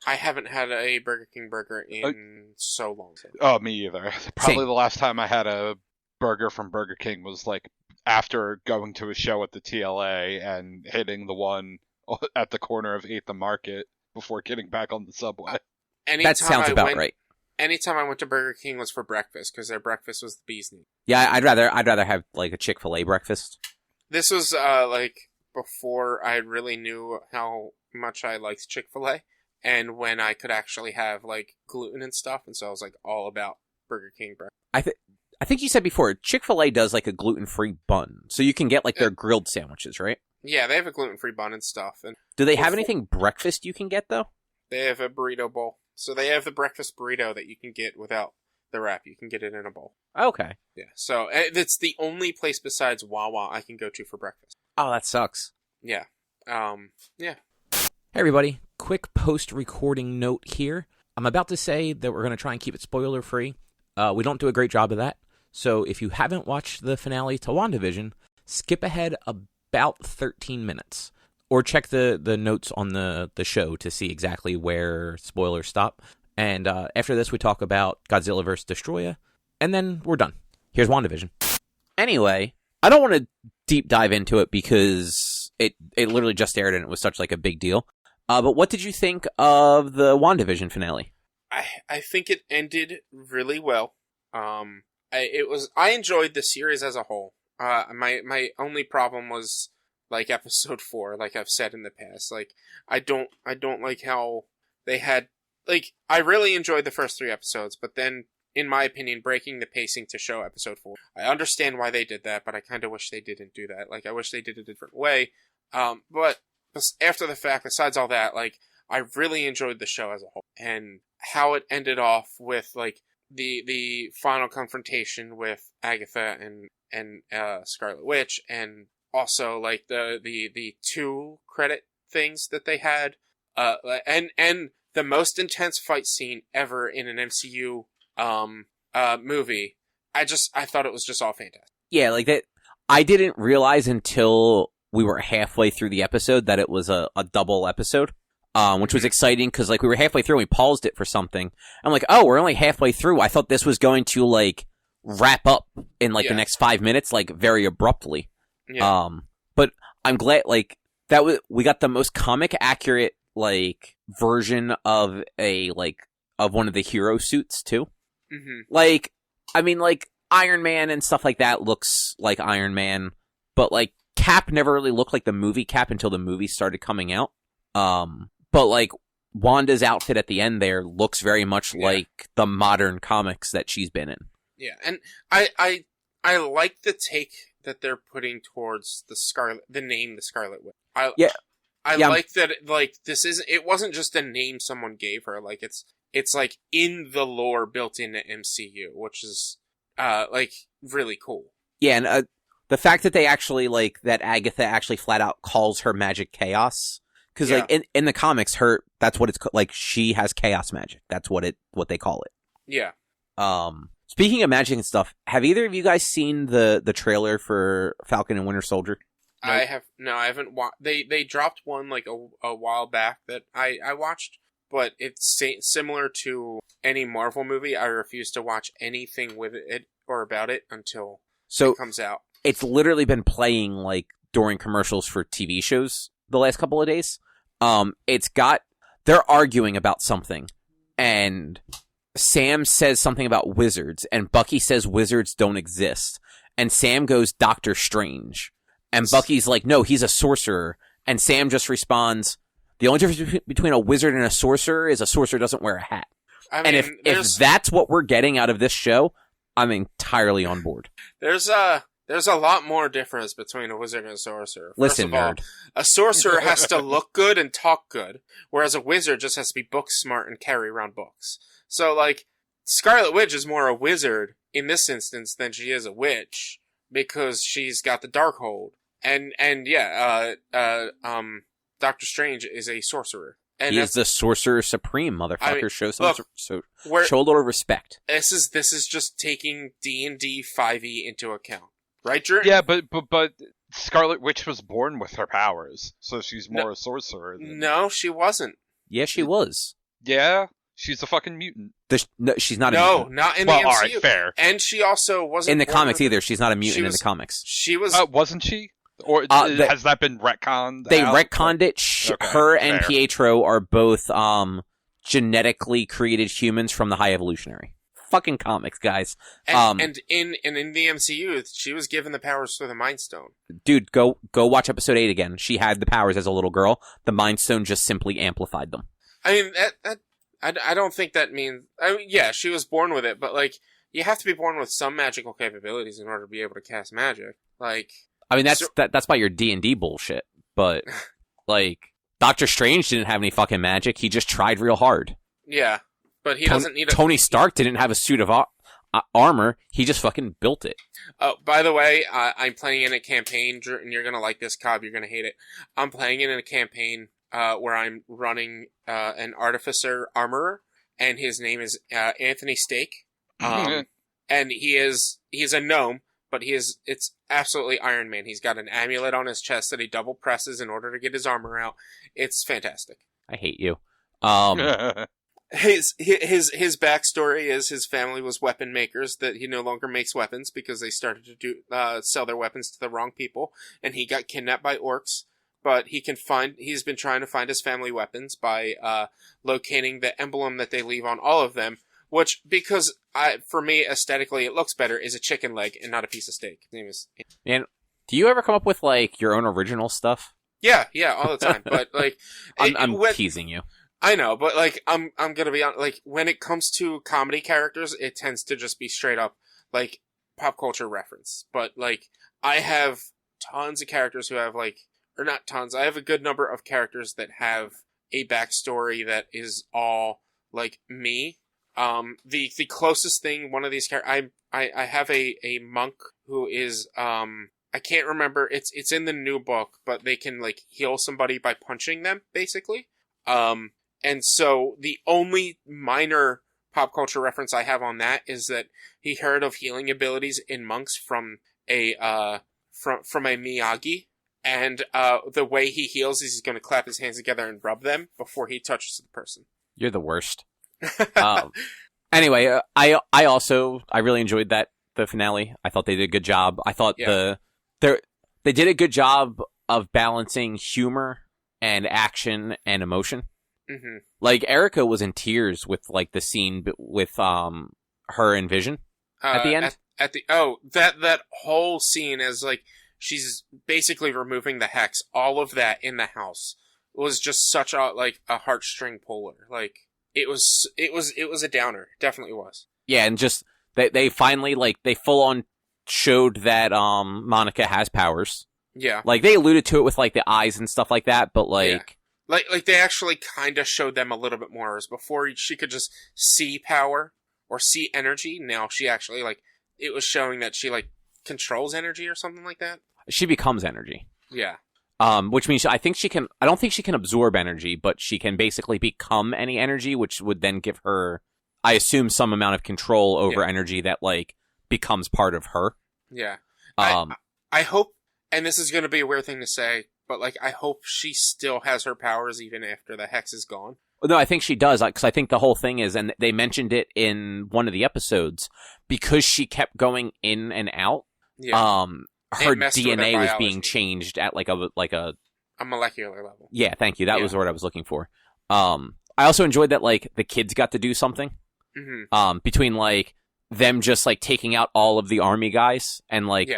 I haven't had a Burger King burger in so long. Oh, me either. Probably the last time I had a burger from Burger King was like after going to a show at the TLA and hitting the one at the corner of 8th and Market before getting back on the subway. That sounds about right. Anytime I went to Burger King was for breakfast, because their breakfast was the bee's knees. Yeah, I'd rather have like a Chick-fil-A breakfast. This was like before I really knew how much I liked Chick-fil-A. And when I could actually have, like, gluten and stuff, and so I was, like, all about Burger King breakfast. I think you said before, Chick-fil-A does, like, a gluten-free bun, so you can get, like, their grilled sandwiches, right? Yeah, they have a gluten-free bun and stuff. And do they have anything breakfast you can get, though? They have a burrito bowl. So they have the breakfast burrito that you can get without the wrap. You can get it in a bowl. Okay. Yeah, so it's the only place besides Wawa I can go to for breakfast. Oh, that sucks. Yeah. Yeah. Hey everybody, quick post-recording note here. I'm about to say that we're going to try and keep it spoiler-free. We don't do a great job of that. So if you haven't watched the finale to Wandavision, skip ahead about 13 minutes. Or check the notes on the show to see exactly where spoilers stop. And after this, we talk about Godzilla vs. Destroya. And then we're done. Here's Wandavision. Anyway, I don't want to deep dive into it because it literally just aired and it was such like a big deal. But what did you think of the WandaVision finale? I think it ended really well. I enjoyed the series as a whole. My only problem was like episode 4, like I've said in the past. Like I don't like how they had, like, I really enjoyed the first 3 episodes, but then in my opinion, breaking the pacing to show episode 4. I understand why they did that, but I kind of wish they didn't do that. Like I wish they did it a different way. But after the fact, besides all that, like, I really enjoyed the show as a whole. And how it ended off with, like, the final confrontation with Agatha and Scarlet Witch, and also, like, the 2 credit things that they had, and the most intense fight scene ever in an MCU movie. I thought it was just all fantastic. Yeah, like that. I didn't realize until we were halfway through the episode that it was a double episode, which was exciting because like we were halfway through and we paused it for something. I'm like, oh, we're only halfway through. I thought this was going to like wrap up in like the next 5 minutes, like very abruptly. Yeah. But I'm glad like we got the most comic accurate like version of of one of the hero suits too. Mm-hmm. Like, I mean, like Iron Man and stuff like that looks like Iron Man, but like Cap never really looked like the movie Cap until the movie started coming out. But like Wanda's outfit at the end there looks very much like the modern comics that she's been in. Yeah, and I like the take that they're putting towards the name the Scarlet Witch. I like that. Like it wasn't just a name someone gave her. Like it's like in the lore built into MCU, which is like really cool. Yeah, and the fact that they actually like that Agatha actually flat out calls her magic chaos, because like in the comics, that's what it's like. She has chaos magic. That's what they call it. Yeah. Speaking of magic and stuff, have either of you guys seen the trailer for Falcon and Winter Soldier? Nope. I haven't they dropped one like a while back that I watched, but it's similar to any Marvel movie. I refuse to watch anything with it or about it until it comes out. It's literally been playing like during commercials for TV shows the last couple of days. They're arguing about something, and Sam says something about wizards, and Bucky says wizards don't exist. And Sam goes, Doctor Strange. And Bucky's like, no, he's a sorcerer. And Sam just responds, the only difference between a wizard and a sorcerer is a sorcerer doesn't wear a hat. I mean, and if that's what we're getting out of this show, I'm entirely on board. There's a lot more difference between a wizard and a sorcerer. Listen, First of all, nerd. a sorcerer has to look good and talk good, whereas a wizard just has to be book smart and carry around books. So, like, Scarlet Witch is more a wizard in this instance than she is a witch, because she's got the Darkhold. And Doctor Strange is a sorcerer. And He is the Sorcerer Supreme, motherfucker. I mean, show a little respect. This is just taking D&D 5e into account. Right, Drew? Yeah, but Scarlet Witch was born with her powers, so she's more a sorcerer. No, she wasn't. Yeah, she was. Yeah, she's a fucking mutant. No, she's not a No, mutant. not in the MCU. Well, alright, fair. And she also wasn't In the born comics with- either. She's not a mutant in was- the comics. She was... Wasn't she? Or has that been retconned? They out? retconned it. Okay, Her and fair. Pietro are both genetically created humans from the High Evolutionary. Fucking comics, guys. And in the MCU, she was given the powers for the Mind Stone. Dude, go watch episode 8 again. She had the powers as a little girl. The Mind Stone just simply amplified them. I mean, I don't think that means... I mean, yeah, she was born with it, but, like, you have to be born with some magical capabilities in order to be able to cast magic. Like... I mean, that's by your D&D bullshit. But, like, Doctor Strange didn't have any fucking magic. He just tried real hard. Yeah, but he doesn't need Tony Stark didn't have a suit of armor. He just fucking built it. Oh, by the way, I'm playing in a campaign, and you're gonna like this, Cobb. You're gonna hate it. I'm playing in a campaign where I'm running an artificer armorer, and his name is Anthony Stake. And he's a gnome, but it's absolutely Iron Man. He's got an amulet on his chest that he double presses in order to get his armor out. It's fantastic. I hate you. His backstory is his family was weapon makers, that he no longer makes weapons because they started to sell their weapons to the wrong people, and he got kidnapped by orcs. But he's been trying to find his family weapons by locating the emblem that they leave on all of them, which, because for me, aesthetically, it looks better, is a chicken leg and not a piece of steak. His name is... Man, do you ever come up with, like, your own original stuff? Yeah, all the time. But, like... I'm teasing you. I know, but, like, I'm gonna be honest, like, when it comes to comedy characters, it tends to just be straight up, like, pop culture reference. But, like, I have tons of characters who have, like... Or not tons, I have a good number of characters that have a backstory that is all, like, me. The closest thing, one of these characters, I have a monk who is, I can't remember, it's in the new book, but they can, like, heal somebody by punching them, basically. And so the only minor pop culture reference I have on that is that he heard of healing abilities in monks from a Miyagi. And the way he heals is he's going to clap his hands together and rub them before he touches the person. You're the worst. Anyway, I really enjoyed the finale. I thought they did a good job. I thought they did a good job of balancing humor and action and emotion. Mm-hmm. Like, Erica was in tears with, like, the scene with her and Vision at the end. That whole scene is like, she's basically removing the hex. All of that in the house was just such a heartstring puller. Like, it was a downer. It definitely was. Yeah, and just they finally, like, they full on showed that Monica has powers. Yeah. Like, they alluded to it with, like, the eyes and stuff like that, but, like... Yeah. Like they actually kind of showed them a little bit more. As before, she could just see power or see energy. Now she actually, like, it was showing that she, like, controls energy or something like that. She becomes energy. Yeah. Which means I don't think she can absorb energy, but she can basically become any energy, which would then give her, I assume, some amount of control over energy that, like, becomes part of her. Yeah. I hope, and this is going to be a weird thing to say, but, like, I hope she still has her powers even after the hex is gone. No, I think she does, because I think the whole thing is, and they mentioned it in one of the episodes, because she kept going in and out, her DNA was being changed at, like a molecular level. Yeah, thank you. That was what I was looking for. also enjoyed that like the kids got to do something. Mm-hmm. Between like them just like taking out all of the army guys and like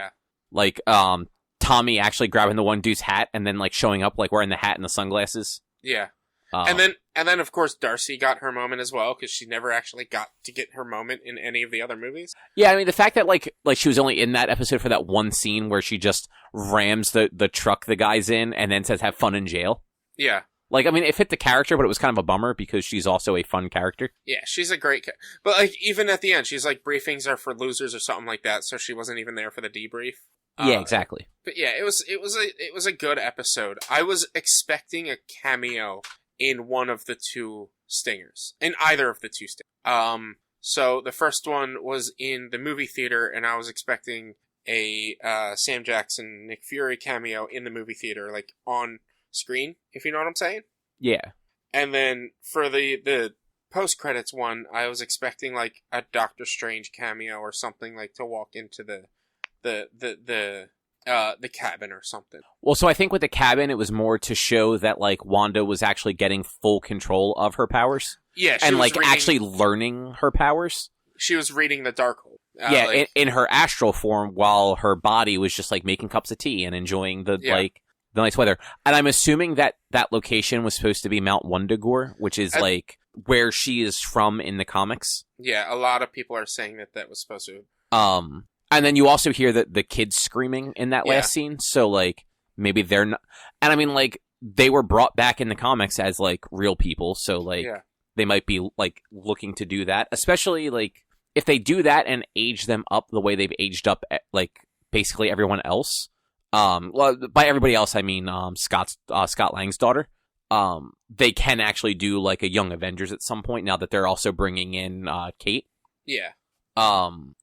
Tommy actually grabbing the one dude's hat and then like showing up like wearing the hat and the sunglasses. Yeah. And then of course Darcy got her moment as well because she never actually got to get her moment in any of the other movies. Yeah, I mean the fact that like she was only in that episode for that one scene where she just rams the truck the guy's in and then says have fun in jail. Yeah. Like, I mean, it fit the character, but it was kind of a bummer because she's also a fun character. Yeah, she's a great but, like, even at the end, she's like, briefings are for losers or something like that, so she wasn't even there for the debrief. Yeah, exactly. But yeah, it was a good episode. I was expecting a cameo in one of the two stingers. In either of the two stingers. So the first one was in the movie theater, and I was expecting a Sam Jackson, Nick Fury cameo in the movie theater, like, on screen, if you know what I'm saying. Yeah. And then for the post-credits one, I was expecting like a Doctor Strange cameo or something, like to walk into the cabin or something. Well, so I think with the cabin, it was more to show that like Wanda was actually getting full control of her powers. Yeah, and like actually learning her powers. She was reading the Darkhold. Yeah, like, in her astral form, while her body was just like making cups of tea and enjoying the the nice weather. And I'm assuming that that location was supposed to be Mount Wundagore, which is like where she is from in the comics. Yeah, a lot of people are saying that was supposed to. And then you also hear the kids screaming in that last scene. So like maybe they're not. And I mean like they were brought back in the comics as like real people. So like they might be like looking to do that, especially like if they do that and age them up the way they've aged up like basically everyone else. Well, by everybody else, I mean, Scott Lang's daughter. They can actually do like a Young Avengers at some point now that they're also bringing in, Kate. Yeah. And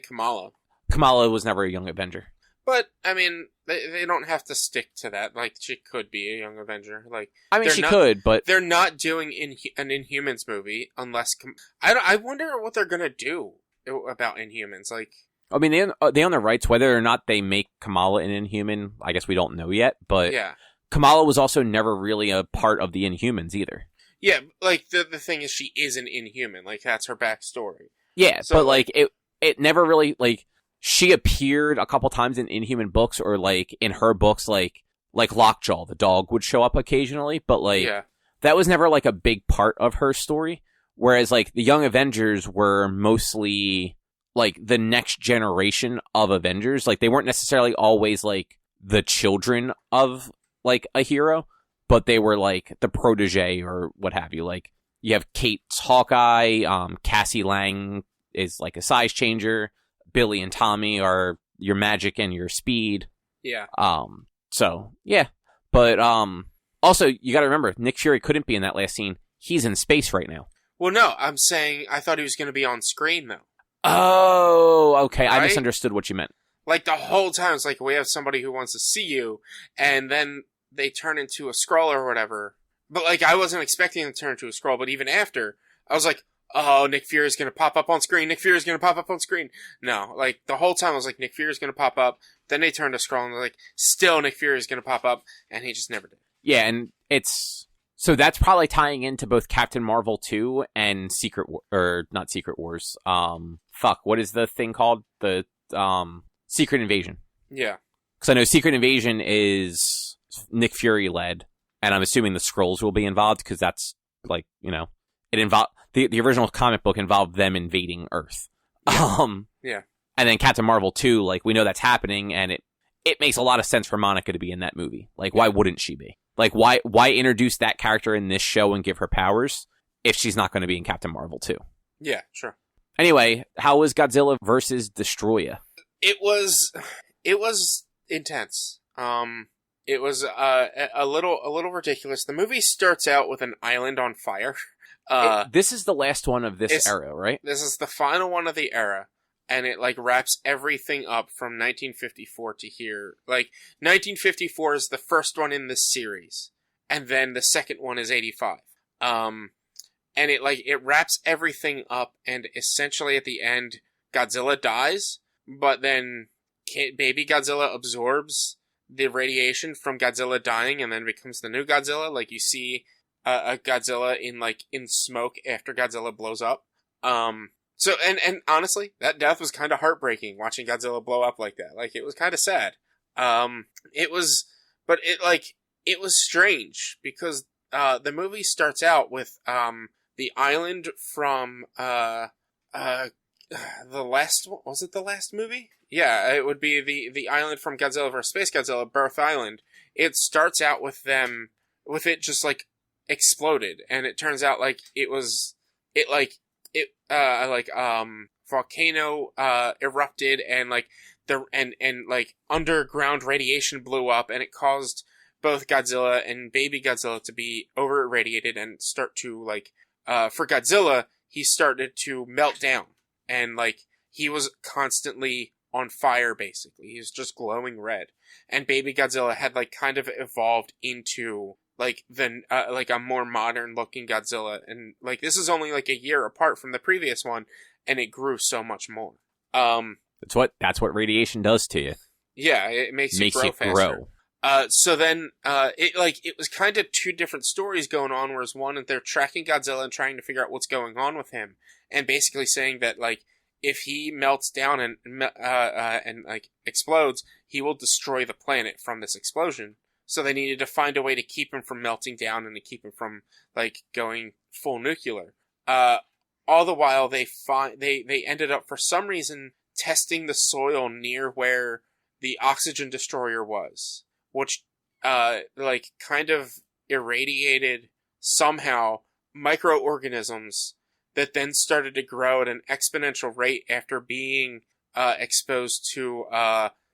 Kamala. Kamala was never a Young Avenger. But, I mean, they don't have to stick to that. Like, she could be a Young Avenger. Like, I mean, she could, but they're not doing an Inhumans movie unless I wonder what they're gonna do about Inhumans. Like, I mean, they own the rights. Whether or not they make Kamala an Inhuman, I guess we don't know yet. But Kamala was also never really a part of the Inhumans either. Yeah, like the thing is, she is an Inhuman. Like that's her backstory. Yeah, so, but like it never really like she appeared a couple times in Inhuman books or like in her books, like Lockjaw, the dog would show up occasionally, but like that was never like a big part of her story. Whereas like the Young Avengers were mostly like the next generation of Avengers. Like they weren't necessarily always like the children of like a hero, but they were like the protege or what have you. Like you have Kate's Hawkeye, Cassie Lang is like a size changer, Billy and Tommy are your magic and your speed. Yeah. So yeah, but also you got to remember Nick Fury couldn't be in that last scene. He's in space right now. Well, no, I'm saying I thought he was going to be on screen though. Oh, okay. Right? I misunderstood what you meant. Like the whole time, it's like we have somebody who wants to see you, and then they turn into a Skrull or whatever. But like, I wasn't expecting them to turn into a Skrull. But even after, I was like, "Oh, Nick Fury's gonna pop up on screen. Nick Fury's gonna pop up on screen." No, like the whole time, I was like, "Nick Fury's gonna pop up." Then they turned to Skrull, and they're like, "Still, Nick Fury's gonna pop up," and he just never did. Yeah, and so that's probably tying into both Captain Marvel 2 and not Secret Wars. What is the thing called? The Secret Invasion. Yeah. Because I know Secret Invasion is Nick Fury led, and I'm assuming the Skrulls will be involved because that's like it involved the original comic book involved them invading Earth. Yeah. And then Captain Marvel 2, like we know that's happening, and it makes a lot of sense for Monica to be in that movie. Like why wouldn't she be? Like why introduce that character in this show and give her powers if she's not going to be in Captain Marvel 2? Yeah, sure. Anyway, how was Godzilla versus Destroya? It was intense. It was a little ridiculous. The movie starts out with an island on fire. This is the last one of this era, right? This is the final one of the era, and it like wraps everything up from 1954 to here. Like 1954 is the first one in this series, and then the second one is 85. And it wraps everything up, and essentially at the end, Godzilla dies, but then baby Godzilla absorbs the radiation from Godzilla dying and then becomes the new Godzilla. Like you see a Godzilla in smoke after Godzilla blows up. So and honestly, that death was kind of heartbreaking watching Godzilla blow up like that. Like, it was kind of sad. It was, but it was strange because the movie starts out with the island from the last, was it the last movie? Yeah, it would be the island from Godzilla vs. Space Godzilla, Birth Island. It starts out with it just like exploded, and it turns out like volcano erupted, and like and like underground radiation blew up, and it caused both Godzilla and baby Godzilla to be over irradiated and start to like for Godzilla, he started to melt down, and like he was constantly on fire. Basically, he was just glowing red, and baby Godzilla had like kind of evolved into like like a more modern looking Godzilla, and like this is only like a year apart from the previous one, and it grew so much more. That's what radiation does to you. Yeah, it makes you grow faster. So then, it was kind of two different stories going on, whereas one, they're tracking Godzilla and trying to figure out what's going on with him, and basically saying that, like, if he melts down and like, explodes, he will destroy the planet from this explosion. So they needed to find a way to keep him from melting down and to keep him from, like, going full nuclear. All the while, they ended up, for some reason, testing the soil near where the oxygen destroyer was, which, like, kind of irradiated, somehow, microorganisms that then started to grow at an exponential rate after being, exposed to,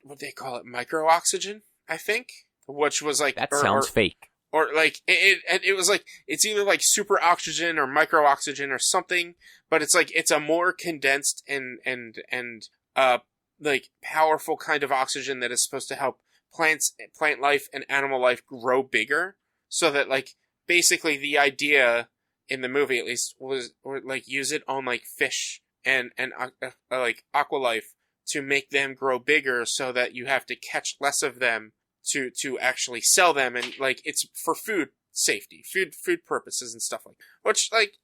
what they call it, micro-oxygen, I think? Which was, like... That sounds fake. Or, like, it was, like, it's either, like, super oxygen or micro-oxygen or something, but it's, like, it's a more condensed and like, powerful kind of oxygen that is supposed to help plant life and animal life grow bigger, so that, like, basically the idea in the movie, at least, was, or like, use it on, like, fish and like, aqua life to make them grow bigger, so that you have to catch less of them to actually sell them, and, like, it's for food safety, food purposes and stuff like that. Which, like,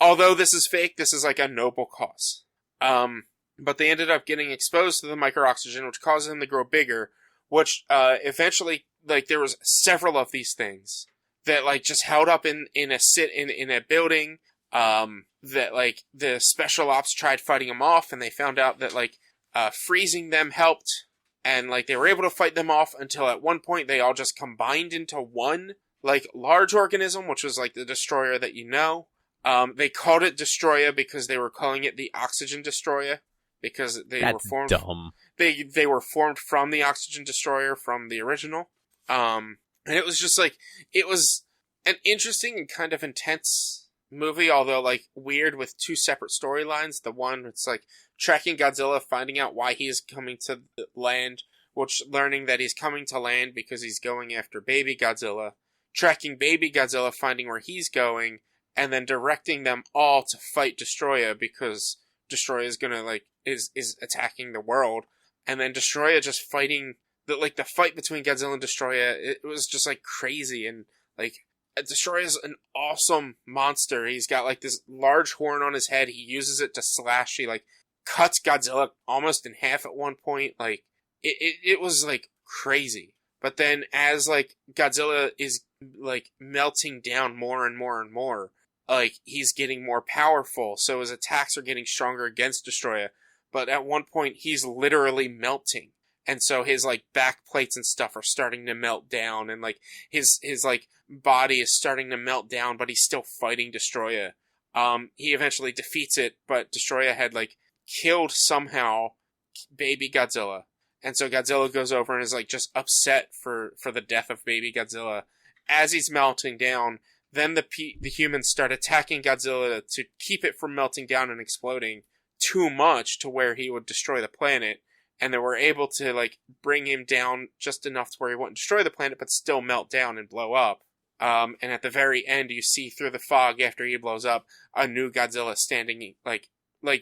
although this is fake, this is, like, a noble cause. But they ended up getting exposed to the micro-oxygen, which caused them to grow bigger, which, eventually, like, there was several of these things that, like, just held up in a building, that, like, the special ops tried fighting them off, and they found out that, like, freezing them helped, and, like, they were able to fight them off until at one point they all just combined into one, like, large organism, which was, like, the destroyer that you know. They called it Destroyer because they were calling it the Oxygen Destroyer, because That's dumb. They were formed from the Oxygen Destroyer from the original. And it was just, like, it was an interesting and kind of intense movie, although, like, weird, with two separate storylines. The one, it's, like, tracking Godzilla, finding out why he is coming to land, which learning that he's coming to land because he's going after baby Godzilla, tracking baby Godzilla, finding where he's going, and then directing them all to fight Destroyer because Destroyer is gonna, like, is attacking the world, and then Destroyer just fighting the fight between Godzilla and Destroyer. It was just, like, crazy, and, like, Destroyer's an awesome monster. He's got, like, this large horn on his head. He uses it to slash. He, like, cuts Godzilla almost in half at one point. Like, it was, like, crazy. But then as, like, Godzilla is, like, melting down more and more and more, like, he's getting more powerful, so his attacks are getting stronger against Destroyer. But at one point, he's literally melting. And so his, like, back plates and stuff are starting to melt down, and, like, his like, body is starting to melt down, but he's still fighting Destroyer. He eventually defeats it, but Destroyer had, like, killed somehow baby Godzilla. And so Godzilla goes over and is, like, just upset for the death of baby Godzilla. As he's melting down, then the humans start attacking Godzilla to keep it from melting down and exploding too much to where he would destroy the planet. And they were able to, like, bring him down just enough to where he wouldn't destroy the planet, but still melt down and blow up. And at the very end, you see through the fog after he blows up, a new Godzilla standing, like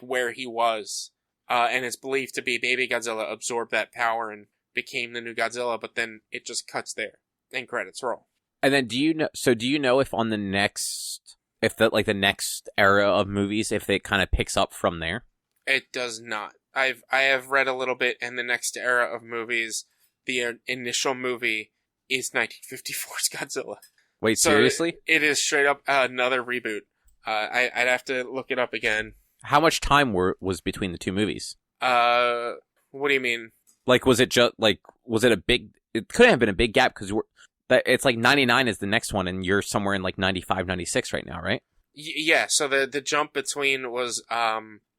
where he was. And it's believed to be baby Godzilla absorbed that power and became the new Godzilla, but then it just cuts there. And credits roll. And then do you know? So do you know if on the next, if the next era of movies, if it kind of picks up from there? It does not. I have read a little bit, and the next era of movies, the initial movie is 1954's Godzilla. Wait, So seriously? It is straight up another reboot. I'd have to look it up again. How much time was between the two movies? What do you mean? Like, was it a big? It couldn't have been a big gap because it's like 99 is the next one, and you're somewhere in like 95, 96 right now, right? Yeah. So the jump between was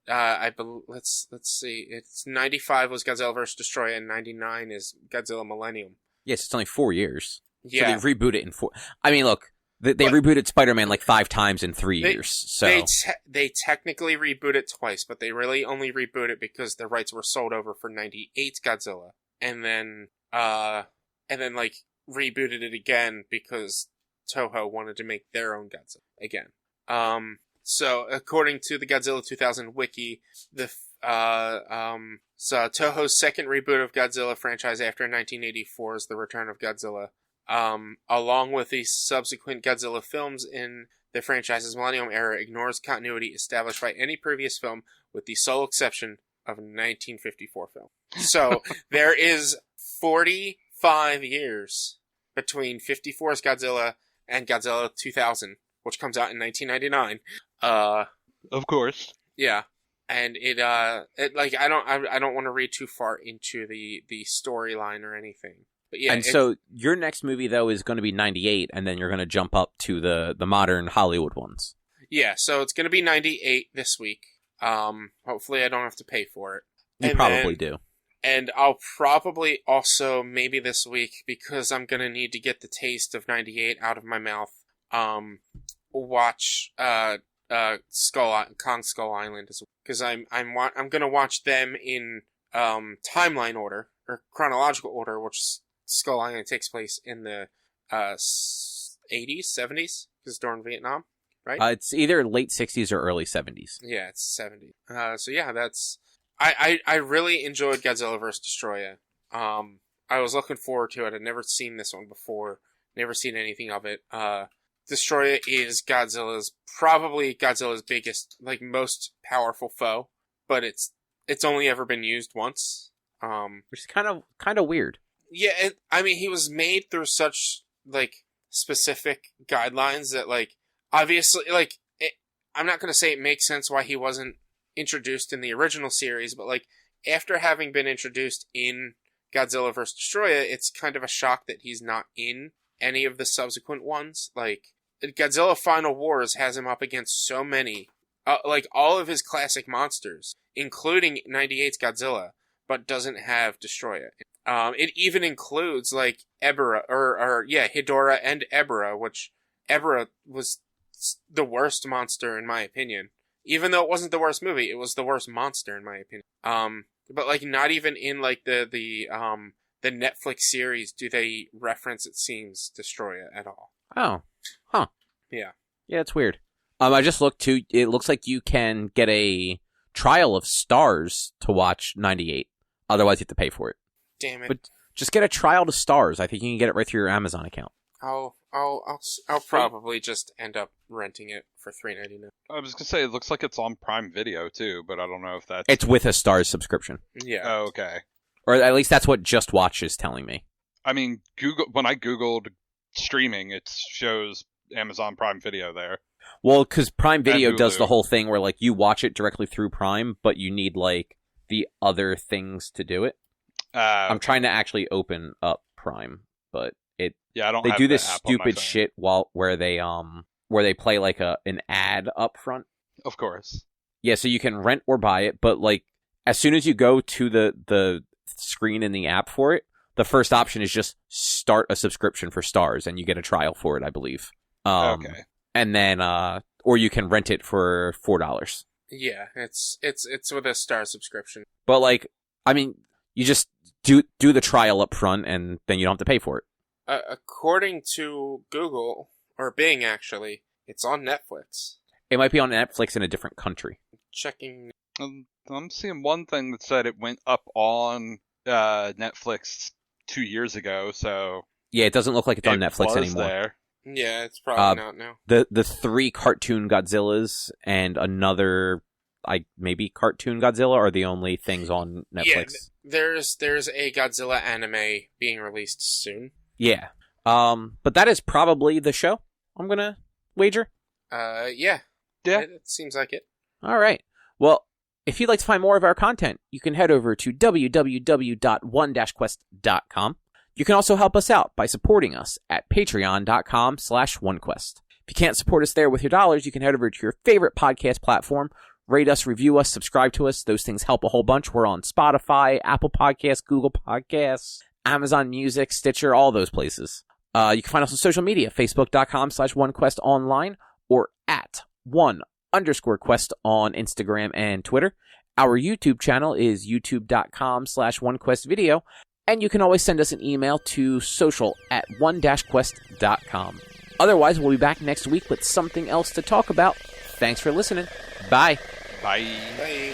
I believe, let's see. It's 95 was Godzilla vs. Destroyer, and 99 is Godzilla Millennium. Yes, it's only 4 years. Yeah. So they reboot it in 4. I mean, look, they rebooted Spider-Man like 5 times in 3 years. So they technically reboot it twice, but they really only reboot it because the rights were sold over for 98's Godzilla, and then like rebooted it again because Toho wanted to make their own Godzilla again. So according to the Godzilla 2000 wiki, so Toho's second reboot of Godzilla franchise after 1984 is The Return of Godzilla. Along with the subsequent Godzilla films in the franchise's Millennium era, ignores continuity established by any previous film, with the sole exception of a 1954 film. So there is 45 years between 54's Godzilla and Godzilla 2000, which comes out in 1999. Of course. Yeah. And it like I don't want to read too far into the storyline or anything. But yeah. And so your next movie though is going to be 98, and then you're going to jump up to the modern Hollywood ones. Yeah, so it's going to be 98 this week. Hopefully I don't have to pay for it. You probably do. And I'll probably also maybe this week, because I'm going to need to get the taste of 98 out of my mouth, watch Kong Skull Island as well, because I'm going to watch them in timeline order or chronological order, which Skull Island takes place in the 80s, 70s, because during Vietnam, right? It's either late 60s or early 70s. Yeah, it's 70s. So yeah, that's I really enjoyed Godzilla vs. Destroyer. I was looking forward to it. I'd never seen this one before. Never seen anything of it. Destroyer is probably Godzilla's biggest, like, most powerful foe, but it's only ever been used once. Which is kind of weird. Yeah, I mean, he was made through such, like, specific guidelines that, like, obviously, like, I'm not going to say it makes sense why he wasn't introduced in the original series, but, like, after having been introduced in Godzilla vs. Destroyer, it's kind of a shock that he's not in any of the subsequent ones. Like, Godzilla Final Wars has him up against so many, like, all of his classic monsters, including 98's Godzilla, but doesn't have Destroyer. It even includes, like, Ebirah, Hedorah and Ebirah, which Ebirah was the worst monster in my opinion. Even though it wasn't the worst movie, it was the worst monster in my opinion. But, like, not even in, like, the Netflix series do they reference, it seems, Destroyer at all. Oh. Huh. Yeah. Yeah, it's weird. I just looked too. It looks like you can get a trial of Stars to watch 98. Otherwise, you have to pay for it. Damn it. But just get a trial to Stars. I think you can get it right through your Amazon account. I'll probably just end up renting it for $3.99. I was gonna say it looks like it's on Prime Video too, but I don't know if that's. It's with a Stars subscription. Yeah. Oh, okay. Or at least that's what Just Watch is telling me. I mean, when I googled streaming, it shows Amazon Prime Video there. Well, because Prime Video does the whole thing where, like, you watch it directly through Prime, but you need, like, the other things to do it. I'm trying to actually open up Prime, but I don't. They have do the this app on my stupid phone. shit where they play like an ad up front. Of course. Yeah, so you can rent or buy it, but, like, as soon as you go to the screen in the app for it, the first option is just start a subscription for Stars, and you get a trial for it, I believe. Okay. And then, or you can rent it for $4. Yeah, it's with a Star subscription. But, like, I mean, you just do the trial up front, and then you don't have to pay for it. According to Google, or Bing actually, it's on Netflix. It might be on Netflix in a different country. Checking. I'm seeing one thing that said it went up on Netflix 2 years ago, so Yeah, it doesn't look like it's on Netflix anymore. There. Yeah, it's probably not now. The 3 cartoon Godzillas and another, maybe cartoon Godzilla are the only things on Netflix. Yeah, there's a Godzilla anime being released soon. Yeah. But that is probably the show, I'm gonna wager. Yeah. It seems like it. All right. Well, if you'd like to find more of our content, you can head over to www.one-quest.com. You can also help us out by supporting us at patreon.com/onequest. If you can't support us there with your dollars, you can head over to your favorite podcast platform, rate us, review us, subscribe to us. Those things help a whole bunch. We're on Spotify, Apple Podcasts, Google Podcasts, Amazon Music, Stitcher, all those places. You can find us on social media, facebook.com/onequestonline or at @1_quest on Instagram and Twitter. Our YouTube channel is youtube.com/onequestvideo. And you can always send us an email to social@one-quest.com. Otherwise, we'll be back next week with something else to talk about. Thanks for listening. Bye. Bye. Bye.